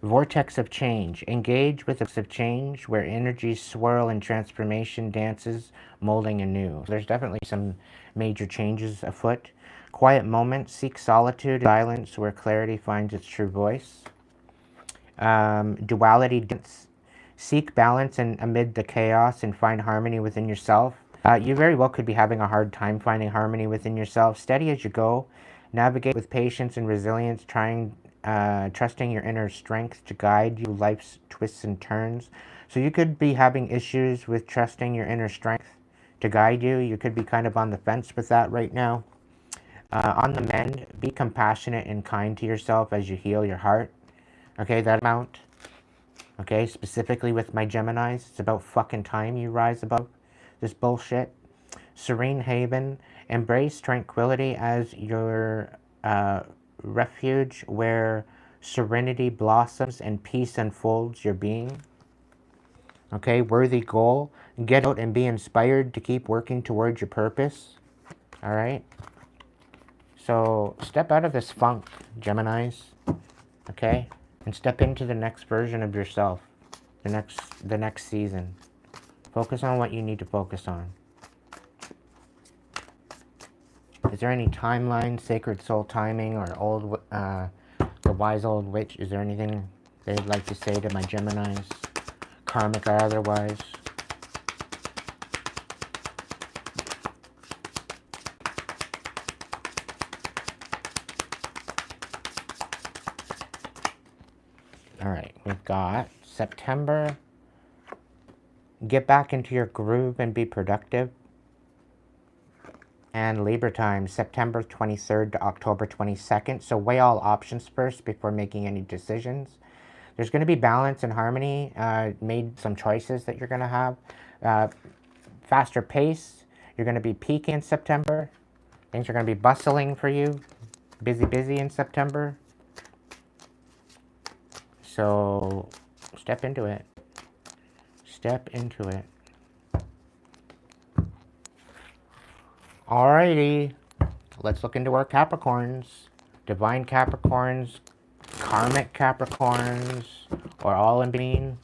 Vortex of change. Engage with the of change where energies swirl and transformation dances, molding anew. There's definitely some major changes afoot. Quiet moments. Seek solitude and silence where clarity finds its true voice. Duality. Dance. Seek balance amid the chaos and find harmony within yourself. You very well could be having a hard time finding harmony within yourself. Steady as you go. Navigate with patience and resilience, trusting your inner strength to guide you life's twists and turns. So you could be having issues with trusting your inner strength to guide you. You could be kind of on the fence with that right now. On the mend, be compassionate and kind to yourself as you heal your heart. Okay, that amount. Okay, specifically with my Geminis, it's about fucking time you rise above this bullshit. Serene haven. Embrace tranquility as your refuge where serenity blossoms and peace unfolds your being. Okay, worthy goal. Get out and be inspired to keep working towards your purpose. All right. So step out of this funk, Geminis. Okay, and step into the next version of yourself. The next season. Focus on what you need to focus on. Is there any timeline, sacred soul timing, or the wise old witch? Is there anything they'd like to say to my Geminis, karmic or otherwise? All right, we've got September. Get back into your groove and be productive. And Libra time, September 23rd to October 22nd. So weigh all options first before making any decisions. There's going to be balance and harmony. Made some choices that you're going to have. Faster pace. You're going to be peaking in September. Things are going to be bustling for you. Busy in September. So step into it. Step into it. Alrighty, let's look into our Capricorns. Divine Capricorns, karmic Capricorns, or all in between.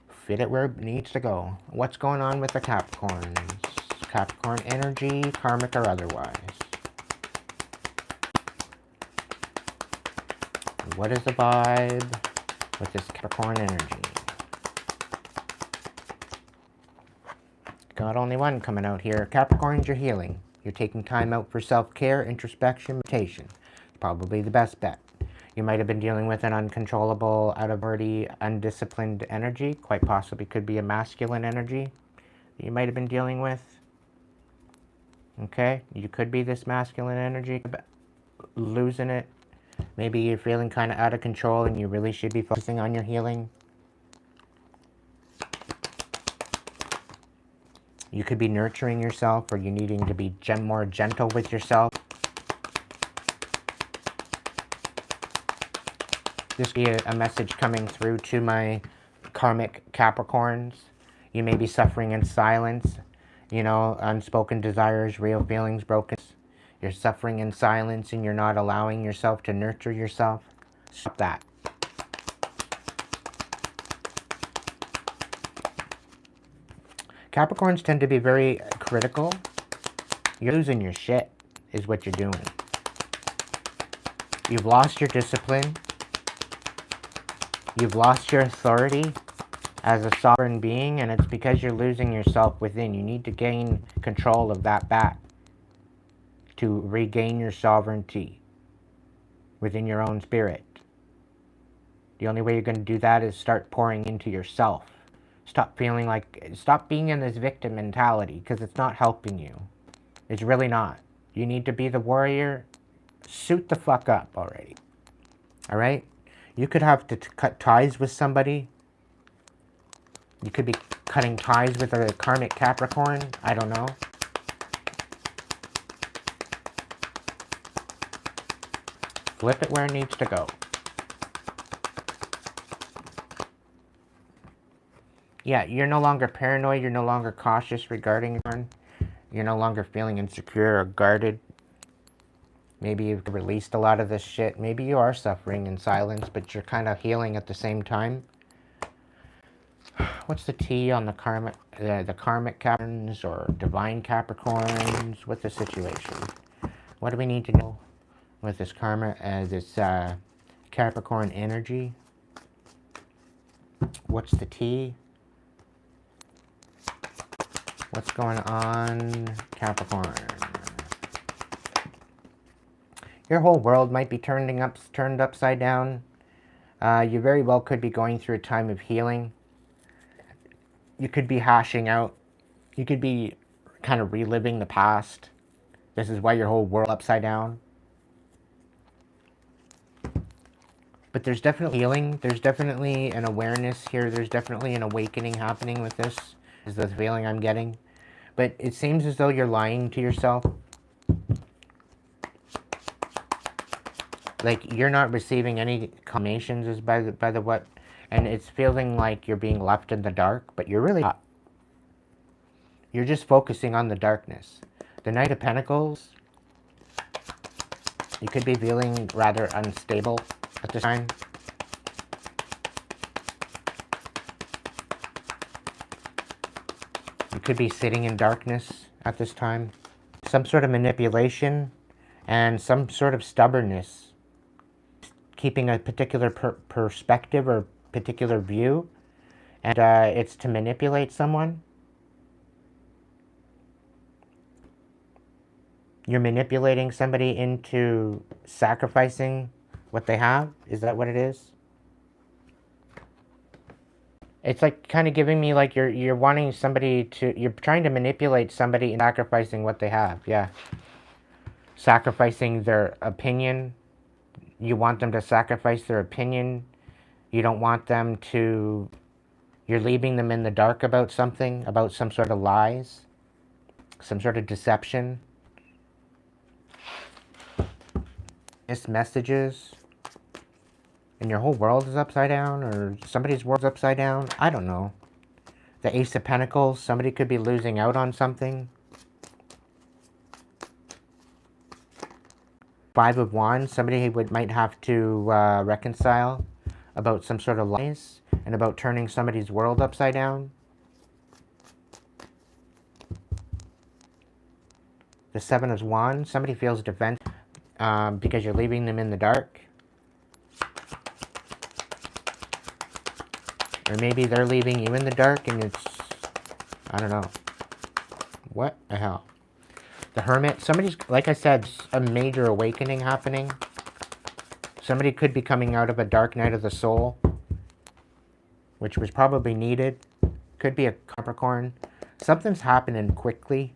Fit it where it needs to go. What's going on with the Capricorns? Capricorn energy, karmic or otherwise. What is the vibe with this Capricorn energy? Got only one coming out here. Capricorns, you're healing. You're taking time out for self-care, introspection, meditation. Probably the best bet. You might have been dealing with an uncontrollable, out of order, undisciplined energy. Quite possibly could be a masculine energy that you might have been dealing with. Okay? You could be this masculine energy, losing it Maybe you're feeling kind of out of control and you really should be focusing on your healing. You could be nurturing yourself, or you needing to be more gentle with yourself. This could be a message coming through to my karmic Capricorns. You may be suffering in silence. You know, unspoken desires, real feelings, broken. You're suffering in silence and you're not allowing yourself to nurture yourself. Stop that. Capricorns tend to be very critical. You're losing your shit, is what you're doing. You've lost your discipline. You've lost your authority as a sovereign being, and it's because you're losing yourself within. You need to gain control of that back to regain your sovereignty within your own spirit. The only way you're going to do that is start pouring into yourself. Stop being in this victim mentality, because it's not helping you. It's really not. You need to be the warrior. Suit the fuck up already. Alright? You could have to cut ties with somebody. You could be cutting ties with a karmic Capricorn. I don't know. Flip it where it needs to go. Yeah, you're no longer paranoid. You're no longer cautious regarding your. You're no longer feeling insecure or guarded. Maybe you've released a lot of this shit. Maybe you are suffering in silence, but you're kind of healing at the same time. What's the T on the karmic Capricorns or divine Capricorns? What's the situation? What do we need to know with this this Capricorn energy? What's the T? What's going on, Capricorn? Your whole world might be turned upside down. You very well could be going through a time of healing. You could be hashing out. You could be kind of reliving the past. This is why your whole world is upside down. But there's definitely healing. There's definitely an awareness here. There's definitely an awakening happening with this, is the feeling I'm getting. But it seems as though you're lying to yourself. Like, you're not receiving any confirmations as by the what, and it's feeling like you're being left in the dark, but you're really not. You're just focusing on the darkness. The Knight of Pentacles, you could be feeling rather unstable at this time. You could be sitting in darkness at this time. Some sort of manipulation and some sort of stubbornness. Keeping a particular perspective or particular view. And it's to manipulate someone. You're manipulating somebody into sacrificing what they have. Is that what it is? It's like kind of giving me like you're wanting somebody to, you're trying to manipulate somebody into sacrificing what they have. Yeah. Sacrificing their opinion. You want them to sacrifice their opinion. You don't want them to, you're leaving them in the dark about something, about some sort of lies, some sort of deception. Missed messages. And your whole world is upside down, or somebody's world's upside down. I don't know. The Ace of Pentacles, somebody could be losing out on something. Five of Wands, somebody might have to reconcile about some sort of lies and about turning somebody's world upside down. The Seven of Wands, somebody feels defensive because you're leaving them in the dark. Or maybe they're leaving you in the dark and it's, I don't know. What the hell? The Hermit, somebody's, like I said, a major awakening happening. Somebody could be coming out of a dark night of the soul, which was probably needed. Could be a Capricorn. Something's happening quickly.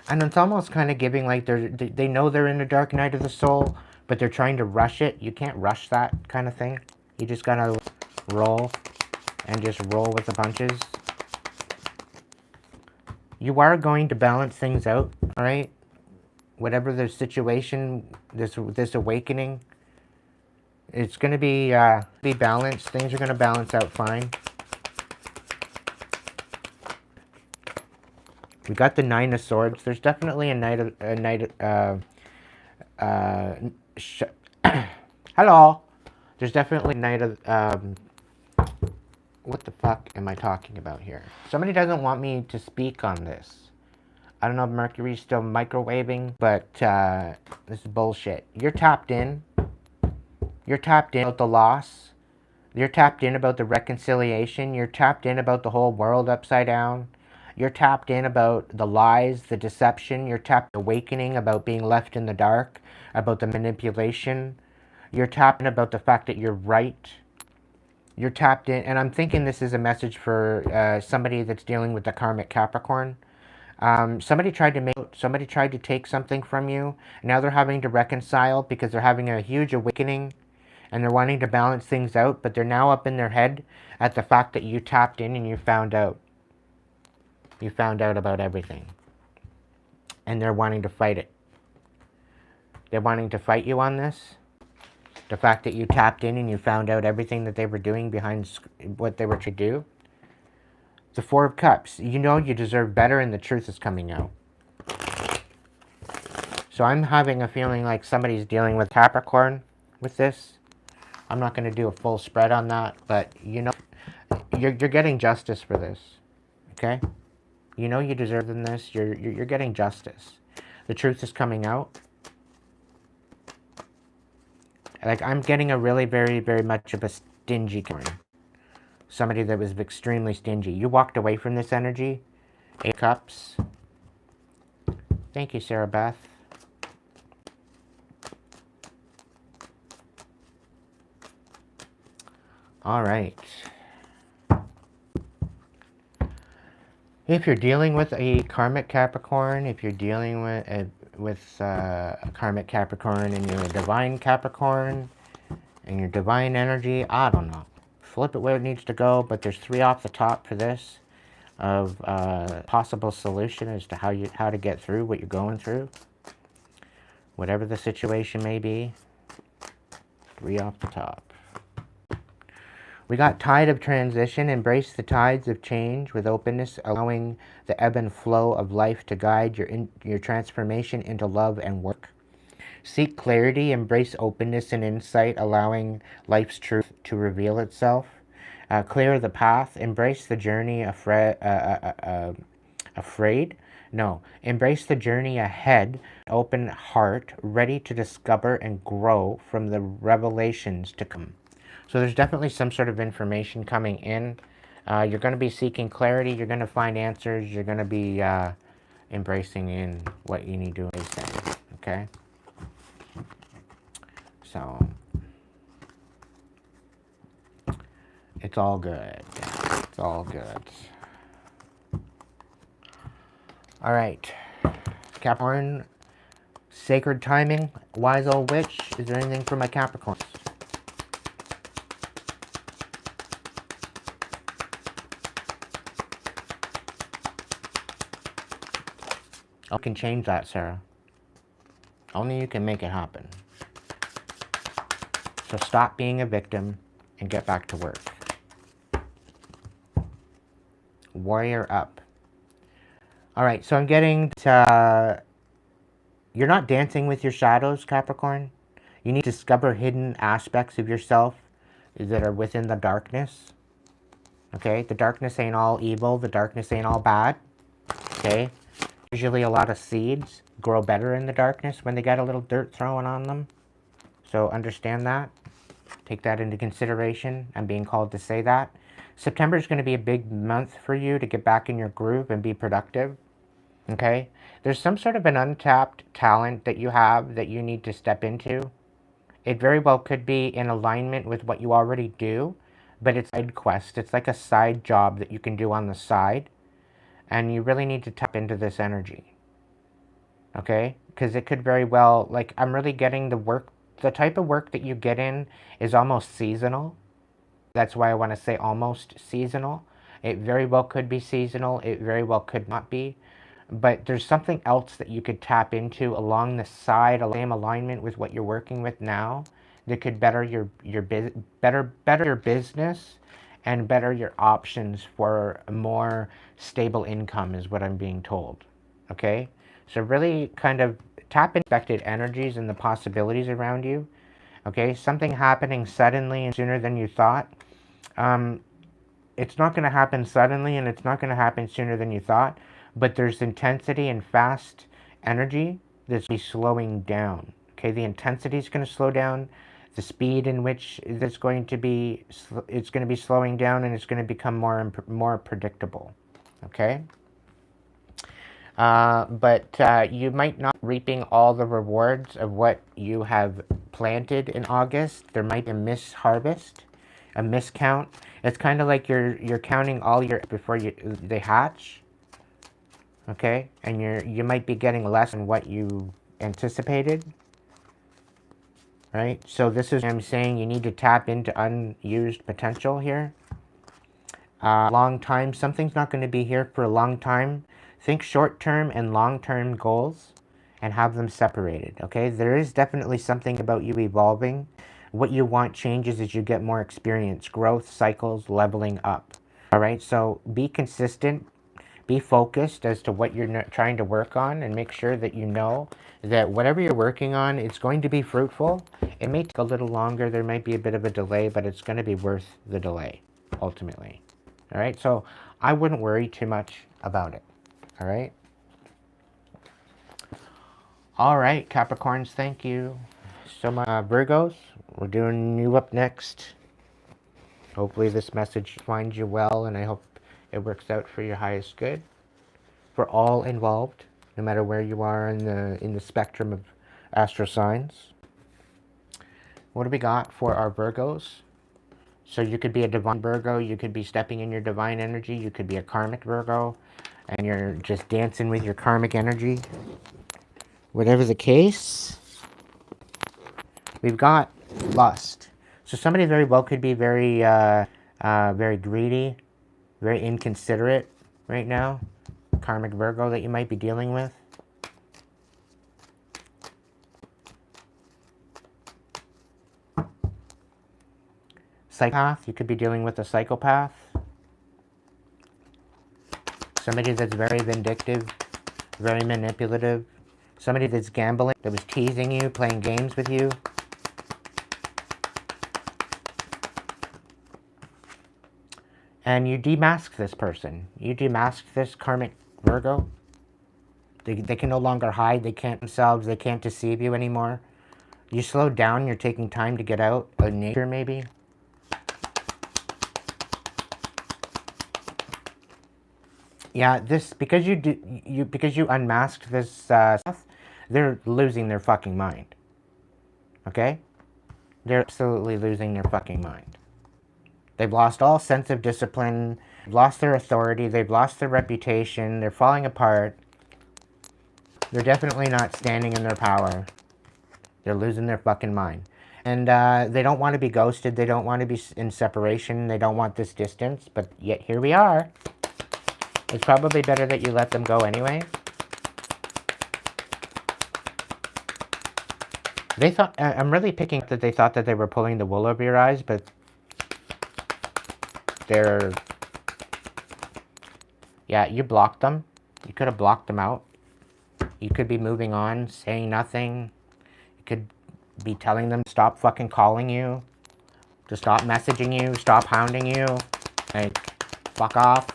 And it's almost kind of giving like they know they're in the dark night of the soul, but they're trying to rush it. You can't rush that kind of thing. You just gotta roll and just roll with the punches. You are going to balance things out, all right? Whatever the situation, this awakening, it's going to be balanced. Things are going to balance out fine. We got the Nine of Swords. There's definitely hello. There's definitely a night of, what the fuck am I talking about here? Somebody doesn't want me to speak on this. I don't know if Mercury's still microwaving, but this is bullshit. You're tapped in. You're tapped in about the loss. You're tapped in about the reconciliation. You're tapped in about the whole world upside down. You're tapped in about the lies, the deception. You're tapped awakening about being left in the dark, about the manipulation. You're tapped in about the fact that you're right. You're tapped in, and I'm thinking this is a message for somebody that's dealing with the karmic Capricorn. Somebody tried to take something from you. Now they're having to reconcile because they're having a huge awakening and they're wanting to balance things out, but they're now up in their head at the fact that you tapped in and you found out. You found out about everything. And they're wanting to fight it. They're wanting to fight you on this. The fact that you tapped in and you found out everything that they were doing behind what they were to do. The Four of Cups. You know you deserve better and the truth is coming out. So I'm having a feeling like somebody's dealing with Capricorn with this. I'm not going to do a full spread on that, but you know, you're getting justice for this, okay? You know you deserve this. You're getting justice. The truth is coming out. Like, I'm getting a really very, very much of a stingy Capricorn. Somebody that was extremely stingy. You walked away from this energy. 8 of Cups. Thank you, Sarah Beth. All right. If you're dealing with a karmic Capricorn, if you're dealing with a karmic Capricorn and you're a divine Capricorn and your divine energy, I don't know. Flip it where it needs to go, but there's 3 off the top for this of possible solution as to how to get through what you're going through. Whatever the situation may be, 3 off the top. We got tide of transition. Embrace the tides of change with openness, allowing the ebb and flow of life to guide your transformation into love and work. Seek clarity. Embrace openness and insight, allowing life's truth to reveal itself. Clear the path. Embrace the journey afraid. No, embrace the journey ahead. Open heart, ready to discover and grow from the revelations to come. So there's definitely some sort of information coming in. You're going to be seeking clarity. You're going to find answers. You're going to be embracing in what you need to embrace. Okay? So it's all good. It's all good. All right. Capricorn, sacred timing, wise old witch. Is there anything for my Capricorns? I can change that, Sarah. Only you can make it happen. So stop being a victim and get back to work. Warrior up. All right, so I'm getting to, you're not dancing with your shadows, Capricorn. You need to discover hidden aspects of yourself that are within the darkness. Okay, the darkness ain't all evil. The darkness ain't all bad. Okay. Usually a lot of seeds grow better in the darkness when they get a little dirt thrown on them. So understand that. Take that into consideration. I'm being called to say that. September is going to be a big month for you to get back in your groove and be productive. Okay? There's some sort of an untapped talent that you have that you need to step into. It very well could be in alignment with what you already do, but it's a side quest. It's like a side job that you can do on the side. And you really need to tap into this energy. okay? Because it could very well, like, I'm really getting the type of work that you get in is almost seasonal. That's why I want to say almost seasonal. It very well could be seasonal. It very well could not be. But there's something else that you could tap into along the side, same alignment with what you're working with now, that could better better your business and better your options for a more stable income, is what I'm being told. Okay? So really kind of tap into expected energies and the possibilities around you. Okay? Something happening suddenly and sooner than you thought. It's not going to happen suddenly and it's not going to happen sooner than you thought, but there's intensity and fast energy that's be slowing down. Okay, the intensity is going to slow down, the speed in which it's going to be slowing down, and it's going to become more predictable. Okay. But you might not be reaping all the rewards of what you have planted in August. There might be a misharvest, a miscount. It's kind of like you're counting all your before they hatch. Okay, and you might be getting less than what you anticipated. Right. So this is I'm saying you need to tap into unused potential here. Long time. Something's not going to be here for a long time. Think short-term and long-term goals and have them separated, okay? There is definitely something about you evolving. What you want changes as you get more experience, growth, cycles, leveling up, all right? So be consistent, be focused as to what you're trying to work on, and make sure that you know that whatever you're working on, it's going to be fruitful. It may take a little longer. There might be a bit of a delay, but it's going to be worth the delay, ultimately. All right, so I wouldn't worry too much about it. All right. All right, Capricorns, thank you so much. Virgos, we're doing you up next. Hopefully this message finds you well, and I hope it works out for your highest good for all involved, no matter where you are in the spectrum of astro signs. What do we got for our Virgos? So you could be a divine Virgo, you could be stepping in your divine energy, you could be a karmic Virgo, and you're just dancing with your karmic energy. Whatever the case, we've got lust. So somebody very well could be very, very greedy, very inconsiderate right now. Karmic Virgo that you might be dealing with. Psychopath, you could be dealing with a psychopath. Somebody that's very vindictive, very manipulative. Somebody that's gambling, that was teasing you, playing games with you. And you demask this person. You demask this karmic Virgo. They can no longer hide. They can't themselves. They can't deceive you anymore. You slow down. You're taking time to get out in nature, maybe. Yeah, this because you unmasked this stuff, they're losing their fucking mind. Okay? They're absolutely losing their fucking mind. They've lost all sense of discipline, they've lost their authority, they've lost their reputation, they're falling apart. They're definitely not standing in their power. They're losing their fucking mind. And they don't want to be ghosted, they don't want to be in separation, they don't want this distance, but yet here we are. It's probably better that you let them go anyway. They thought, I'm really picking up that they thought that they were pulling the wool over your eyes, but yeah, you blocked them. You could have blocked them out. You could be moving on, saying nothing. You could be telling them to stop fucking calling you, to stop messaging you, stop hounding you, like, fuck off.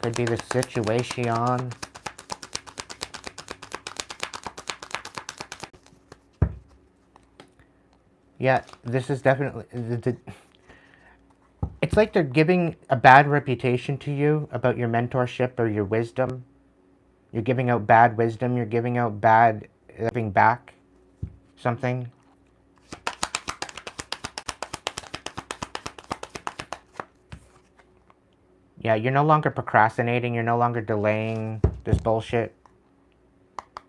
Could be the situation. Yeah, this is definitely... It's like they're giving a bad reputation to you about your mentorship or your wisdom. You're giving out bad wisdom. You're giving out bad... giving back something. Yeah, you're no longer procrastinating. You're no longer delaying this bullshit.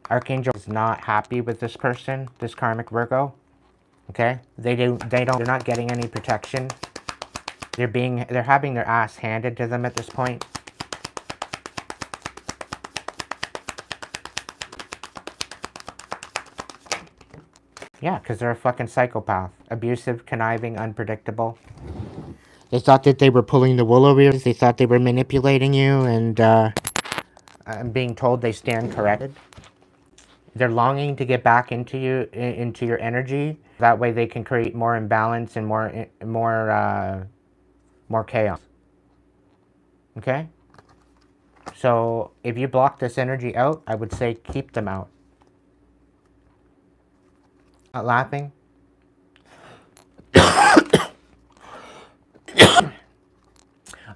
Archangel is not happy with this person, this karmic Virgo. Okay? They're not getting any protection. They're having their ass handed to them at this point. Yeah, because they're a fucking psychopath. Abusive, conniving, unpredictable. They thought that they were pulling the wool over your eyes. They thought they were manipulating you and being told they stand corrected. They're longing to get back into you, into your energy. That way they can create more imbalance and more chaos. Okay? So if you block this energy out, I would say keep them out. Not laughing.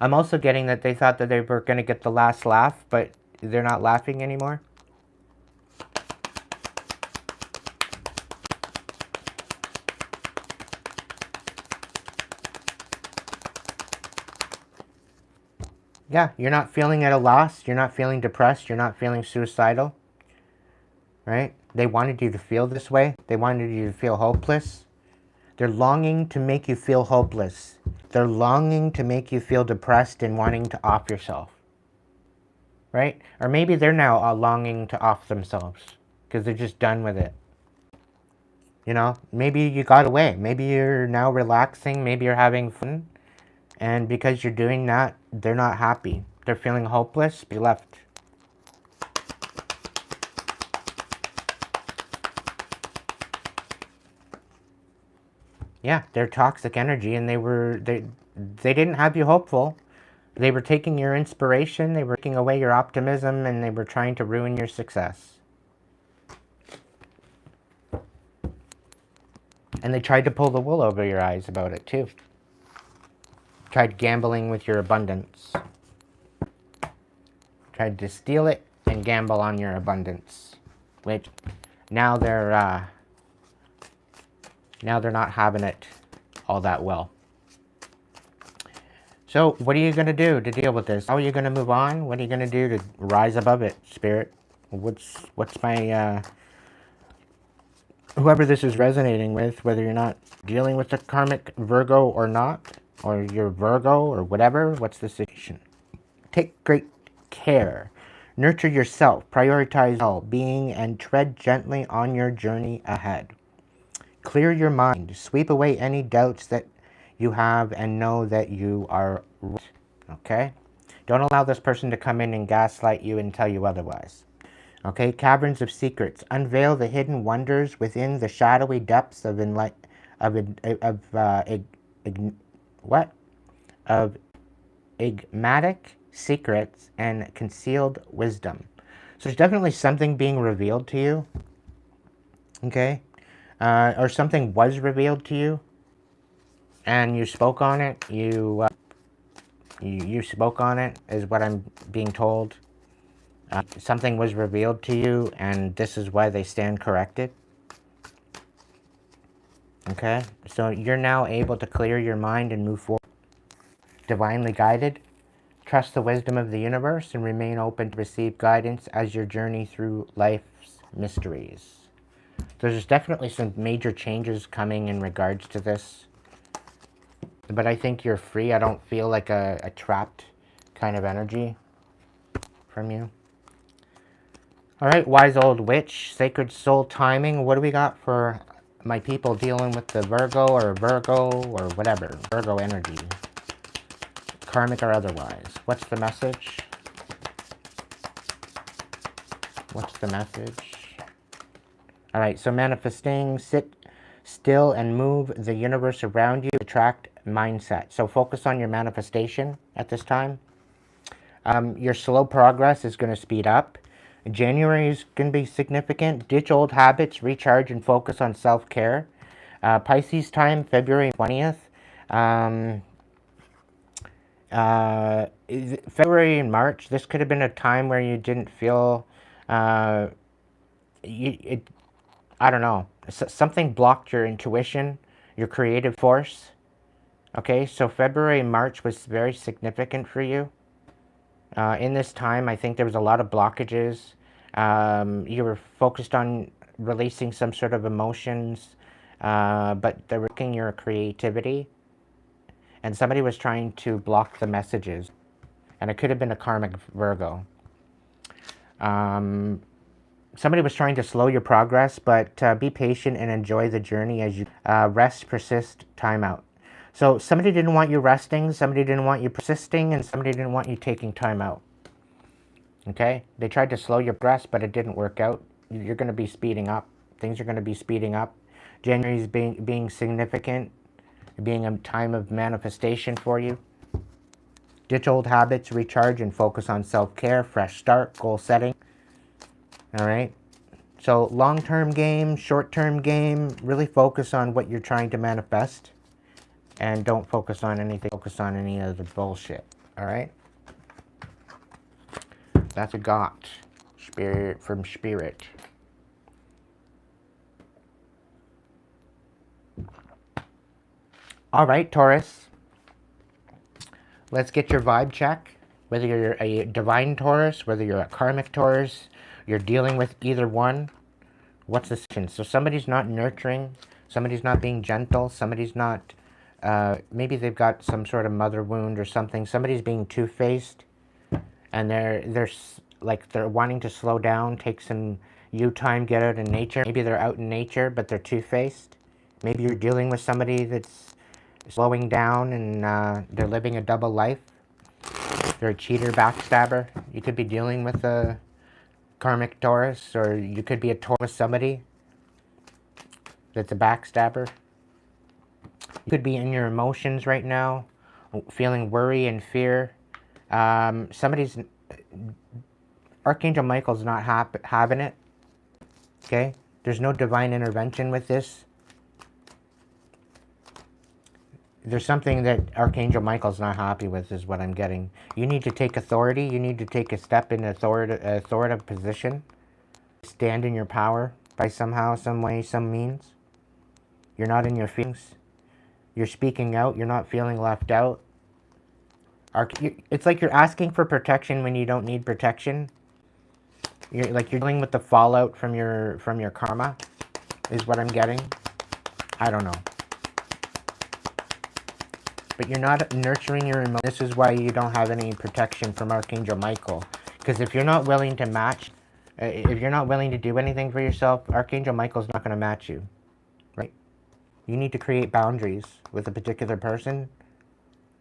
I'm also getting that they thought that they were going to get the last laugh, but they're not laughing anymore. Yeah, you're not feeling at a loss. You're not feeling depressed. You're not feeling suicidal. Right? They wanted you to feel this way. They wanted you to feel hopeless. They're longing to make you feel hopeless. They're longing to make you feel depressed and wanting to off yourself. Right? Or maybe they're now longing to off themselves because they're just done with it. You know, maybe you got away. Maybe you're now relaxing. Maybe you're having fun. And because you're doing that, they're not happy. They're feeling hopeless. Be left. Yeah, they're toxic energy, and they didn't have you hopeful. They were taking your inspiration, they were taking away your optimism, and they were trying to ruin your success. And they tried to pull the wool over your eyes about it too. Tried gambling with your abundance. Tried to steal it and gamble on your abundance. Which now they're not having it all that well. So what are you going to do to deal with this? How are you going to move on? What are you going to do to rise above it, Spirit? What's my, whoever this is resonating with, whether you're not dealing with the karmic Virgo or not, or you're Virgo or whatever, what's the situation? Take great care. Nurture yourself. Prioritize well-being and tread gently on your journey ahead. Clear your mind. Sweep away any doubts that you have and know that you are right. Okay? Don't allow this person to come in and gaslight you and tell you otherwise. Okay? Caverns of secrets. Unveil the hidden wonders within the shadowy depths of enigmatic secrets and concealed wisdom. So there's definitely something being revealed to you. Okay? Or something was revealed to you, and you spoke on it. You spoke on it, is what I'm being told. Something was revealed to you, and this is why they stand corrected. Okay, so you're now able to clear your mind and move forward. Divinely guided. Trust the wisdom of the universe and remain open to receive guidance as your journey through life's mysteries. There's definitely some major changes coming in regards to this. But I think you're free. I don't feel like a trapped kind of energy from you. Alright, wise old witch, sacred soul timing. What do we got for my people dealing with the Virgo or whatever? Virgo energy. Karmic or otherwise. What's the message? What's the message? Alright, so manifesting, sit still and move the universe around you, attract mindset. So focus on your manifestation at this time. Your slow progress is going to speed up. January is going to be significant. Ditch old habits, recharge, and focus on self-care. Pisces time, February 20th. February and March, this could have been a time where you didn't feel... I don't know, something blocked your intuition, your creative force. Okay, so February and March was very significant for you. In this time, I think there was a lot of blockages You were focused on releasing some sort of emotions, but they're working your creativity. And somebody was trying to block the messages. And it could have been a karmic Virgo. Somebody was trying to slow your progress, but be patient and enjoy the journey as you rest, persist, time out. So somebody didn't want you resting, somebody didn't want you persisting, and somebody didn't want you taking time out. Okay? They tried to slow your progress, but it didn't work out. You're going to be speeding up. Things are going to be speeding up. January is being significant, being a time of manifestation for you. Ditch old habits, recharge, and focus on self-care, fresh start, goal setting. All right? So long-term game, short-term game, really focus on what you're trying to manifest. And don't focus on anything, focus on any of the bullshit. All right? That's what I got. Spirit from Spirit. All right, Taurus. Let's get your vibe check. Whether you're a divine Taurus, whether you're a karmic Taurus, you're dealing with either one. What's the situation? So somebody's not nurturing, somebody's not being gentle, somebody's not, maybe they've got some sort of mother wound or something. Somebody's being two-faced, and they're wanting to slow down, take some you time, get out in nature. Maybe they're out in nature, but they're two-faced. Maybe you're dealing with somebody that's slowing down and they're living a double life. They're a cheater, backstabber. You could be dealing with a karmic Taurus, or you could be a Taurus with somebody that's a backstabber. You could be in your emotions right now, feeling worry and fear. Archangel Michael's not having it. Okay? There's no divine intervention with this. There's something that Archangel Michael's not happy with, is what I'm getting. You need to take authority. You need to take a step in authoritative position. Stand in your power by somehow, some way, some means. You're not in your feelings. You're speaking out. You're not feeling left out. It's like you're asking for protection when you don't need protection. You're dealing with the fallout from your karma, is what I'm getting. I don't know. But you're not nurturing your emotions. This is why you don't have any protection from Archangel Michael. Because if you're not willing to match, if you're not willing to do anything for yourself, Archangel Michael's not going to match you. Right? You need to create boundaries with a particular person.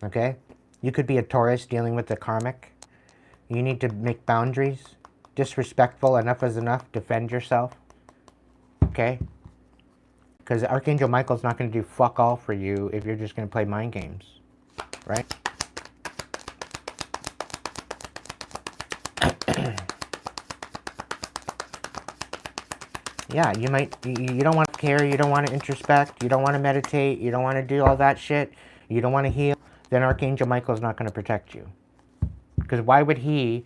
Okay? You could be a Taurus dealing with the karmic. You need to make boundaries. Disrespectful, enough is enough. Defend yourself. Okay? Because Archangel Michael's not going to do fuck all for you if you're just going to play mind games. Right? Yeah, you don't want to care, you don't want to introspect, you don't want to meditate, you don't want to do all that shit, you don't want to heal, then Archangel Michael's not going to protect you. Because why would he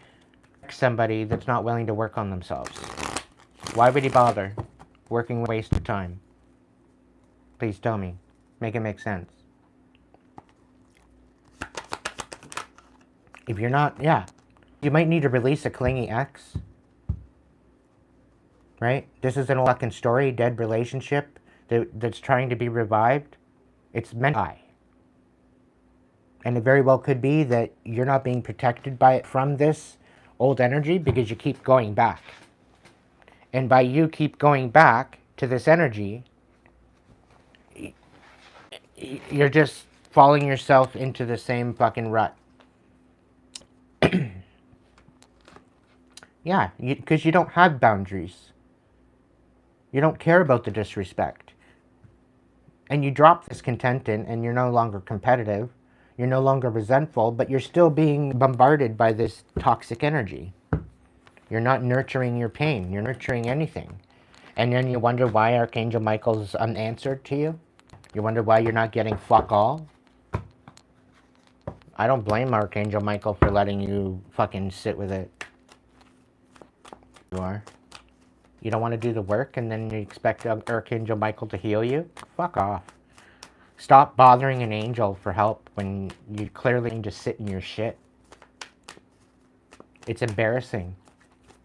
protect somebody that's not willing to work on themselves? Why would he bother? Working a waste of time. Please tell me. Make it make sense. If you're not, yeah. You might need to release a clingy ex. Right? This is an old fucking story, dead relationship that's trying to be revived. It's meant to die. And it very well could be that you're not being protected by it from this old energy because you keep going back. And by you keep going back to this energy, you're just falling yourself into the same fucking rut. Yeah, because you don't have boundaries. You don't care about the disrespect. And you drop discontented and you're no longer competitive. You're no longer resentful, but you're still being bombarded by this toxic energy. You're not nurturing your pain. You're nurturing anything. And then you wonder why Archangel Michael's unanswered to you. You wonder why you're not getting fuck all. I don't blame Archangel Michael for letting you fucking sit with it. You are. You don't want to do the work and then you expect Archangel Michael to heal you? Fuck off. Stop bothering an angel for help when you clearly need to sit in your shit. It's embarrassing.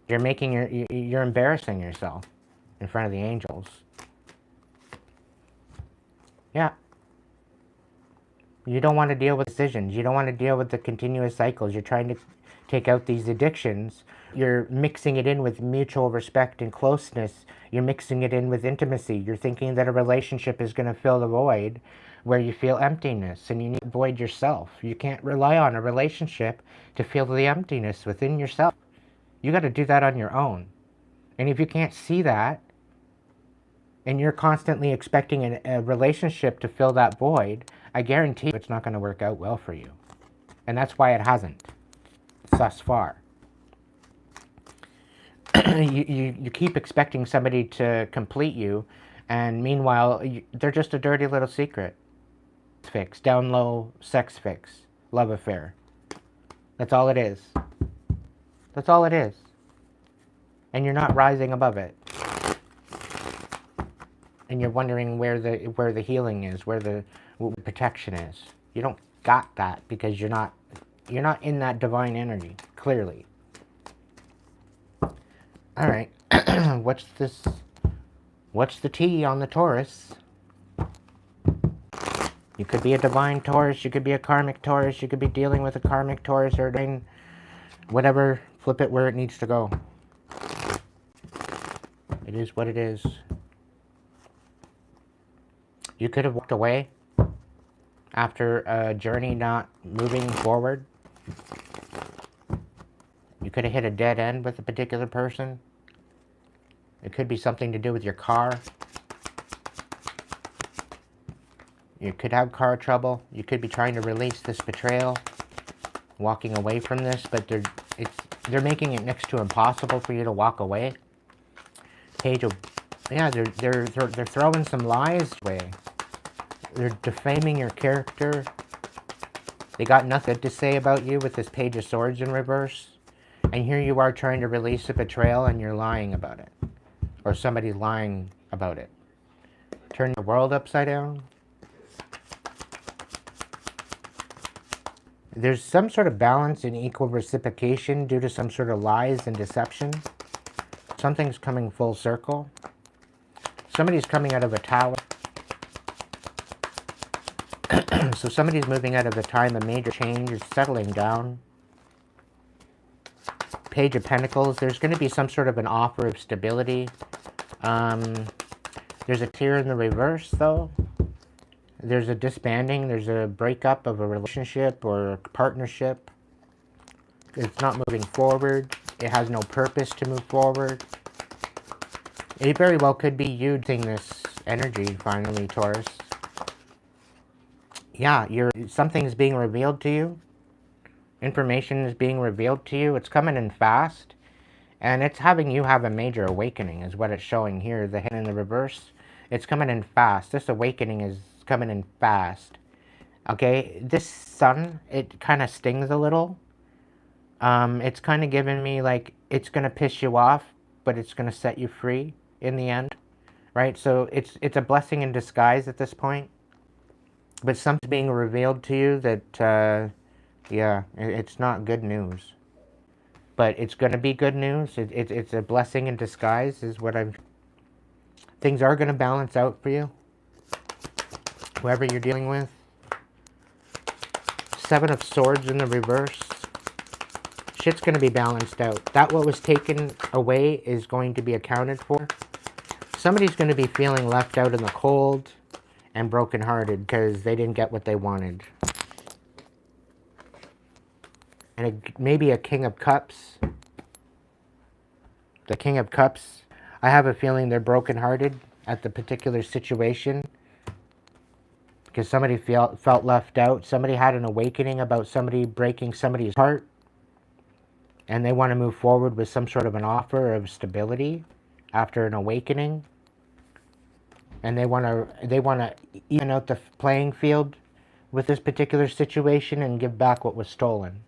You're embarrassing yourself in front of the angels. Yeah. You don't want to deal with decisions. You don't want to deal with the continuous cycles. You're trying to take out these addictions. You're mixing it in with mutual respect and closeness. You're mixing it in with intimacy. You're thinking that a relationship is going to fill the void where you feel emptiness, and you need to void yourself. You can't rely on a relationship to fill the emptiness within yourself. You got to do that on your own. And if you can't see that, and you're constantly expecting a relationship to fill that void, I guarantee you it's not going to work out well for you. And that's why it hasn't thus far. you keep expecting somebody to complete you, and meanwhile, they're just a dirty little secret. Fix, down low sex fix, love affair. That's all it is. That's all it is. And you're not rising above it. And you're wondering where the healing is, where the protection is. You don't got that because you're not in that divine energy, clearly. All right. What's this? What's the T on the Taurus? You could be a divine Taurus, you could be a karmic Taurus, you could be dealing with a karmic Taurus or doing whatever, flip it where it needs to go. It is what it is. You could have walked away after a journey not moving forward. You could have hit a dead end with a particular person. It could be something to do with your car. You could have car trouble. You could be trying to release this betrayal, walking away from this, but they're making it next to impossible for you to walk away. Page of, yeah, they're throwing some lies away. They're defaming your character. They got nothing to say about you with this Page of Swords in reverse. And here you are trying to release a betrayal and you're lying about it. Or somebody's lying about it. Turn the world upside down. There's some sort of balance and equal reciprocation due to some sort of lies and deception. Something's coming full circle. Somebody's coming out of a tower. So somebody's moving out of a time of major change, is settling down. Page of Pentacles, there's going to be some sort of an offer of stability. There's a tear in the reverse, though. There's a disbanding, there's a breakup of a relationship or a partnership. It's not moving forward. It has no purpose to move forward. It very well could be you using this energy, finally, Taurus. Yeah, something's being revealed to you. Information is being revealed to you. It's coming in fast. And it's having you have a major awakening, is what it's showing here. The hit in the reverse. It's coming in fast. This awakening is coming in fast. Okay, this sun, it kind of stings a little. It's kind of giving me like, it's going to piss you off, but it's going to set you free in the end. Right? So it's a blessing in disguise at this point. But something's being revealed to you that, yeah, it's not good news. But it's going to be good news. It's a blessing in disguise is what I'm... Things are going to balance out for you. Whoever you're dealing with. Seven of Swords in the reverse. Shit's going to be balanced out. That what was taken away is going to be accounted for. Somebody's going to be feeling left out in the cold and brokenhearted because they didn't get what they wanted. And maybe a King of Cups. The King of Cups, I have a feeling they're brokenhearted at the particular situation. Because somebody felt left out. Somebody had an awakening about somebody breaking somebody's heart. And they want to move forward with some sort of an offer of stability after an awakening. And they want to even out the playing field with this particular situation and give back what was stolen.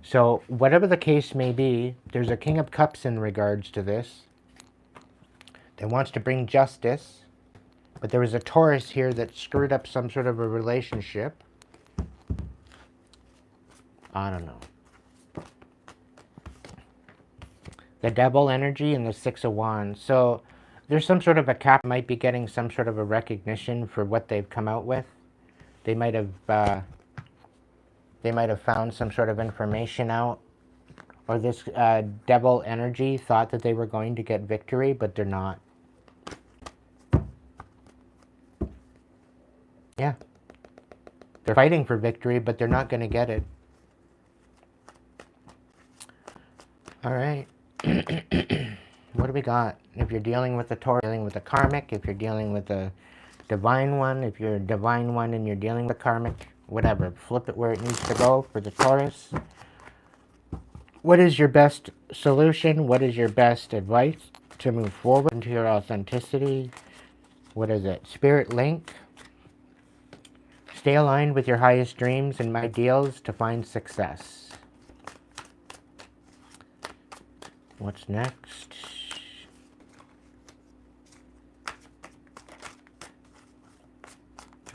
So whatever the case may be, there's a King of Cups in regards to this that wants to bring justice. But there was a Taurus here that screwed up some sort of a relationship. I don't know. The Devil energy and the Six of Wands. So there's some sort of a cap, might be getting some sort of a recognition for what they've come out with. They might have found some sort of information out, or this Devil energy thought that they were going to get victory, but they're not. Yeah. They're fighting for victory, but they're not going to get it. All right. What do we got? If you're dealing with the Taurus, dealing with the karmic. If you're dealing with the divine one, if you're a divine one and you're dealing with karmic, whatever. Flip it where it needs to go for the Taurus. What is your best solution? What is your best advice to move forward into your authenticity? What is it? Spirit link. Stay aligned with your highest dreams and ideals to find success. What's next?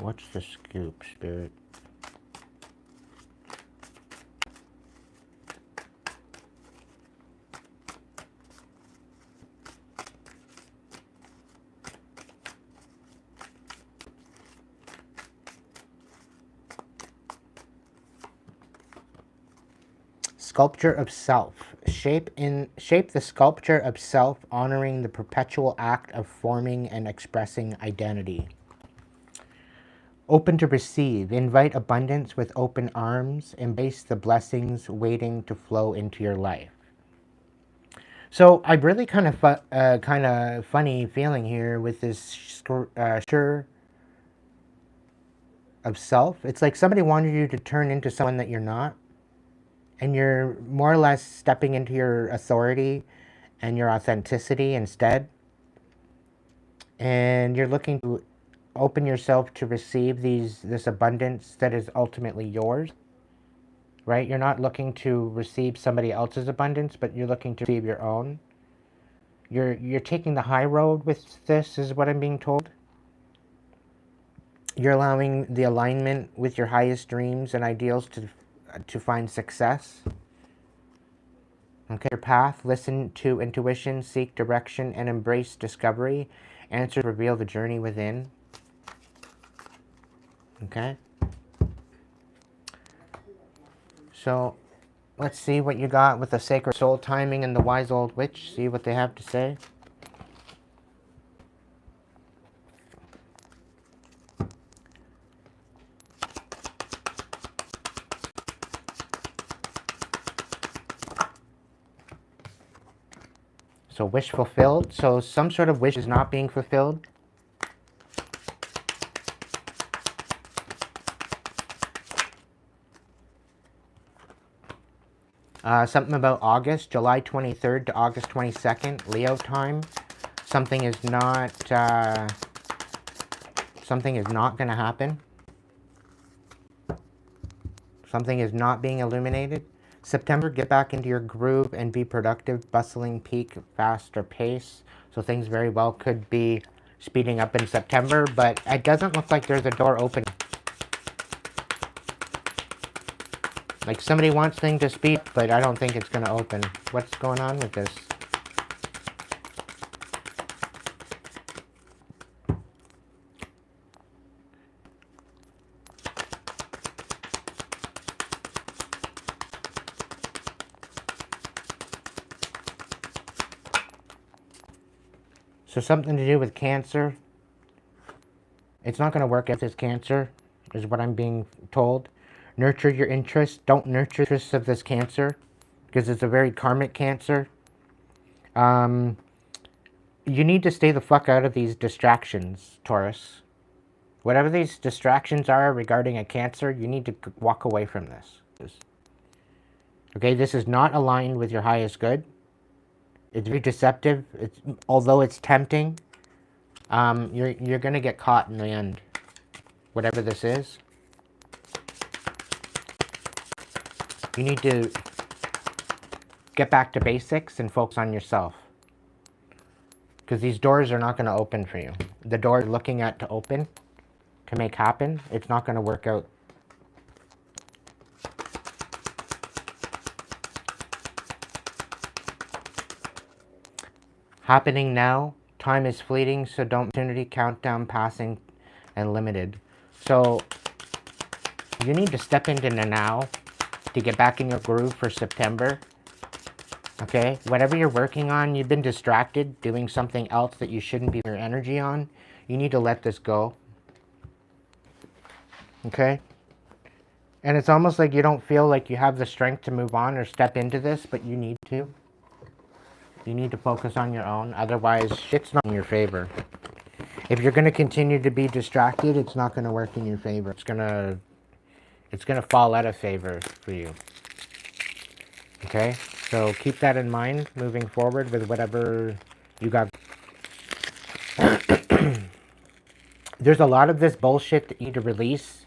What's the scoop, Spirit? Sculpture of self. Shape the sculpture of self, honoring the perpetual act of forming and expressing identity. Open to receive. Invite abundance with open arms. Embrace the blessings waiting to flow into your life. So I really kind of funny feeling here with this sculpture of self. It's like somebody wanted you to turn into someone that you're not. And you're more or less stepping into your authority and your authenticity instead. And you're looking to open yourself to receive this abundance that is ultimately yours. Right? You're not looking to receive somebody else's abundance, but you're looking to receive your own. You're taking the high road with this, is what I'm being told. You're allowing the alignment with your highest dreams and ideals to find success. Okay, your path, listen to intuition, seek direction, and embrace discovery. Answers reveal the journey within. Okay. So, let's see what you got with the Sacred Soul Timing and the Wise Old Witch. See what they have to say. So wish fulfilled. So some sort of wish is not being fulfilled. Something about August, July 23rd to August 22nd, Leo time. Something is not going to happen. Something is not being illuminated. September, get back into your groove and be productive, bustling, peak, faster pace. So things very well could be speeding up in September, but it doesn't look like there's a door open. Like somebody wants things to speed, but I don't think it's going to open. What's going on with this? So something to do with Cancer. It's not going to work if it's Cancer, is what I'm being told. Nurture your interests. Don't nurture the interests of this Cancer, because it's a very karmic Cancer. You need to stay the fuck out of these distractions, Taurus. Whatever these distractions are regarding a Cancer, you need to walk away from this. Okay, this is not aligned with your highest good. It's very deceptive. Although it's tempting, you're going to get caught in the end. Whatever this is. You need to get back to basics and focus on yourself. Because these doors are not going to open for you. The door you're looking at to open, to make happen, it's not going to work out. happening now. Time is fleeting, so don't opportunity, countdown, passing, and limited. So you need to step into the now to get back in your groove for September. Okay, whatever you're working on, you've been distracted doing something else that you shouldn't be your energy on. You need to let this go. Okay? And it's almost like you don't feel like you have the strength to move on or step into this, but you need to. You need to focus on your own. Otherwise, shit's not in your favor. If you're going to continue to be distracted, it's not going to work in your favor. It's going to fall out of favor for you. Okay? So keep that in mind moving forward with whatever you got. There's a lot of this bullshit that you need to release,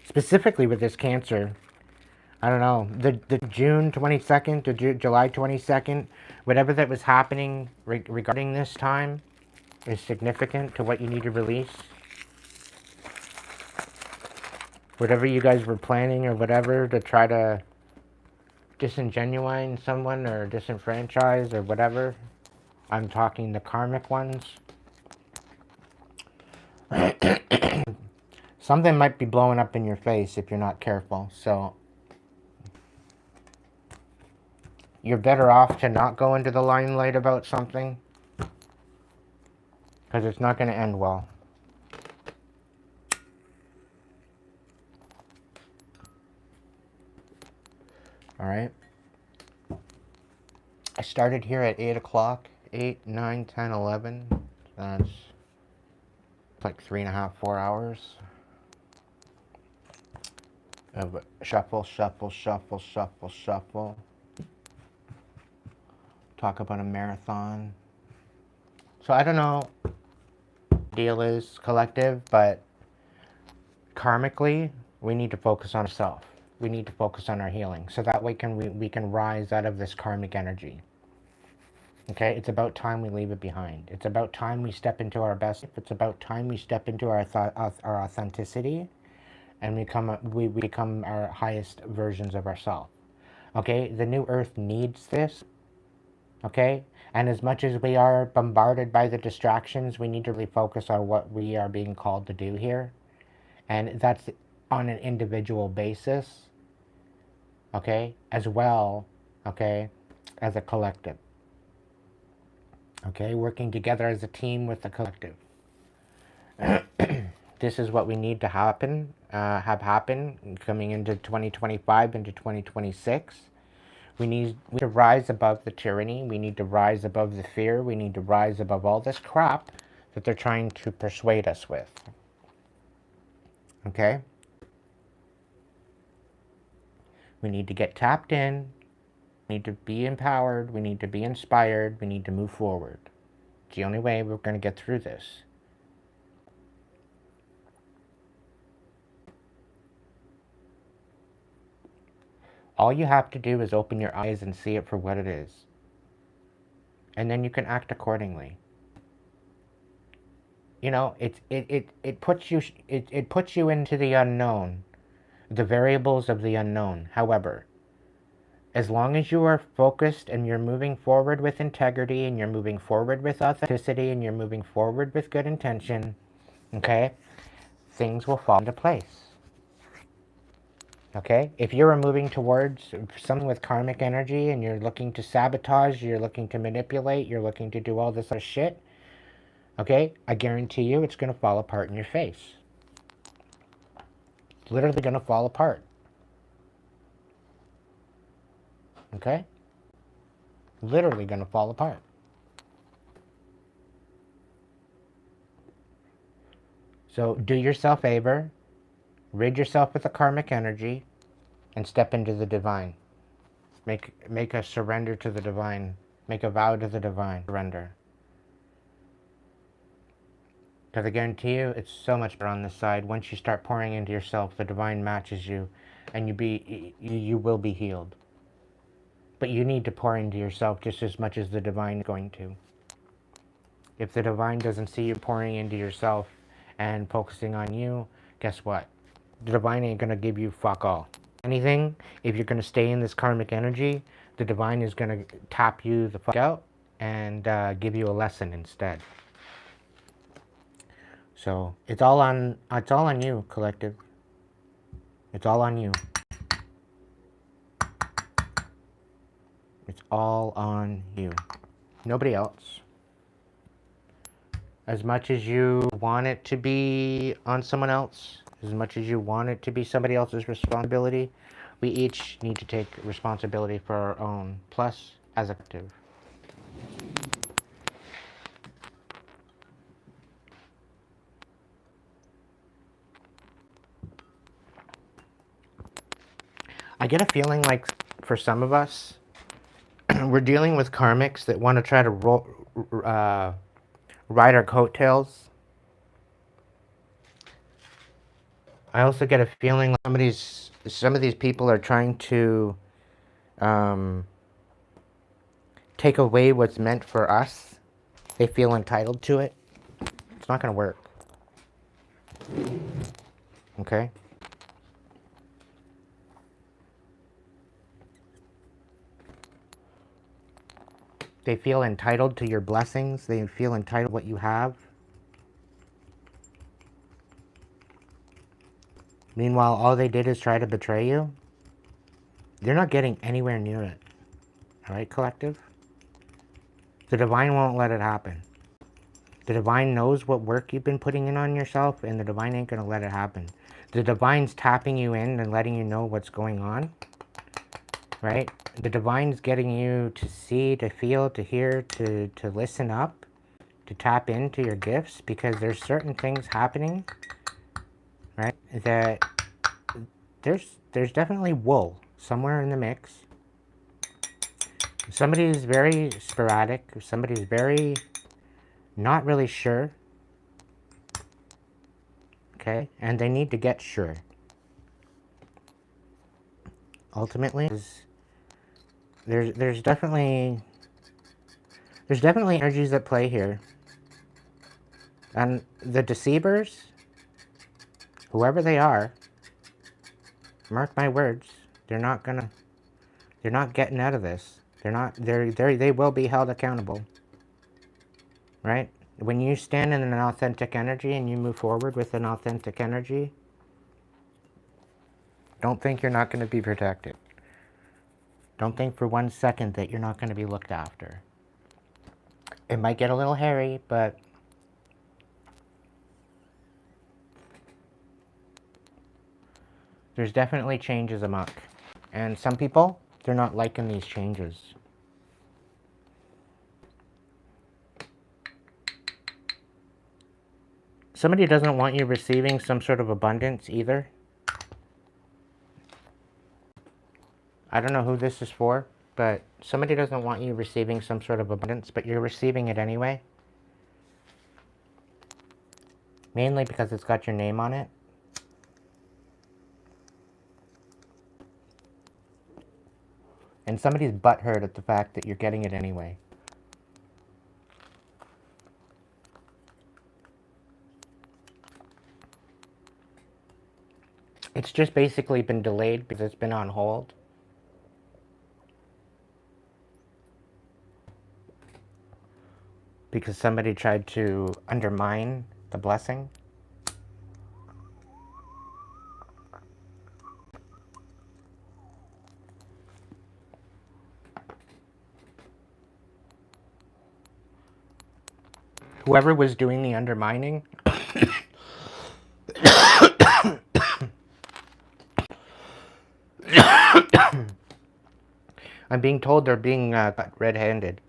specifically with this Cancer. I don't know, the June 22nd to July 22nd, whatever that was happening regarding this time is significant to what you need to release. Whatever you guys were planning or whatever to try to disingenuine someone or disenfranchise or whatever. I'm talking the karmic ones. Something might be blowing up in your face if you're not careful. So you're better off to not go into the limelight about something, because it's not going to end well. Alright. I started here at 8 o'clock. 8, 9, 10, 11. That's like 3.5, 4 hours of shuffle, shuffle, shuffle, shuffle, shuffle. Talk about a marathon. So I don't know what the deal is, collective, but karmically, we need to focus on ourselves. We need to focus on our healing. So that way we can rise out of this karmic energy. Okay? It's about time we leave it behind. It's about time we step into our best. It's about time we step into our authenticity and we become our highest versions of ourselves. Okay? The new earth needs this. Okay? And as much as we are bombarded by the distractions, we need to really focus on what we are being called to do here. And that's on an individual basis, okay, as well, okay, as a collective. Okay, working together as a team with the collective. This is what we need to have happen coming into 2025, into 2026. We need to rise above the tyranny. We need to rise above the fear. We need to rise above all this crap that they're trying to persuade us with. Okay? We need to get tapped in. We need to be empowered. We need to be inspired. We need to move forward. It's the only way we're going to get through this. All you have to do is open your eyes and see it for what it is. And then you can act accordingly. You know, it puts you into the unknown, the variables of the unknown. However, as long as you are focused and you're moving forward with integrity and you're moving forward with authenticity and you're moving forward with good intention, okay, things will fall into place. Okay? If you're moving towards something with karmic energy and you're looking to sabotage, you're looking to manipulate, you're looking to do all this other shit, okay, I guarantee you it's going to fall apart in your face. It's literally going to fall apart. Okay? Literally going to fall apart. So do yourself a favor, rid yourself with the karmic energy, and step into the divine. Make a surrender to the divine. Make a vow to the divine. Surrender. Because I guarantee you, it's so much better on this side. Once you start pouring into yourself, the divine matches you, and you will be healed. But you need to pour into yourself just as much as the divine is going to. If the divine doesn't see you pouring into yourself and focusing on you, guess what? The divine ain't going to give you fuck all. Anything, if you're going to stay in this karmic energy, the divine is going to tap you the fuck out, and give you a lesson instead. So it's all on you, collective. It's all on you. It's all on you. Nobody else. As much as you want it to be on someone else, as much as you want it to be somebody else's responsibility, we each need to take responsibility for our own, plus as a collective. I get a feeling like for some of us, we're dealing with karmics that want to try to ride our coattails. I also get a feeling like some of these people are trying to take away what's meant for us. They feel entitled to it. It's not going to work. Okay? They feel entitled to your blessings. They feel entitled to what you have. Meanwhile, all they did is try to betray you. You're not getting anywhere near it. All right, collective? The divine won't let it happen. The divine knows what work you've been putting in on yourself, and the divine ain't going to let it happen. The divine's tapping you in and letting you know what's going on. Right? The divine's getting you to see, to feel, to hear, to listen up, to tap into your gifts, because there's certain things happening, right, that there's definitely wool somewhere in the mix. Somebody's very sporadic, somebody's very not really sure, okay, and they need to get sure. Ultimately, there's definitely energies at play here. And the deceivers, whoever they are, mark my words, they're not getting out of this. They will be held accountable. Right? When you stand in an authentic energy and you move forward with an authentic energy, don't think you're not going to be protected. Don't think for 1 second that you're not going to be looked after. It might get a little hairy, but there's definitely changes amok. And some people, they're not liking these changes. Somebody doesn't want you receiving some sort of abundance either. I don't know who this is for, but somebody doesn't want you receiving some sort of abundance, but you're receiving it anyway. Mainly because it's got your name on it. And somebody's butthurt at the fact that you're getting it anyway. It's just basically been delayed because it's been on hold. Because somebody tried to undermine the blessing. Whoever was doing the undermining I'm being told they're being caught red-handed.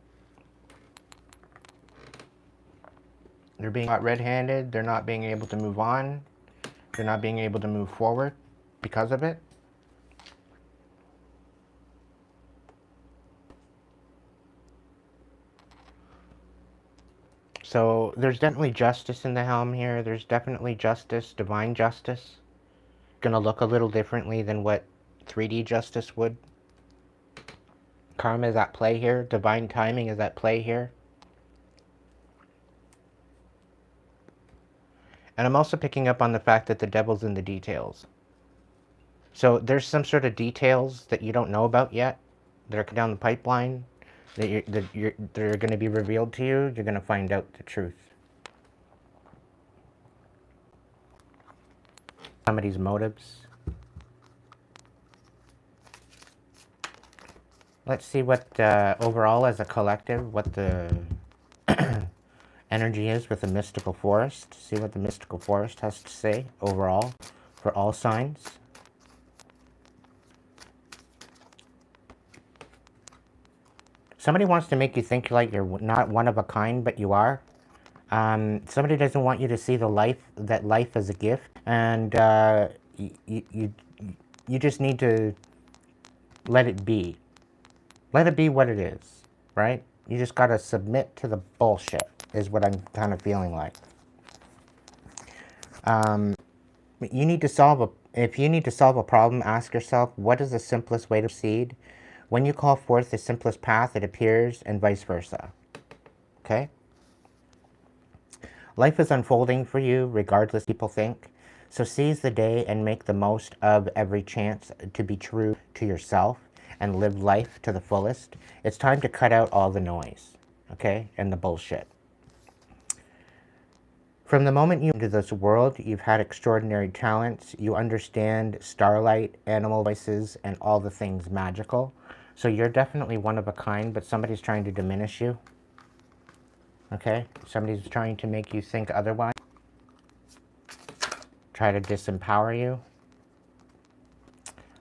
They're being caught red-handed. They're not being able to move on. They're not being able to move forward because of it. So there's definitely justice in the helm here. There's definitely justice, divine justice. Gonna look a little differently than what 3D justice would. Karma is at play here. Divine timing is at play here. And I'm also picking up on the fact that the devil's in the details. So there's some sort of details that you don't know about yet that are down the pipeline. They're going to be revealed to you. You're going to find out the truth. Somebody's motives. Let's see what overall as a collective, what the energy is with the mystical forest. See what the mystical forest has to say overall for all signs. Somebody wants to make you think like you're not one of a kind, but you are. Somebody doesn't want you to see that life is a gift, and you just need to let it be. Let it be what it is, right? You just gotta submit to the bullshit, is what I'm kind of feeling like. You need to if you need to solve a problem, ask yourself, what is the simplest way to proceed? When you call forth the simplest path, it appears, and vice versa. Okay? Life is unfolding for you, regardless people think. So seize the day and make the most of every chance to be true to yourself and live life to the fullest. It's time to cut out all the noise, okay, and the bullshit. From the moment you into this world, you've had extraordinary talents. You understand starlight, animal voices, and all the things magical. So you're definitely one of a kind, but somebody's trying to diminish you. Okay? Somebody's trying to make you think otherwise. Try to disempower you.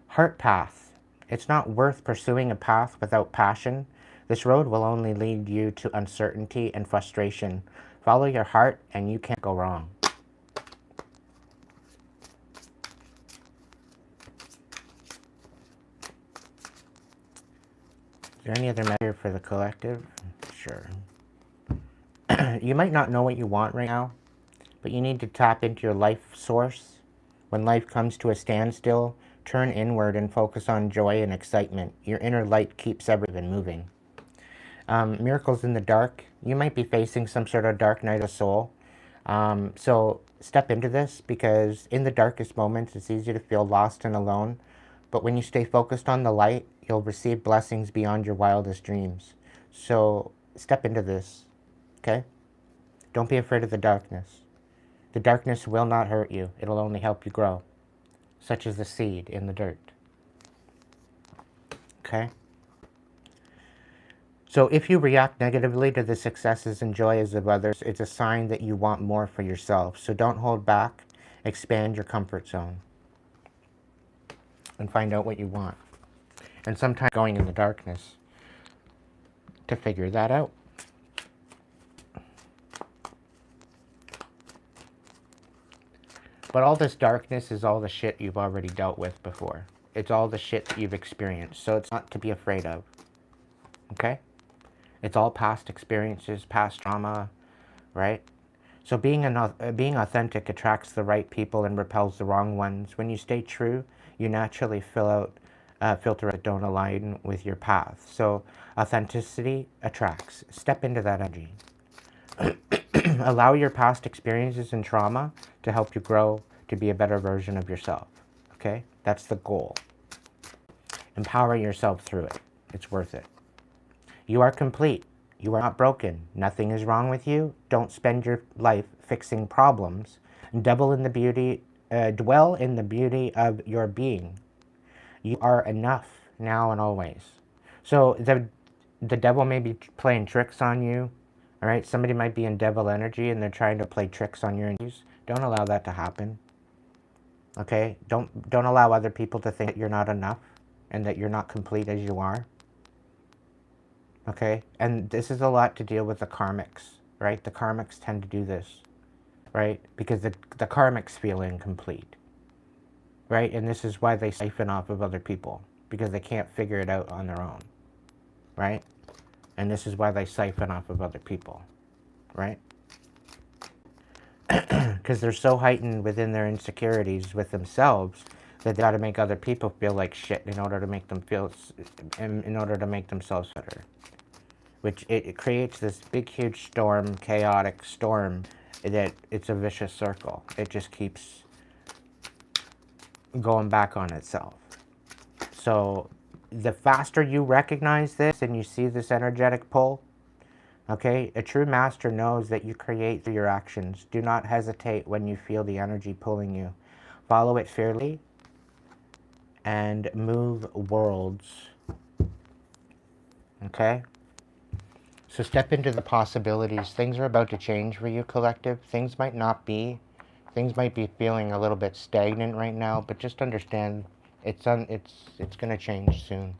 Heart path. It's not worth pursuing a path without passion. This road will only lead you to uncertainty and frustration. Follow your heart and you can't go wrong. Is there any other measure for the collective? Sure. You might not know what you want right now, but you need to tap into your life source. When life comes to a standstill, turn inward and focus on joy and excitement. Your inner light keeps everything moving. Miracles in the dark. You might be facing some sort of dark night of soul. So step into this, because in the darkest moments, it's easy to feel lost and alone. But when you stay focused on the light, you'll receive blessings beyond your wildest dreams. So step into this, okay? Don't be afraid of the darkness. The darkness will not hurt you. It'll only help you grow, such as the seed in the dirt. Okay? So if you react negatively to the successes and joys of others, it's a sign that you want more for yourself. So don't hold back. Expand your comfort zone and find out what you want. And sometimes going in the darkness to figure that out. But all this darkness is all the shit you've already dealt with before. It's all the shit that you've experienced. So it's not to be afraid of. Okay? It's all past experiences, past trauma, right? So being authentic attracts the right people and repels the wrong ones. When you stay true, you naturally filter that don't align with your path. So authenticity attracts. Step into that energy. Allow your past experiences and trauma to help you grow to be a better version of yourself. Okay? That's the goal. Empower yourself through it. It's worth it. You are complete. You are not broken. Nothing is wrong with you. Don't spend your life fixing problems. Dwell in the beauty of your being. You are enough now and always. So the devil may be playing tricks on you. All right, somebody might be in devil energy and they're trying to play tricks on your energies. Don't allow that to happen. Okay? Don't allow other people to think that you're not enough and that you're not complete as you are. Okay? And this is a lot to deal with the karmics, right? The karmics tend to do this, right? Because the karmics feel incomplete, right? And this is why they siphon off of other people, because they can't figure it out on their own, right? And this is why they siphon off of other people, right? Because they're so heightened within their insecurities with themselves that they got to make other people feel like shit in order to make them feel, in order to make themselves better. Which it creates this big, huge storm, chaotic storm, that it's a vicious circle. It just keeps going back on itself. So the faster you recognize this and you see this energetic pull, okay, a true master knows that you create through your actions. Do not hesitate when you feel the energy pulling you. Follow it fearlessly and move worlds, okay? So step into the possibilities. Things are about to change for you, collective. Things might be feeling a little bit stagnant right now, but just understand it's going to change soon.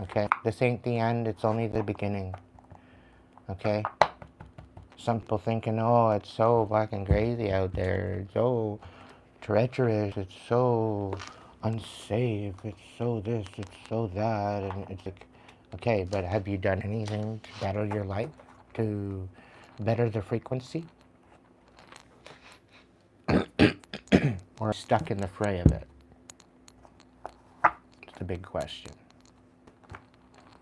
Okay? This ain't the end, it's only the beginning. Okay? Some people thinking, oh, it's so black and crazy out there. It's so treacherous. It's so unsafe. It's so this. It's so that. And it's like, okay, but have you done anything to better your life? To better the frequency? Or stuck in the fray of it? It's the big question.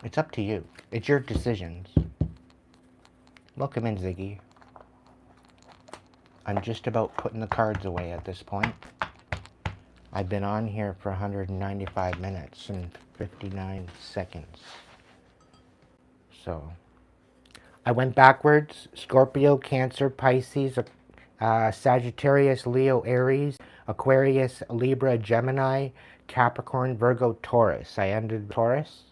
It's up to you. It's your decisions. Welcome in, Ziggy. I'm just about putting the cards away at this point. I've been on here for 195 minutes and 59 seconds. So, I went backwards. Scorpio, Cancer, Pisces, Sagittarius, Leo, Aries, Aquarius, Libra, Gemini, Capricorn, Virgo, Taurus. I ended Taurus.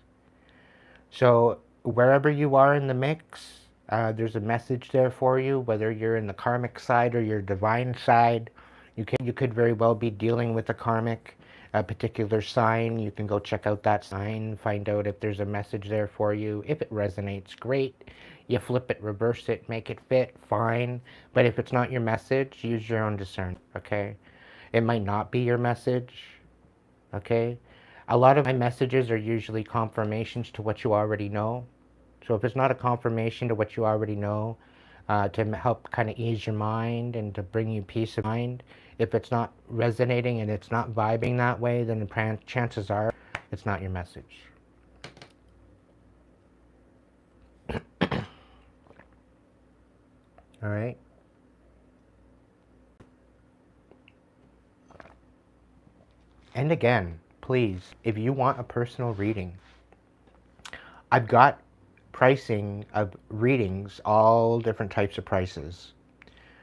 So, wherever you are in the mix, there's a message there for you, whether you're in the karmic side or your divine side. You could very well be dealing with a karmic, a particular sign. You can go check out that sign, find out if there's a message there for you. If it resonates, great. You flip it, reverse it, make it fit, fine. But if it's not your message, use your own discernment, okay? It might not be your message, okay? A lot of my messages are usually confirmations to what you already know. So if it's not a confirmation to what you already know, to help kind of ease your mind and to bring you peace of mind, if it's not resonating and it's not vibing that way, then the chances are it's not your message. All right? And again, please, if you want a personal reading, I've got pricing of readings, all different types of prices.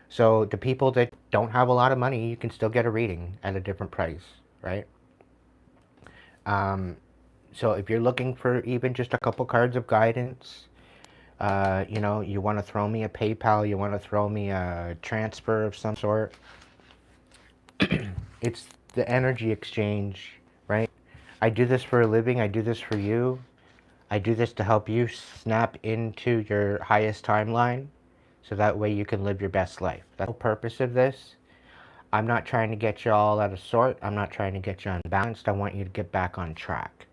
So the people that don't have a lot of money, you can still get a reading at a different price, right? So if you're looking for even just a couple cards of guidance, you know, you want to throw me a PayPal, you want to throw me a transfer of some sort, it's the energy exchange, right? I do this for a living, I do this for you. I do this to help you snap into your highest timeline so that way you can live your best life. That's the purpose of this. I'm not trying to get you all out of sort. I'm not trying to get you unbalanced. I want you to get back on track.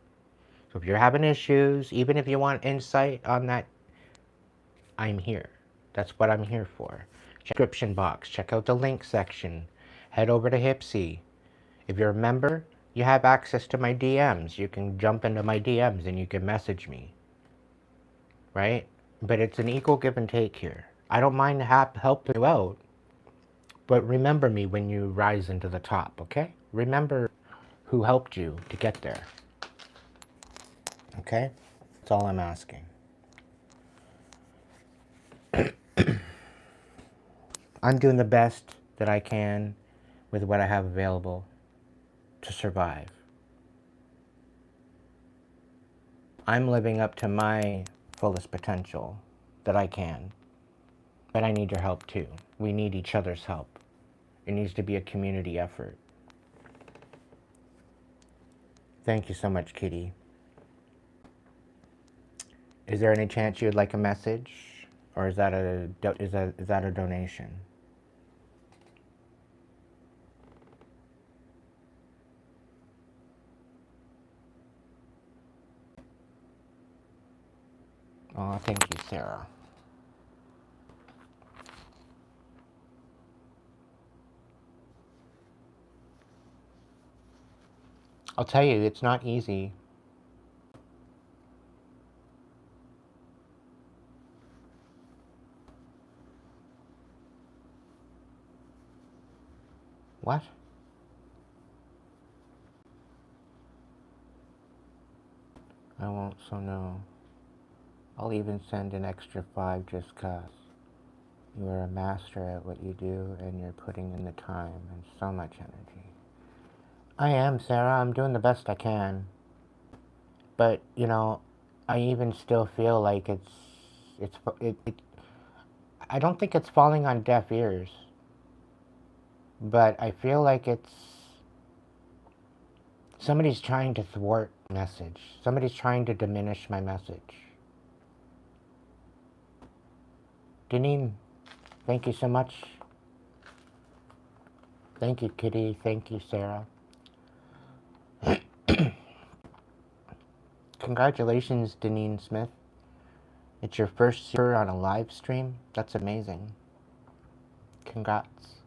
So if you're having issues, even if you want insight on that, I'm here. That's what I'm here for. Description box. Check out the link section. Head over to Hipsy. If you're a member, you have access to my DMs. You can jump into my DMs and you can message me. Right? But it's an equal give and take here. I don't mind helping you out, but remember me when you rise into the top, okay? Remember who helped you to get there. Okay? That's all I'm asking. I'm doing the best that I can with what I have available to survive. I'm living up to my fullest potential that I can. But I need your help too. We need each other's help. It needs to be a community effort. Thank you so much, Kitty. Is there any chance you would like a message? Or is that a donation? Oh, thank you, Sarah. I'll tell you, it's not easy. What? I won't, so no. I'll even send an extra 5 just 'cause. You are a master at what you do, and you're putting in the time and so much energy. I am, Sarah. I'm doing the best I can. But, you know, I even still feel like I don't think it's falling on deaf ears. But I feel like somebody's trying to thwart my message. Somebody's trying to diminish my message. Deneen, thank you so much. Thank you, Kitty. Thank you, Sarah. Congratulations, Deneen Smith. It's your first year on a live stream. That's amazing. Congrats.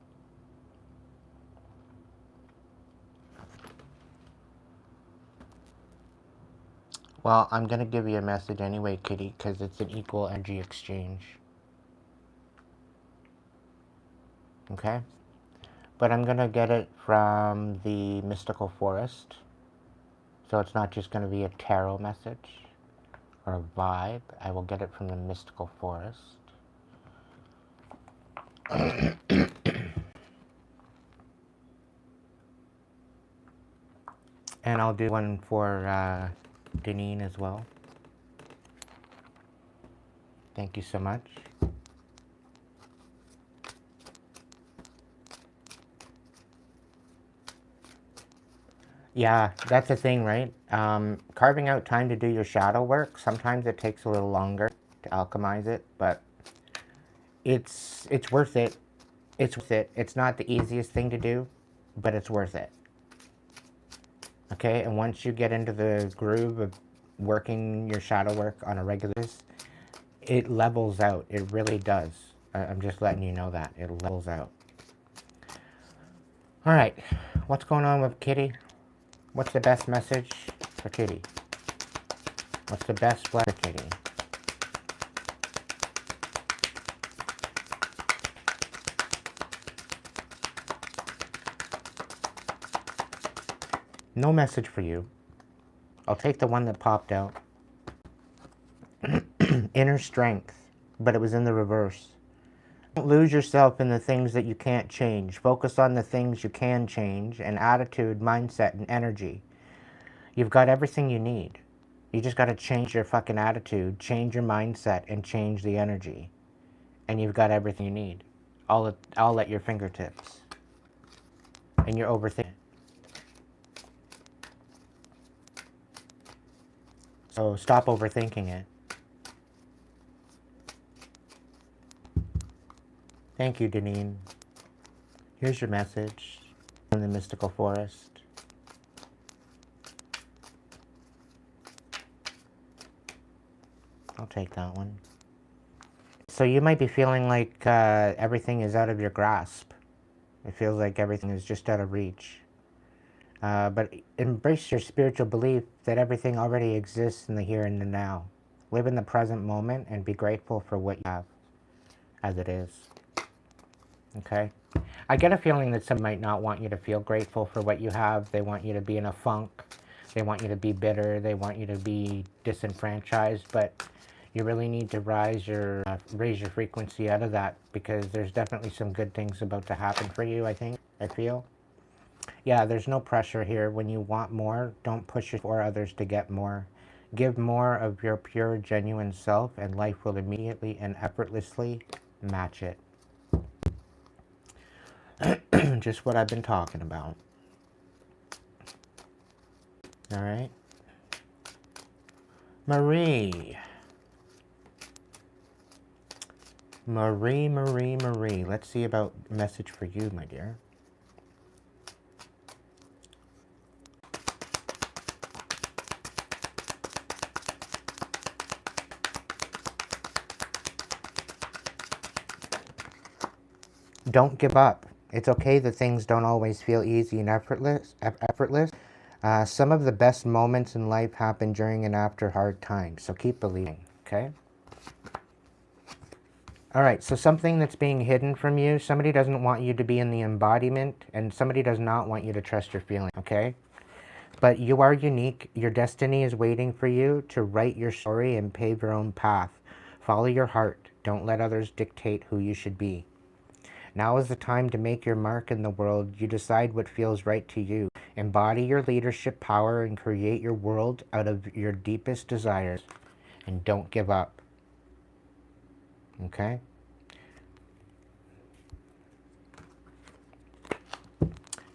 Well, I'm going to give you a message anyway, Kitty, because it's an equal energy exchange. Okay? But I'm going to get it from the mystical forest. So it's not just going to be a tarot message or a vibe. I will get it from the mystical forest. And I'll do one for Deneen as well. Thank you so much. Yeah, that's the thing, right? Carving out time to do your shadow work, sometimes it takes a little longer to alchemize it, but it's worth it. It's worth it. It's not the easiest thing to do, but it's worth it. Okay, and once you get into the groove of working your shadow work on a regular basis, it levels out. It really does. I'm just letting you know that. It levels out. All right, what's going on with Kitty? What's the best message for Kitty? What's the best blend for Kitty? No message for you. I'll take the one that popped out. Inner strength, but it was in the reverse. Don't lose yourself in the things that you can't change. Focus on the things you can change, and attitude, mindset, and energy. You've got everything you need. You just got to change your fucking attitude, change your mindset, and change the energy. And you've got everything you need. All at your fingertips. And you're overthinking. So stop overthinking it. Thank you, Deneen. Here's your message from the mystical forest. I'll take that one. So you might be feeling like everything is out of your grasp. It feels like everything is just out of reach. But embrace your spiritual belief that everything already exists in the here and the now. Live in the present moment and be grateful for what you have as it is. Okay? I get a feeling that some might not want you to feel grateful for what you have. They want you to be in a funk. They want you to be bitter. They want you to be disenfranchised. But you really need to raise your frequency out of that, because there's definitely some good things about to happen for you, I feel. Yeah, there's no pressure here. When you want more, don't push it for others to get more. Give more of your pure, genuine self, and life will immediately and effortlessly match it. Just what I've been talking about. All right. Marie. Let's see about a message for you, my dear. Don't give up. It's okay that things don't always feel easy and effortless. Some of the best moments in life happen during and after hard times, so keep believing, okay? All right, so something that's being hidden from you, somebody doesn't want you to be in the embodiment, and somebody does not want you to trust your feelings, okay? But you are unique. Your destiny is waiting for you to write your story and pave your own path. Follow your heart. Don't let others dictate who you should be. Now is the time to make your mark in the world. You decide what feels right to you. Embody your leadership power and create your world out of your deepest desires. And don't give up. Okay?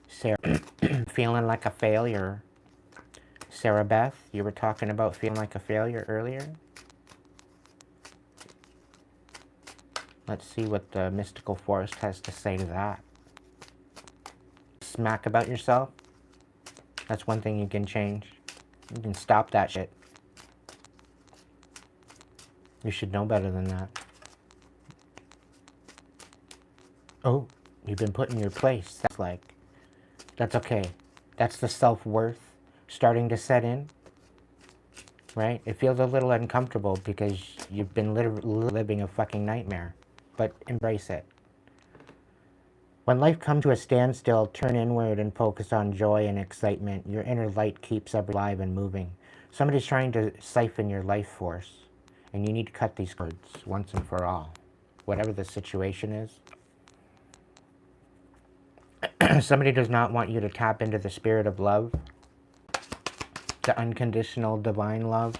Sarah, feeling like a failure. Sarah Beth, you were talking about feeling like a failure earlier. Let's see what the mystical forest has to say to that. Smack about yourself. That's one thing you can change. You can stop that shit. You should know better than that. Oh, you've been put in your place. That's okay. That's the self-worth starting to set in, right? It feels a little uncomfortable because you've been living a fucking nightmare, but embrace it. When life comes to a standstill, turn inward and focus on joy and excitement. Your inner light keeps everything alive and moving. Somebody's trying to siphon your life force, and you need to cut these cords once and for all, whatever the situation is. Somebody does not want you to tap into the spirit of love, the unconditional divine love.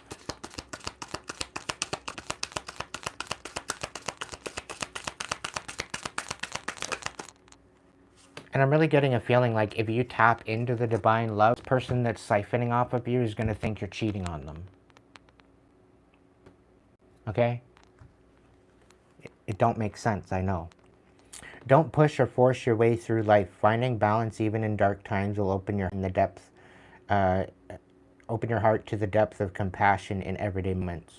And I'm really getting a feeling like if you tap into the divine love, the person that's siphoning off of you is going to think you're cheating on them. Okay? It don't make sense, I know. Don't push or force your way through life. Finding balance even in dark times will open your heart to the depth of compassion in everyday moments.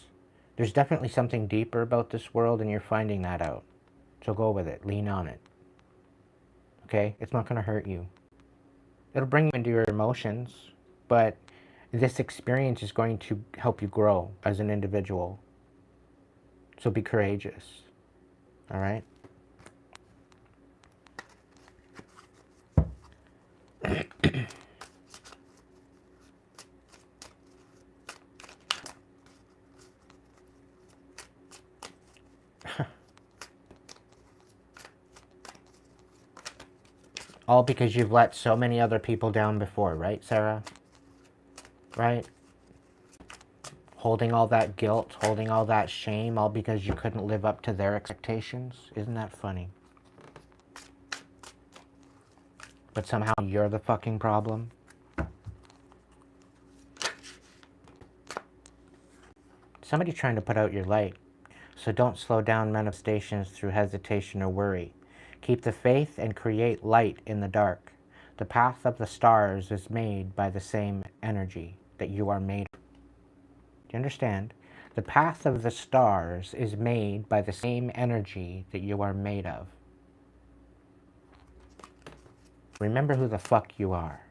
There's definitely something deeper about this world, and you're finding that out. So go with it. Lean on it. Okay? It's not going to hurt you. It'll bring you into your emotions, but this experience is going to help you grow as an individual. So be courageous. All right? All because you've let so many other people down before, right, Sarah? Right? Holding all that guilt, holding all that shame, all because you couldn't live up to their expectations. Isn't that funny? But somehow you're the fucking problem. Somebody's trying to put out your light. So don't slow down manifestations through hesitation or worry. Keep the faith and create light in the dark. The path of the stars is made by the same energy that you are made of. Do you understand? The path of the stars is made by the same energy that you are made of. Remember who the fuck you are.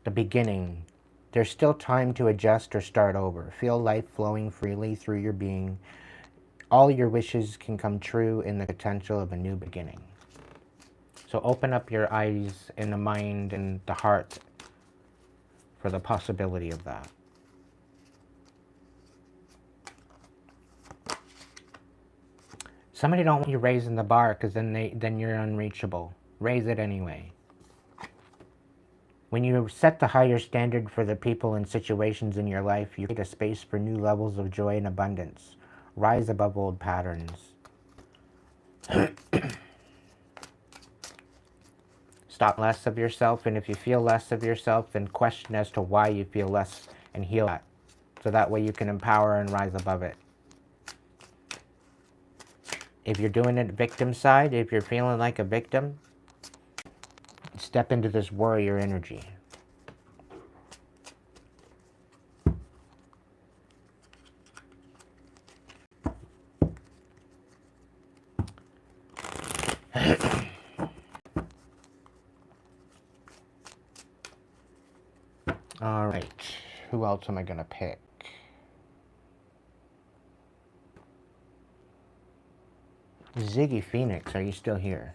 The beginning. There's still time to adjust or start over. Feel life flowing freely through your being. All your wishes can come true in the potential of a new beginning. So open up your eyes and the mind and the heart for the possibility of that. Somebody don't want you raising the bar because then you're unreachable. Raise it anyway. When you set the higher standard for the people and situations in your life, you create a space for new levels of joy and abundance. Rise above old patterns. Stop less of yourself, and if you feel less of yourself, then question as to why you feel less and heal that. So that way you can empower and rise above it. If you're doing it victim side, if you're feeling like a victim, step into this warrior energy. All right, who else am I going to pick? Ziggy Phoenix, are you still here?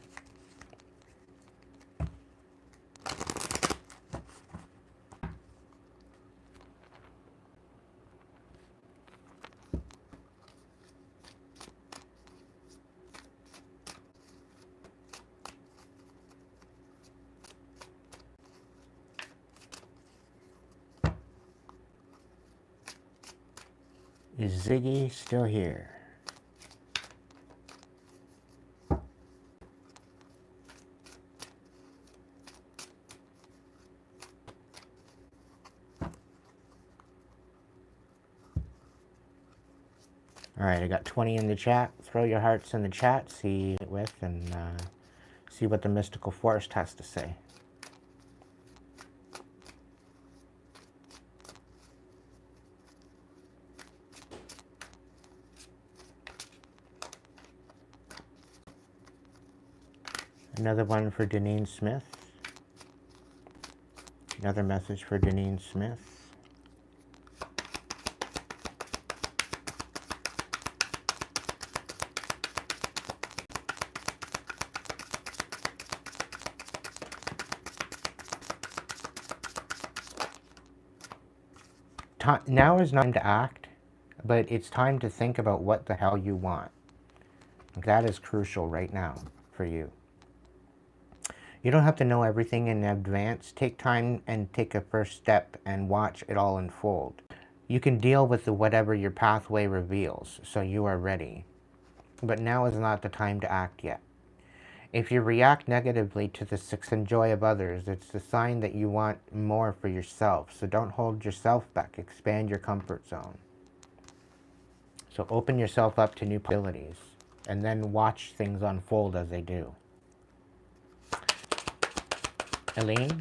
Is Ziggy still here? Alright, I got 20 in the chat. Throw your hearts in the chat, see it with, and see what the mystical forest has to say. Another one for Deneen Smith. Another message for Deneen Smith. Now is not time to act, but it's time to think about what the hell you want. That is crucial right now for you. You don't have to know everything in advance. Take time and take a first step and watch it all unfold. You can deal with whatever your pathway reveals, so you are ready. But now is not the time to act yet. If you react negatively to the success and joy of others, it's a sign that you want more for yourself. So don't hold yourself back. Expand your comfort zone. So open yourself up to new possibilities, and then watch things unfold as they do. Eileen?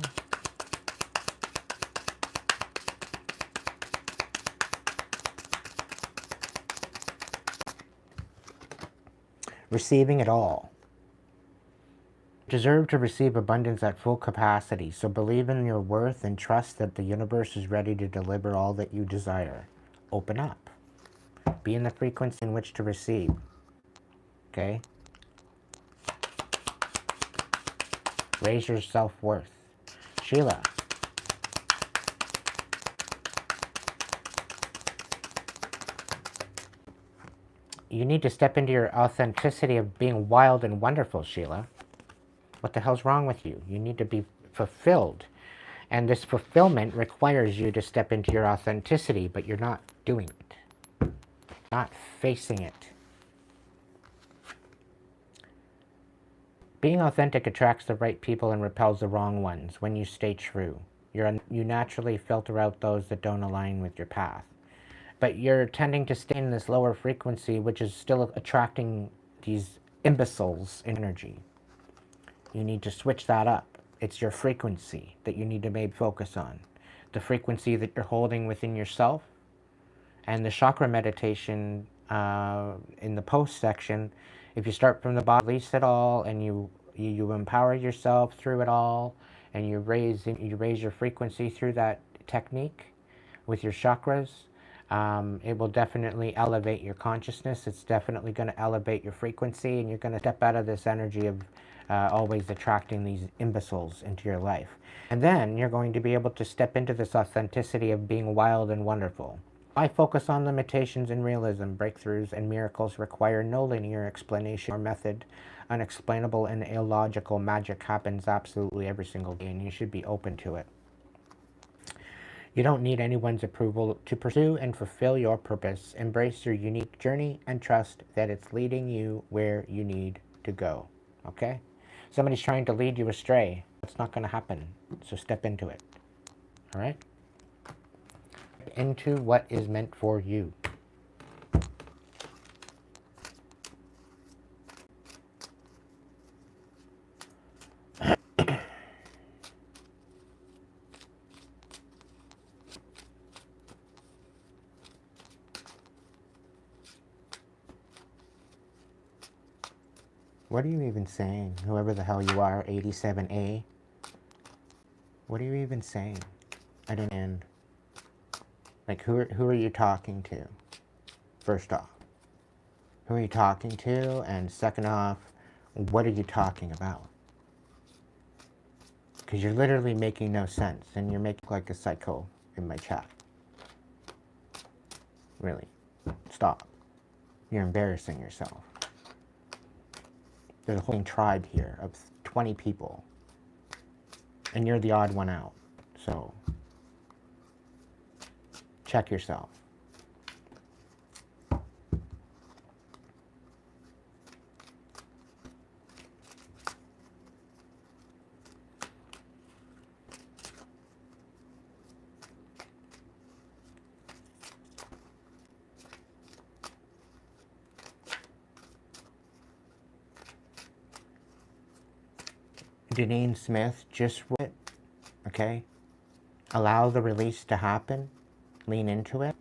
Receiving it all. You deserve to receive abundance at full capacity, so believe in your worth and trust that the universe is ready to deliver all that you desire. Open up. Be in the frequency in which to receive. Okay? Raise your self-worth. Sheila. You need to step into your authenticity of being wild and wonderful, Sheila. What the hell's wrong with you? You need to be fulfilled. And this fulfillment requires you to step into your authenticity, but you're not doing it. Not facing it. Being authentic attracts the right people and repels the wrong ones when you stay true. You naturally filter out those that don't align with your path. But you're tending to stay in this lower frequency, which is still attracting these imbeciles in energy. You need to switch that up. It's your frequency that you need to maybe focus on. The frequency that you're holding within yourself. And the chakra meditation in the post section, if you start from the bottom, release it all, and you empower yourself through it all, and you raise your frequency through that technique with your chakras, it will definitely elevate your consciousness. It's definitely going to elevate your frequency, and you're going to step out of this energy of always attracting these imbeciles into your life. And then you're going to be able to step into this authenticity of being wild and wonderful. I focus on limitations and realism. Breakthroughs and miracles require no linear explanation or method. Unexplainable and illogical magic happens absolutely every single day, and you should be open to it. You don't need anyone's approval to pursue and fulfill your purpose. Embrace your unique journey and trust that it's leading you where you need to go. Okay? Somebody's trying to lead you astray. It's not going to happen. So step into it. All right? Into what is meant for you. What are you even saying? Whoever the hell you are, 87A. What are you even saying? I don't end. Like, who are you talking to? First off. Who are you talking to? And second off, what are you talking about? Because you're literally making no sense, and you're making like a psycho in my chat. Really. Stop. You're embarrassing yourself. There's a whole tribe here of 20 people. And you're the odd one out. So, check yourself. Janine Smith, just it, okay? Allow the release to happen. Lean into it.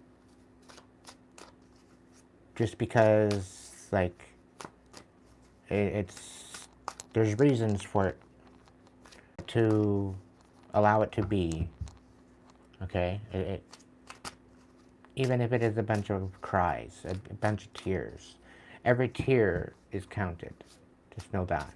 Just because, like, there's reasons for it to allow it to be, okay? Even if it is a bunch of cries, a bunch of tears. Every tear is counted. Just know that.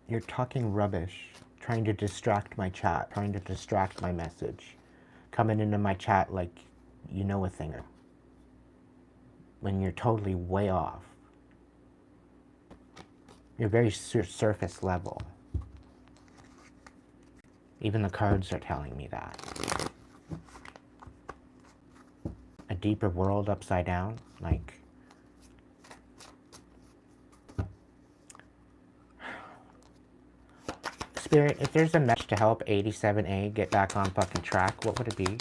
You're talking rubbish, trying to distract my chat, trying to distract my message, coming into my chat like you know a thing, when you're totally way off. You're very surface level. Even the cards are telling me that. A deeper world upside down, like... Spirit, if there's a message to help 87A get back on fucking track, what would it be?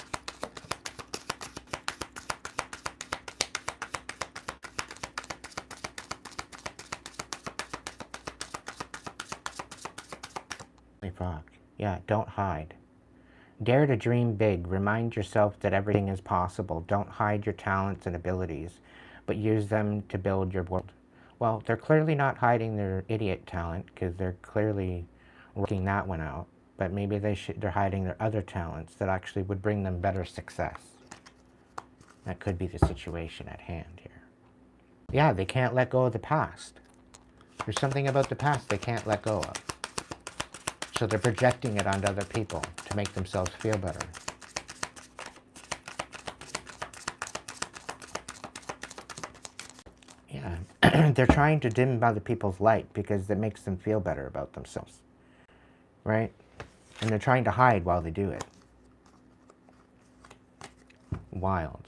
Holy fuck. Yeah, don't hide. Dare to dream big. Remind yourself that everything is possible. Don't hide your talents and abilities, but use them to build your world. Well, they're clearly not hiding their idiot talent, because they're clearly working that one out. But maybe they're hiding their other talents that actually would bring them better success. That could be the situation at hand here. Yeah, they can't let go of the past. There's something about the past they can't let go of. So they're projecting it onto other people to make themselves feel better. Yeah, they're trying to dim other people's light because it makes them feel better about themselves. Right? And they're trying to hide while they do it. Wild.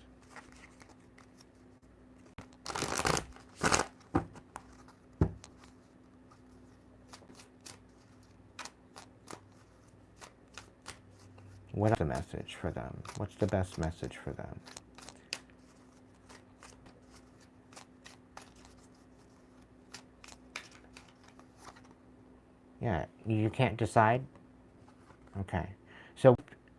What's the message for them? What's the best message for them? Yeah, you can't decide? Okay. So,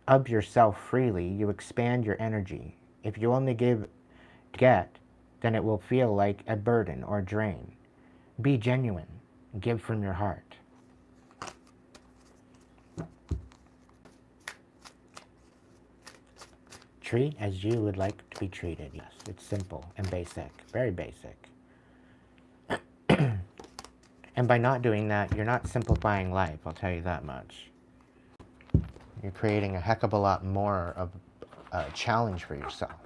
of yourself freely, you expand your energy. If you only give to get, then it will feel like a burden or drain. Be genuine. Give from your heart. Treat as you would like to be treated. Yes, it's simple and basic. Very basic. And by not doing that, you're not simplifying life, I'll tell you that much. You're creating a heck of a lot more of a challenge for yourself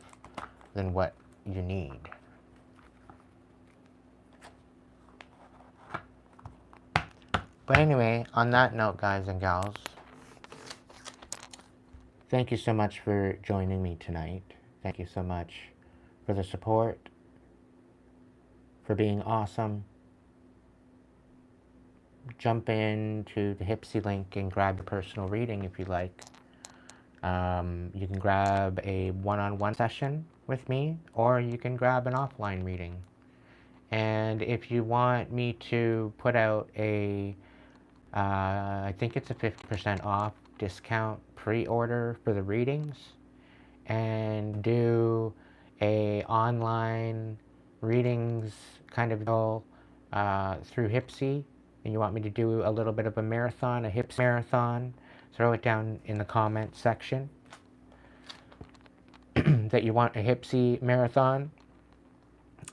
than what you need. But anyway, on that note, guys and gals, thank you so much for joining me tonight. Thank you so much for the support, for being awesome. Jump into the Hipsy link and grab a personal reading if you like. You can grab a one-on-one session with me, or you can grab an offline reading. And if you want me to put out a, I think it's a 50% off discount pre-order for the readings, and do a online readings kind of deal through Hipsy, and you want me to do a little bit of a marathon, a Hipsy marathon, throw it down in the comment section that you want a Hipsy marathon.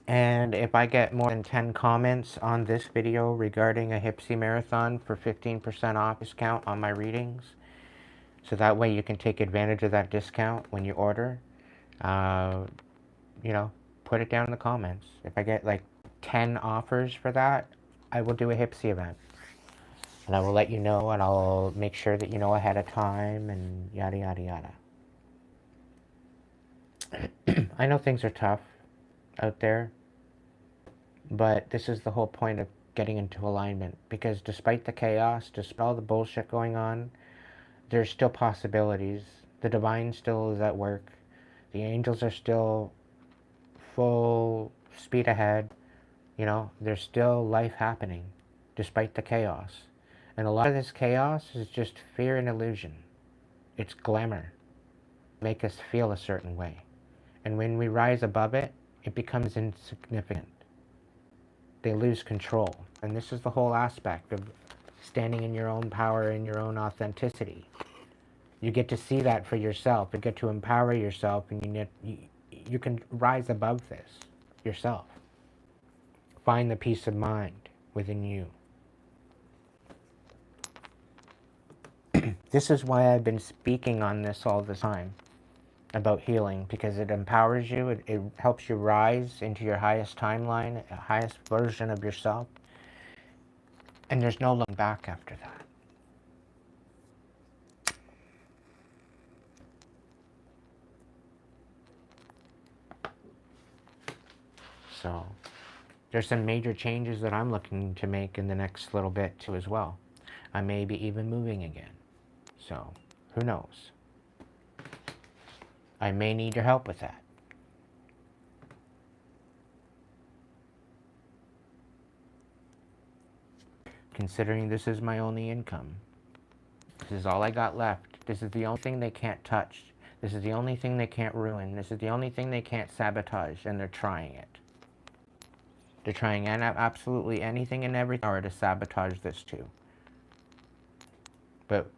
And if I get more than 10 comments on this video regarding a Hipsy marathon for 15% off discount on my readings, so that way you can take advantage of that discount when you order, you know, put it down in the comments. If I get like 10 offers for that, I will do a Hipsy event. And I will let you know, and I'll make sure that you know ahead of time, and yada, yada, yada. I know things are tough out there, but this is the whole point of getting into alignment, because despite the chaos, despite all the bullshit going on, there's still possibilities. The divine still is at work. The angels are still full speed ahead. You know, there's still life happening despite the chaos. And a lot of this chaos is just fear and illusion. It's glamour. Make us feel a certain way. And when we rise above it, it becomes insignificant. They lose control. And this is the whole aspect of standing in your own power and your own authenticity. You get to see that for yourself. You get to empower yourself, and you can rise above this yourself. Find the peace of mind within you. This is why I've been speaking on this all the time, about healing, because it empowers you. It helps you rise into your highest timeline, highest version of yourself. And there's no looking back after that. So there's some major changes that I'm looking to make in the next little bit too as well. I may be even moving again. So who knows? I may need your help with that. Considering this is my only income. This is all I got left. This is the only thing they can't touch. This is the only thing they can't ruin. This is the only thing they can't sabotage, and they're trying it. They're trying absolutely anything and every power to sabotage this too. But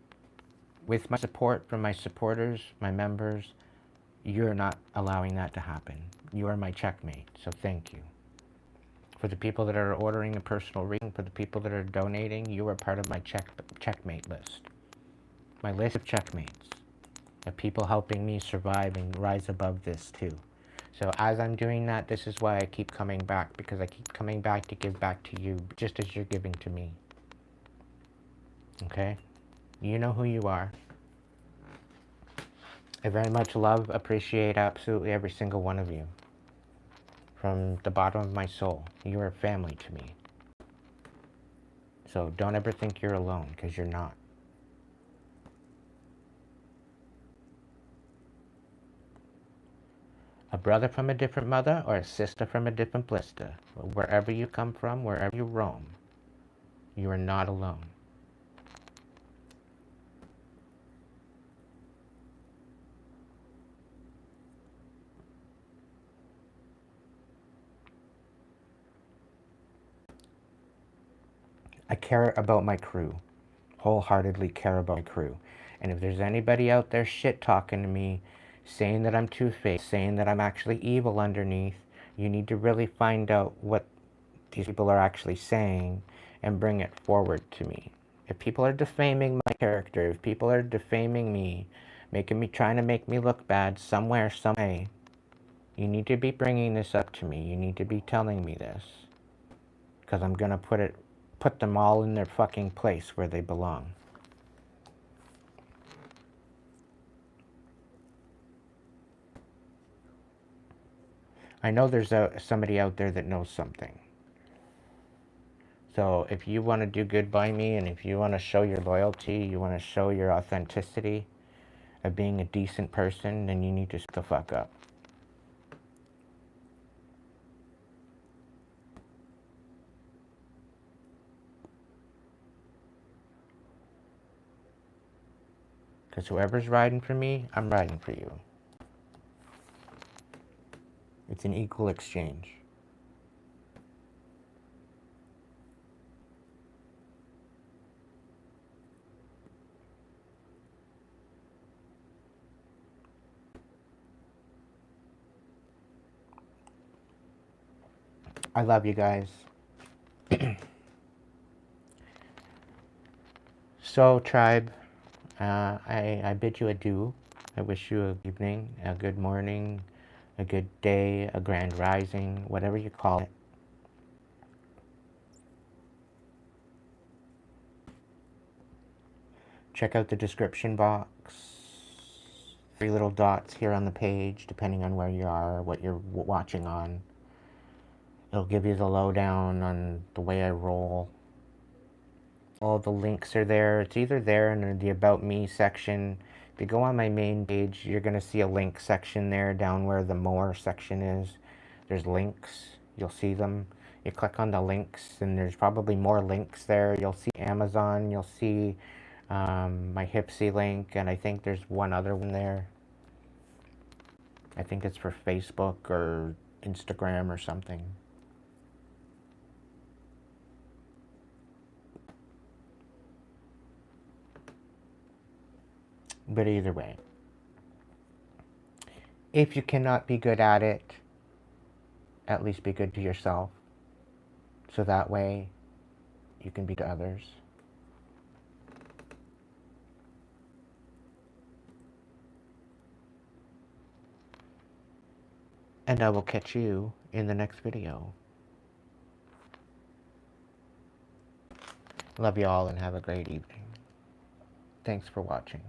with my support from my supporters, my members, you're not allowing that to happen. You are my checkmate, so thank you. For the people that are ordering a personal reading, for the people that are donating, you are part of my checkmate list. My list of checkmates, of people helping me survive and rise above this too. So as I'm doing that, this is why I keep coming back, because I keep coming back to give back to you, just as you're giving to me. Okay? You know who you are. I very much love, appreciate absolutely every single one of you. From the bottom of my soul, you are family to me. So don't ever think you're alone, because you're not. A brother from a different mother, or a sister from a different blister. Wherever you come from, wherever you roam, you are not alone. I care about my crew. Wholeheartedly care about my crew. And if there's anybody out there shit talking to me, saying that I'm two-faced, saying that I'm actually evil underneath, you need to really find out what these people are actually saying and bring it forward to me. If people are defaming my character, if people are defaming me, trying to make me look bad somewhere, some way, you need to be bringing this up to me. You need to be telling me this. Because I'm going to put them all in their fucking place where they belong. I know there's somebody out there that knows something. So if you want to do good by me, and if you want to show your loyalty, you want to show your authenticity of being a decent person, then you need to shut the fuck up. Because whoever's riding for me, I'm riding for you. It's an equal exchange. I love you guys. So, tribe, I bid you adieu. I wish you a good evening, a good morning, a good day, a grand rising, whatever you call it. Check out the description box. 3 little dots here on the page, depending on where you are, what you're watching on. It'll give you the lowdown on the way I roll. All the links are there. It's either there in the About Me section. If you go on my main page, you're going to see a link section there down where the More section is. There's links. You'll see them. You click on the links, and there's probably more links there. You'll see Amazon. You'll see my Hipsy link, and I think there's one other one there. I think it's for Facebook or Instagram or something. But either way, if you cannot be good at it, at least be good to yourself. So that way you can be to others. And I will catch you in the next video. Love you all and have a great evening. Thanks for watching.